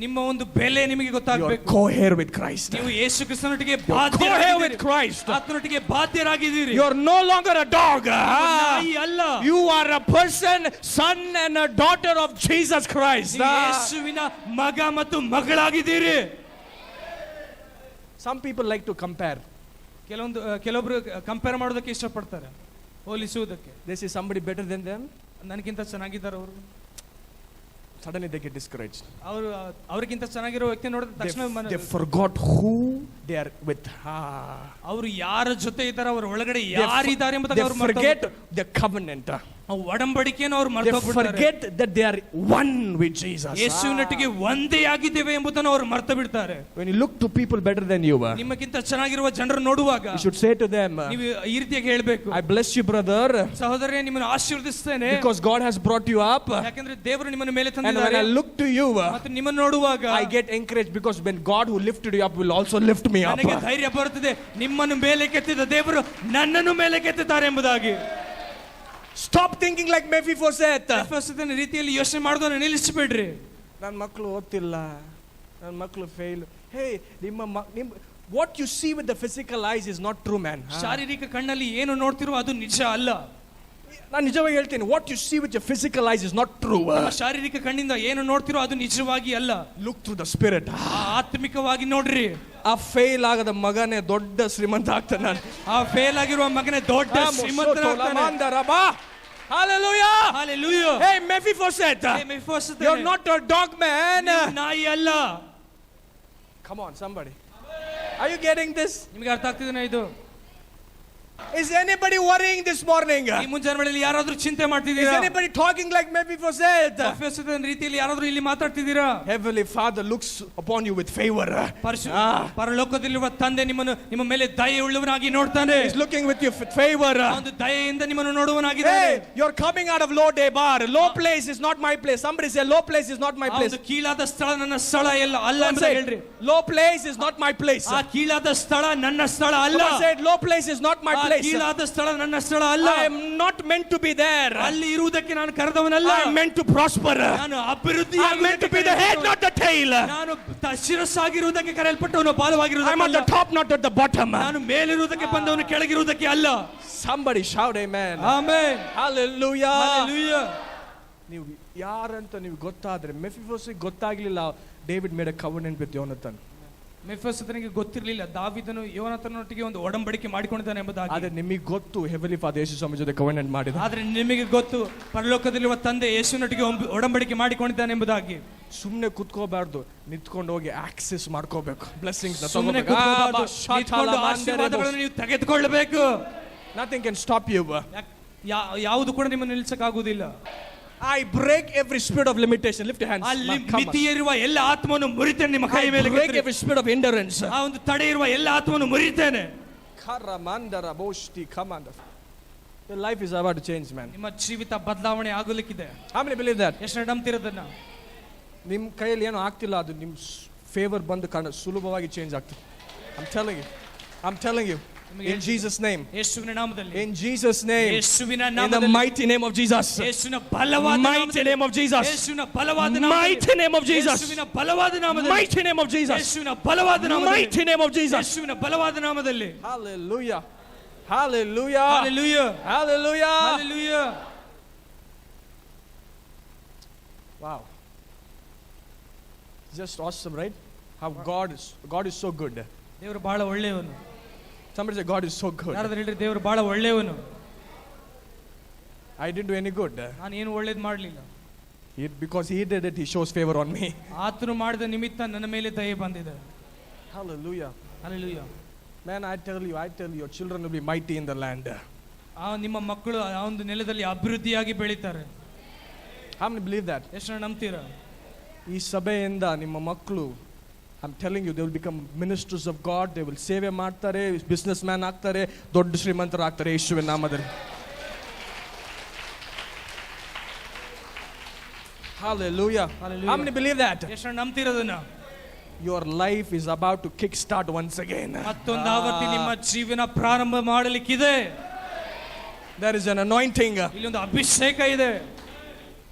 ನಿಮ್ಮ ಒಂದು ಬೆಲೆ ನಿಮಗೆ You are ಗೊತ್ತಾಗಬೇಕು. co-heir with Christ. ನೀವು ಯೇಸು ಕ್ರಿಸ್ತನೊಟ್ಟಿಗೆ Co-heir with Christ. ಆತನೊಟ್ಟಿಗೆ ಬಾಧ್ಯರಾಗಿದ್ದೀರಿ. You are no longer a dog. ನಾಯಿ ಅಲ್ಲ. You are a person, son and a daughter of Jesus Christ. ನೀವು ಯೇಸುವಿನ ಮಗ ಮತ್ತು ಮಗಳಾಗಿದ್ದೀರಿ. Some people like to compare. ಕೆಲವೊಬ್ರು ಕಂಪೇರ್ ಮಾಡೋದಕ್ಕೆ ಇಷ್ಟಪಡ್ತಾರೆ, ಹೋಲಿಸುವುದಕ್ಕೆ. They see somebody better than them. ನನಗಿಂತ ಚೆನ್ನಾಗಿದ್ದಾರೆ ಅವರು. Suddenly they get discouraged. ಅವ್ರಿಗಿಂತ ಚೆನ್ನಾಗಿರೋ ವ್ಯಕ್ತಿ ನೋಡಿದ ತಕ್ಷಣ They forgot who they are with. ಅವರು ಯಾರ ಜೊತೆ ಇದ್ದಾರೆ, ಅವರ ಒಳಗಡೆ ಯಾರಿದ್ದಾರೆ ಎಂಬುದನ್ನು ಅವರು forget the covenant. ಒಡಂಬಡಿಕೆಯನ್ನು ಅವರು They ಮರೆತುಬಿಡ್ತಾರೆ. forget that they are one with Jesus. ಯೇಸುವಿನೊಟ್ಟಿಗೆ ಒಂದೇ ಆಗಿದ್ದೇವೆ ಎಂಬುದನ್ನು ಅವರು ಮರೆತು ಬಿಡ್ತಾರೆ. When you look to people better than you, ನಿಮ್ಮಕ್ಕಿಂತ ಚೆನ್ನಾಗಿರುವ ಜನರು ನೋಡುವಾಗ you should say to them, ನೀವು ಈ ರೀತಿಯಾಗಿ ಹೇಳಬೇಕು, I bless you, brother, ಸಹೋದರರೇ, ನಿಮ್ಮನ್ನು ಆಶೀರ್ವದಿಸ್ತೇನೆ, because God has brought you up. ಯಾಕಂದ್ರೆ ದೇವರು ನಿಮ್ಮನ್ನು ಮೇಲೆ And when ತಂದಿದ್ದಾರೆ. I look to you, ಮತ್ತು ನಿಮ್ಮನ್ನು ನೋಡುವಾಗ I get encouraged, because when God who lifted you up will also lift me up. ನನಗೆ ಧೈರ್ಯ ಬರುತ್ತದೆ, ನಿಮ್ಮನ್ನು ಮೇಲೆ ಕೆತ್ತಿದ ದೇವರು ನನ್ನನ್ನು ಮೇಲೆ ಕೆತ್ತಿದ್ದಾರೆ ಎಂಬುದಾಗಿ. Stop thinking like Mephibosheth. ಯೆಹೋವನ ರೀತಿಯಲ್ಲಿ ಯೋಚನೆ ಮಾಡೋದನ್ನು ನಿಲ್ಲಿಸಬೇಡ್ರಿ. ನನ್ನ ಮಕ್ಕಳು ಓದ್ತಿಲ್ಲ, ನನ್ನ ಮಕ್ಕಳು fail. Hey, what you see with the physical eyes is not true, man. ಶಾರೀರಿಕ ಕಣ್ಣಲ್ಲಿ ಏನು ನೋಡ್ತಿರೋ ಅದು ನಿಜ ಅಲ್ಲ. ನಾನು ನಿಜವಾಗಿ ಹೇಳ್ತೀನಿ, what you see with your physical eyes is not true. ಶಾರೀರಿಕ ಕಣ್ಣಿಂದ ಏನು ನೋಡ್ತಿರೋ ಅದು ನಿಜವಾಗಿ ಅಲ್ಲ. Look through the spirit. ಆತ್ಮಿಕವಾಗಿ ನೋಡ್ರಿ. ಆ ಫೇಲ್ ಆಗದ ಮಗನೇ ದೊಡ್ಡ ಶ್ರೀಮಂತ ಆಗ್ತಾನೆ. ಆ ಫೇಲ್ ಆಗಿರುವ ಮಗನೇ ದೊಡ್ಡ ಶ್ರೀಮಂತನಾಗ್ತಾನೆ. Hallelujah. Hallelujah. Hey, Mephibosheth. You're not a dog, man. ನಾಯಿ ಅಲ್ಲ. Come on, somebody. Are you getting this? ನಿಮಗೆ ಅರ್ಥ ಆಗ್ತಿದೆನಾ ಇದು? Is anybody worrying this morning? ಈ ಮುಂಜಾನೆ ವೇಳೆಯಲ್ಲಿ ಯಾರಾದ್ರೂ ಚಿಂತೆ Is ಮಾಡ್ತಿದ್ದೀರಾ? anybody talking like Mephibosheth? ಯೆಹೋವನ ರೀತಿಯಲ್ಲಿ ಯಾರಾದ್ರೂ ಇಲ್ಲಿ ಮಾತಾಡ್ತಿದ್ದೀರಾ? Heavenly Father looks upon you with favor. ಪರಲೋಕದಲ್ಲಿರುವ ತಂದೆ ನಿಮ್ಮ ಮೇಲೆ ದಯೆಯುಳ್ಳವನಾಗಿ ನೋಡ್ತಾನೆ. He's looking with you with favor. ಒಂದು ದಯೆಯಿಂದ ನಿಮ್ಮನ್ನು ನೋಡುವನಾಗಿದ್ದಾನೆ. Hey, you're coming out of low day bar. Low place is not my place. Somebody say low place is not my place. ಒಂದು ಕೀಳಾದ ಸ್ಥಳ ನನ್ನ ಸ್ಥಳ ಅಲ್ಲ ಅಂತ ಹೇಳ್ರಿ. Low place is not my place. ಆ ಕೀಳಾದ ಸ್ಥಳ ನನ್ನ ಸ್ಥಳ ಅಲ್ಲ. Say low place is not my place. ಕೀಳಾದ ಸ್ಥಳ ನನ್ನ ಸ್ಥಳ ಅಲ್ಲ. I am not meant to be there. ಅಲ್ಲಿ ಇರುವುದಕ್ಕೆ ನಾನು ಕರೆದವನಲ್ಲ. I am meant to prosper. ನಾನು ಅಭಿವೃದ್ಧಿ. I am meant to be the head, not the tail. ನಾನು ಶಿರಸ್ಸಾಗಿರುವುದಕ್ಕೆ ಕರೆಯಲ್ಪಟ್ಟವನು, ಬಾಲವಾಗಿರುವುದಕ್ಕೆ. I am at the top, not at the bottom. ನಾನು ಮೇಲಿರುವುದಕ್ಕೆ ಬಂದವನು, ಕೆಳಗಿರುವುದಕ್ಕೆ ಅಲ್ಲ. Somebody shout amen. Amen. Hallelujah. Hallelujah. ನೀವು ಯಾರಂತ ನೀವು ಗೊತ್ತಾದ್ರೆ, ಮೆಫಿಬೋಶೆತ್ಗೆ ಗೊತ್ತಾಗ್ಲಿಲ್ಲ, David made a covenant with Jonathan. ಮೆಫಿಬೋಶೆತನಿಗೆ ಗೊತ್ತಿರಲಿಲ್ಲ, ದಾವೀದನು ಯೋನಾಥನೊಟ್ಟಿಗೆ ಒಂದು ಒಡಂಬಡಿಕೆ ಮಾಡಿಕೊಂಡಿದ್ದಾನೆ ಎಂಬುದಾಗಿ. ಆದರೆ ನಿಮಗೆ ಗೊತ್ತು, ಹೆವೆನ್ಲಿ ಫಾದರ್ ಯೇಸು ಸ್ವಾಮಿ ಜೊತೆ ಕವನೆಂಟ್ ಮಾಡಿದ. ಆದರೆ ನಿಮಗೆ ಗೊತ್ತು, ಪರಲೋಕದಲ್ಲಿರುವ ತಂದೆ ಯೇಸುವಿನೊಟ್ಟಿಗೆ ಒಡಂಬಡಿಕೆ ಮಾಡಿಕೊಂಡಿದ್ದಾನೆ ಎಂಬುದಾಗಿ. ಸುಮ್ಮನೆ ಕುತ್ಕೋಬಾರ್ದು, ನಿಂತ್ಕೊಂಡು ಹೋಗಿ ಆಕ್ಸೆಸ್ ಮಾಡ್ಕೋಬೇಕು. ಬ್ಲೆಸ್ಸಿಂಗ್ಸ್ ಸುಮ್ಮನೆ ಆಶೀರ್ವಾದಗಳನ್ನು ನೀವು ತೆಗೆದುಕೊಳ್ಳಬೇಕು. Nothing can stop you. ಯಾವುದು ಕೂಡ ನಿಮ್ಮನ್ನು ನಿಲ್ಲಿಸಕ್ಕಾಗುವುದಿಲ್ಲ. I break every spirit of limitation. Lift your hands. ಅಲ್ಲಿ ಮಿತಿಯಿರುವ ಎಲ್ಲ ಆತ್ಮವನ್ನು ಮುರಿತೇನೆ ನಿಮ್ಮ ಕೈ ಮೇಲೆ. break every spirit of hindrance. ಆ ಒಂದು ತಡೆ ಇರುವ ಎಲ್ಲ ಆತ್ಮವನ್ನು ಮುರಿತೇನೆ. Karamandara boshti commander. Your life is about to change, man. ನಿಮ್ಮ ಜೀವಿತ ಬದಲಾವಣೆ ಆಗಲಿಕ್ಕಿದೆ. How many believe that? ಎಷ್ಟು ನಂಬ್ತಿರೋದನ್ನ? ನಿಮ್ಮ ಕೈಯಲ್ಲಿ ಏನೋ ಆಗ್ತಿಲ್ಲ, ಅದು ನಿಮ್ಮ ಫೇವರ್ ಬಂದು ಸುಲಭವಾಗಿ ಚೇಂಜ್ ಆಗ್ತದೆ. I'm telling you. In Jesus' name. ಯೇಸುವಿನ ನಾಮದಲ್ಲಿ. In Jesus' name. ಯೇಸುವಿನ ನಾಮದಲ್ಲಿ. In the mighty name of Jesus. ಯೇಸುವಿನ ಬಲವಾದ mighty name of Jesus. ಯೇಸುವಿನ ಬಲವಾದ ನಾಮದಲ್ಲಿ. mighty name of Jesus. ಯೇಸುವಿನ ಬಲವಾದ ನಾಮದಲ್ಲಿ. mighty name of Jesus. ಯೇಸುವಿನ ಬಲವಾದ ನಾಮದಲ್ಲಿ. mighty name of Jesus. ಯೇಸುವಿನ ಬಲವಾದ ನಾಮದಲ್ಲಿ. Hallelujah. Hallelujah. Hallelujah. Hallelujah. Hallelujah. Wow. Just awesome, right? How God is so good. ದೇವರು ಬಹಳ ಒಳ್ಳೆಯವನು. Somebody say God is so good. ಯಾರಾದರೂ ಹೇಳ್ರಿ ದೇವರು ಬಹಳ ಒಳ್ಳೆಯವನು. I didn't do any good. ನಾನು ಏನು ಒಳ್ಳೇದು ಮಾಡಲಿಲ್ಲ. Because he did it, he shows favor on me. ಆತನು ಮಾಡಿದ ನಿಮಿತ್ತ ನನ್ನ ಮೇಲೆ ದಯೆ ಬಂದಿದೆ. Hallelujah. Hallelujah. Man, I tell you, your children will be mighty in the land. ನಿಮ್ಮ ಮಕ್ಕಳು ಆ ಒಂದು ನೆಲದಲ್ಲಿ ಅಭಿವೃದ್ಧಿಯಾಗಿ ಬೆಳೀತಾರೆ. How many believe that? ಎಷ್ಟು ನಂಬ್ತೀರಾ? ಈ ಸಭೆಯಿಂದ ನಿಮ್ಮ ಮಕ್ಕಳು, I'm telling you, they will become ministers of God. They will ಸೇವೆ ಮಾಡ್ತಾರೆ, ಬಿಸ್ನೆಸ್ ಮ್ಯಾನ್ ಆಗ್ತಾರೆ, ದೊಡ್ಡ ಶ್ರೀಮಂತರು ಆಗ್ತಾರೆ ಯೇಸುವಿನ ನಾಮದಲ್ಲಿ. Hallelujah. How many believe that? ಎಷ್ಟು ನಂಬ್ತಿರೋದನ್ನ? Your life is about to kick start once again. ಮತ್ತೊಂದು ಆವರ್ತಿ ನಿಮ್ಮ ಜೀವನ ಪ್ರಾರಂಭ ಮಾಡಲಿಕ್ಕಿದೆ. There is an anointing. ಇಲ್ಲಿ ಒಂದು ಅಭಿಷೇಕ ಇದೆ.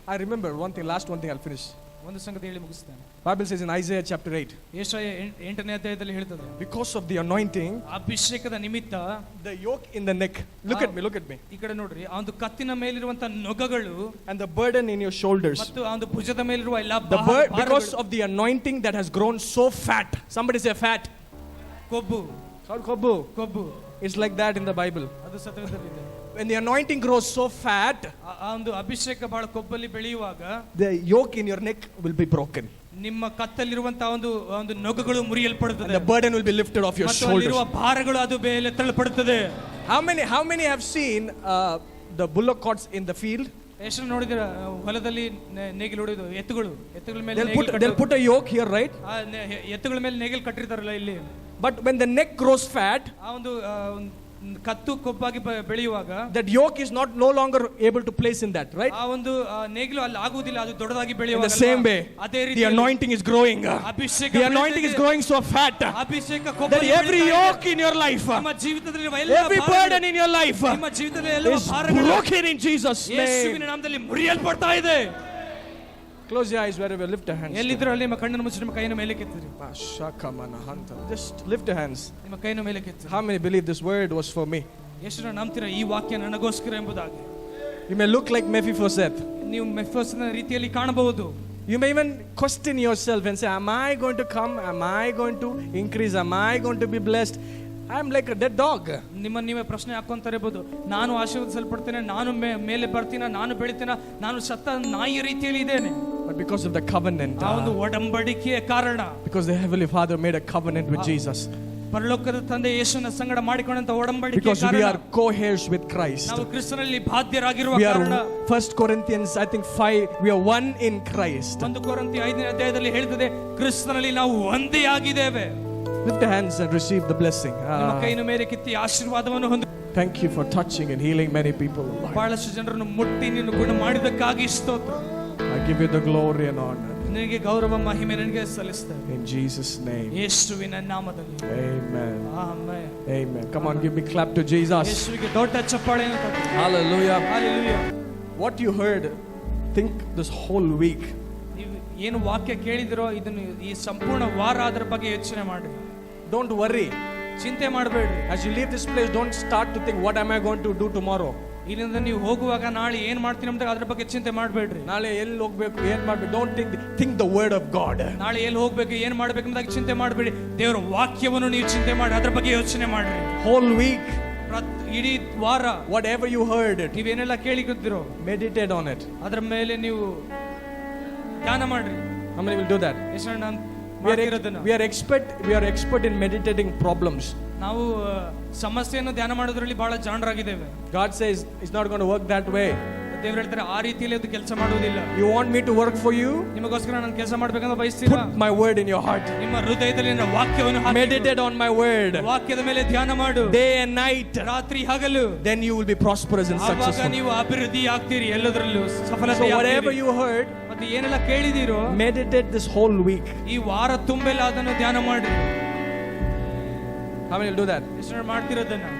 I remember one thing, I'll finish. ಒಂದು ಸಂಗತಿ ಹೇಳಿ ಮುಗಿಸ್ತೇನೆ. Bible says in Isaiah chapter 8, ಯೆಶಾಯ 8ನೇ ಅಧ್ಯಾಯದಲ್ಲಿ ಹೇಳ್ತದೆ, because of the anointing, ಅಭಿಷೇಕದ ನಿಮಿತ್ತ the yoke in the neck. Look at me. ಈ ಕಡೆ ನೋಡ್ರಿ, ಆ ಒಂದು ಕತ್ತಿನ ಮೇಲಿರುವಂತ ನೊಗಗಳು And the burden in your shoulders. ಮತ್ತು ಆ ಒಂದು ಭುಜದ ಮೇಲಿರುವ ಎಲ್ಲಾ Because of the anointing that has grown so fat. Somebody say fat. ಕೊಬ್ಬು. Kobbu. It's like that in the Bible. ಅದು ಸತ್ಯವೇದದಲ್ಲಿದೆ. When the anointing grows so fat, ಆ ಒಂದು ಅಭಿಷೇಕ ಬಹಳ ಕೊಬ್ಬಲ್ಲಿ ಬೆಳೆಯುವಾಗ the yoke in your neck will be broken. ನಿಮ್ಮ ಕತ್ತಲ್ಲಿರುವಂತಹ ಒಂದು ನೊಗಗಳು ಮುರಿಯಲ್ಪಡುತ್ತದೆ. And the burden will be lifted off your shoulders. ಮತ್ತು ಅಲ್ಲಿರುವ ಭಾರಗಳು ಅದು ಮೇಲೆ ತಳ್ಳಲ್ಪಡುತ್ತದೆ. How many have seen the bullock carts in the field? ಎಷ್ಟು ನೋಡಿದಿರ ಹೊಲದಲ್ಲಿ ನೇಗಿಲು ಹೊಡೆಯೋದು, ಎತ್ತುಗಳ ಮೇಲೆ They'll put a yoke here, right? ಎತ್ತುಗಳ ಮೇಲೆ ನೇಗಿಲು ಕಟ್ಟಿರ್ತಾರಲ್ಲ ಇಲ್ಲಿ. But when the neck grows fat, ಆ ಒಂದು ಕತ್ತು ಕೊಬ್ಬಾಗಿ ಬೆಳೆಯುವಾಗ that yoke is no longer able to place in that, right? ಆ ಒಂದು ನೇಗಿಲು ಅಲ್ಲಿ ಆಗುವುದಿಲ್ಲ, ಅದು ದೊಡ್ಡದಾಗಿ In ಬೆಳೆಯುವಾಗ the same way, ಅದೇ ರೀತಿ the anointing is growing. ಅಭಿಷೇಕ The anointing is growing so fat ಅಭಿಷೇಕ that ಕೊಬ್ಬಲ್ಲಿ every yoke in your life, ನಿಮ್ಮ ಜೀವಿತದಲ್ಲಿ ಎಲ್ಲ every burden in your life ನಿಮ್ಮ ಜೀವಿತದಲ್ಲಿ ಎಲ್ಲ is ಭಾರಗಳು broken in Jesus' ಯೇಸುವಿನ name. ನಾಮದಲ್ಲಿ ಮುರಿಯಲ್ಪಡ್ತಾ ಇದೆ. Close your eyes wherever. Lift your hands. ಎಲ್ಲಿದ್ರು ಅಲ್ಲಿ ನಿಮ್ಮ ಕಣ್ಣನ್ನು ಮುಚ್ಚಿ ನಿಮ್ಮ ಕೈಯನ್ನು ಮೇಲೆ ಕೆತ್ತಿರಿ. Just lift your hands. ನಿಮ್ಮ ಕೈಯನ್ನು ಮೇಲೆ ಕೆತ್ತಿರಿ. How many believe this word was for me? ಎಷ್ಟು ಜನ ನಂಬ್ತೀರಾ ಈ ವಾಕ್ಯ ನನಗೋಸ್ಕರ ಎಂಬುದಾಗಿ? You may look like Mephibosheth. ನೀವು ಮೆಫಿಬೋಶೆತನ ರೀತಿಯಲ್ಲಿ ಕಾಣಬಹುದು. You may even question yourself and say, am I going to come? Am I going to increase? Am I going to be blessed? I'm like a dead dog. ನೀವೇ ಪ್ರಶ್ನೆ ಹಾಕೊಂತ ಇರಬಹುದು, ನಾನು ಆಶೀರ್ವದಿಸಲ್ಪಡ್ತೇನೆ, ನಾನು ಮೇಲೆ ಬರ್ತೀನ, ನಾನು ಬೆಳಿತೇನೆ, ನಾನು ಸತ್ತ ನಾಯಿ ರೀತಿಯಲ್ಲಿ ಇದ್ದೇನೆ. But because of the covenant, ಆ ಒಂದು ಒಡಂಬಡಿಕೆಯ ಕಾರಣ, because the Heavenly Father made a covenant with Jesus, ಪರಲೋಕದ ತಂದೆ ಯೇಸುವಿನ ಸಂಗಡ ಮಾಡಿಕೊಂಡಂತ ಒಡಂಬಡಿಕೆಯ because we ಕಾರಣ, are co-heirs with Christ. ನಾವು ಕ್ರಿಸ್ತನಲ್ಲಿ ಬಾಧ್ಯರಾಗಿರುವ We are ಕಾರಣ, 1 Corinthians I think 5, we are one in Christ. 1 ಕೊರಿಂಥಿ 5ನೇ ಅಧ್ಯಾಯದಲ್ಲಿ ಹೇಳ್ತದೆ, ಕ್ರಿಸ್ತನಲ್ಲಿ ನಾವು ಒಂದೇ ಆಗಿದ್ದೇವೆ. Lift your hands and receive the blessing. ನಿಮ್ಮ ಕೈಯನ್ನು ಮೇಲೆ ಕಿತ್ತಿ ಆಶೀರ್ವಾದವನ್ನು ಹೊಂದಿ. Thank you for touching and healing many people. ಬಹಳಷ್ಟು ಜನರನ್ನು ಮುಟ್ಟಿ ನೀನು ಗುಣ ಮಾಡಿದಕ್ಕಾಗಿ ಸ್ತೋತ್ರ. I give you the glory and honor. ನಿನಗೆ ಗೌರವ ಮಹಿಮೆ ನನಗೆ ಸಲ್ಲಿಸ್ತೇನೆ. In Jesus' name. ಯೇಸುವಿನ ನಾಮದಲ್ಲಿ. Amen. Amen. Amen. Come on, give me clap to Jesus. ಯೇಸುವಿಗೆ ದೊಡ್ಡ ಚಪ್ಪಾಳೆಯನ್ನು ಕೊಡಿ. Hallelujah. Hallelujah. What you heard, think this whole week. ನೀವು ಏನು ವಾಕ್ಯ ಕೇಳಿದಿರೋ ಇದನ್ನು ಈ ಸಂಪೂರ್ಣ ವಾರ ಅದರ ಬಗ್ಗೆ ಯೋಚನೆ ಮಾಡಿ. Don't worry. ಚಿಂತೆ ಮಾಡಬೇಡಿ. As you leave this place, don't start to think, what am I going to do tomorrow? ಇಲ್ಲಿಂದ ನೀವು ಹೋಗುವಾಗ ನಾಳೆ ಏನ್ ಮಾಡ್ತೀನಿ ಅಂತ ಅದ್ರ ಬಗ್ಗೆ ಚಿಂತೆ ಮಾಡಬೇಡ್ರಿ. ನಾಳೆ ಎಲ್ಲಿ ಹೋಗ್ಬೇಕು, ಏನ್ ಮಾಡ್ಬೇಕು, don't think the word of God. ನಾಳೆ ಎಲ್ಲಿ ಹೋಗ್ಬೇಕು, ಏನ್ ಮಾಡ್ಬೇಕು ಎಂಬುದಾಗಿ ಚಿಂತೆ ಮಾಡಬೇಡಿ. ದೇವರ ವಾಕ್ಯವನ್ನು ನೀವು ಚಿಂತೆ ಮಾಡಿ ಅದ್ರ ಬಗ್ಗೆ ಯೋಚನೆ ಮಾಡ್ರಿ. Whole week, ಇಡೀ ವಾರ whatever you heard it, ನೀವೇನೆಲ್ಲ ಕೇಳಿಕೊತ್ತಿರೋ meditate on it. ಅದ್ರ ಮೇಲೆ ನೀವು ಧ್ಯಾನ ಮಾಡ್ರಿ. How many will do that? ಎಷ್ಟು ನಾನು We are expert in meditating problems. ನಾವು ಸಮಸ್ಯೆಯನ್ನು ಧ್ಯಾನ ಮಾಡೋದ್ರಲ್ಲಿ ಬಹಳ ಜಾಣರಾಗಿದ್ದೇವೆ. God says it's not going to work that way. ದೇವರು ಹೇಳ್ತಾರೆ ಆ ರೀತಿಯಲ್ಲಿ ಅದು ಕೆಲಸ ಮಾಡುವುದಿಲ್ಲ. You want me to work for you? ನಿಮಗೋಸ್ಕರ ನಾನು ಕೆಲಸ ಮಾಡಬೇಕಂತ ಬಯಸ್ತೀರಾ? Put my word in your heart. ನಿಮ್ಮ ಹೃದಯದಲ್ಲಿ ನನ್ನ ವಾಕ್ಯವನ್ನು ಹಾಕಿ. Meditate on my word. ವಾಕ್ಯದ ಮೇಲೆ ಧ್ಯಾನ ಮಾಡು. Day and night. ರಾತ್ರಿ ಹಗಲು. Then you will be prosperous and successful. ಆವಾಗ ನೀವು ಅಭಿವೃದ್ಧಿ ಆಗ್ತೀರಿ, ಎಲ್ಲದರಲ್ಲೂ ಸಫಲತೆ ಆಗ್ತೀರಿ. So whatever you heard, ಮತ್ತೆ ಏನೆಲ್ಲ ಕೇಳಿದಿರೋ, meditate this whole week. ಈ ವಾರ ತುಂಬೆಲ್ಲ ಅದನ್ನು ಧ್ಯಾನ ಮಾಡಿ. How many will do that? ಎಷ್ಟು ಮಾಡ್ತಿರೋದನ್ನ?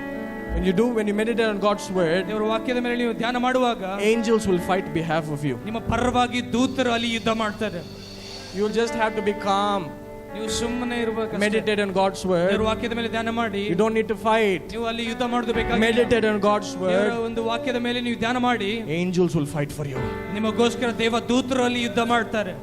When you meditate on God's word, ದೇವರ ವಾಕ್ಯದ ಮೇಲೆ ನೀವು ಧ್ಯಾನ ಮಾಡುವಾಗ angels will fight behalf of you. ನಿಮ್ಮ ಪರವಾಗಿ ದೂತರು ಅಲ್ಲಿ ಯುದ್ಧ ಮಾಡ್ತಾರೆ. You will just have to be calm. ನೀವು ಸುಮ್ಮನೆ ಇರಬೇಕು. Meditate on God's word. ದೇವರ ವಾಕ್ಯದ ಮೇಲೆ ಧ್ಯಾನ ಮಾಡಿ. You don't need to fight. ನೀವು ಅಲ್ಲಿ ಯುದ್ಧ ಮಾಡೋದು ಬೇಕಾಗಿಲ್ಲ. Meditate on God's word. ದೇವರ ಒಂದು ವಾಕ್ಯದ ಮೇಲೆ ನೀವು ಧ್ಯಾನ ಮಾಡಿ. Angels will fight for you. ನಿಮಗೋಸ್ಕರ ದೇವ ದೂತರು ಅಲ್ಲಿ ಯುದ್ಧ ಮಾಡ್ತಾರೆ.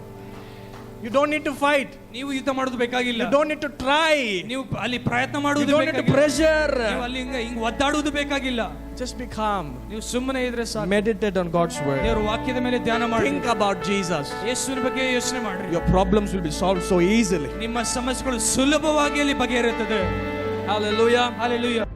You don't need to fight. ನೀವು ಯುದ್ಧ ಮಾಡೋದು ಬೇಕಾಗಿಲ್ಲ. You don't need to try. ನೀವು ಅಲ್ಲಿ ಪ್ರಯತ್ನ ಮಾಡುವುದು ಬೇಕಾಗಿಲ್ಲ. You don't need to pressure. ನೀವು ಅಲ್ಲಿ ಹಿಂಗ ಒದ್ದಾಡುವುದು ಬೇಕಾಗಿಲ್ಲ. Just be calm. ನೀವು ಸುಮ್ಮನೆ ಇದ್ರೆ ಸಾಕು. Meditate on God's word. ದೇವರ ವಾಕ್ಯದ ಮೇಲೆ ಧ್ಯಾನ ಮಾಡಿ. Think about Jesus. ಯೇಸುವಿನ ಬಗ್ಗೆ ಯೋಚನೆ ಮಾಡಿ. Your problems will be solved so easily. ನಿಮ್ಮ ಸಮಸ್ಯೆಗಳು ಸುಲಭವಾಗಿ ಅಲ್ಲಿ ಬಗೆಹರಿಯುತ್ತದೆ. Hallelujah. Hallelujah.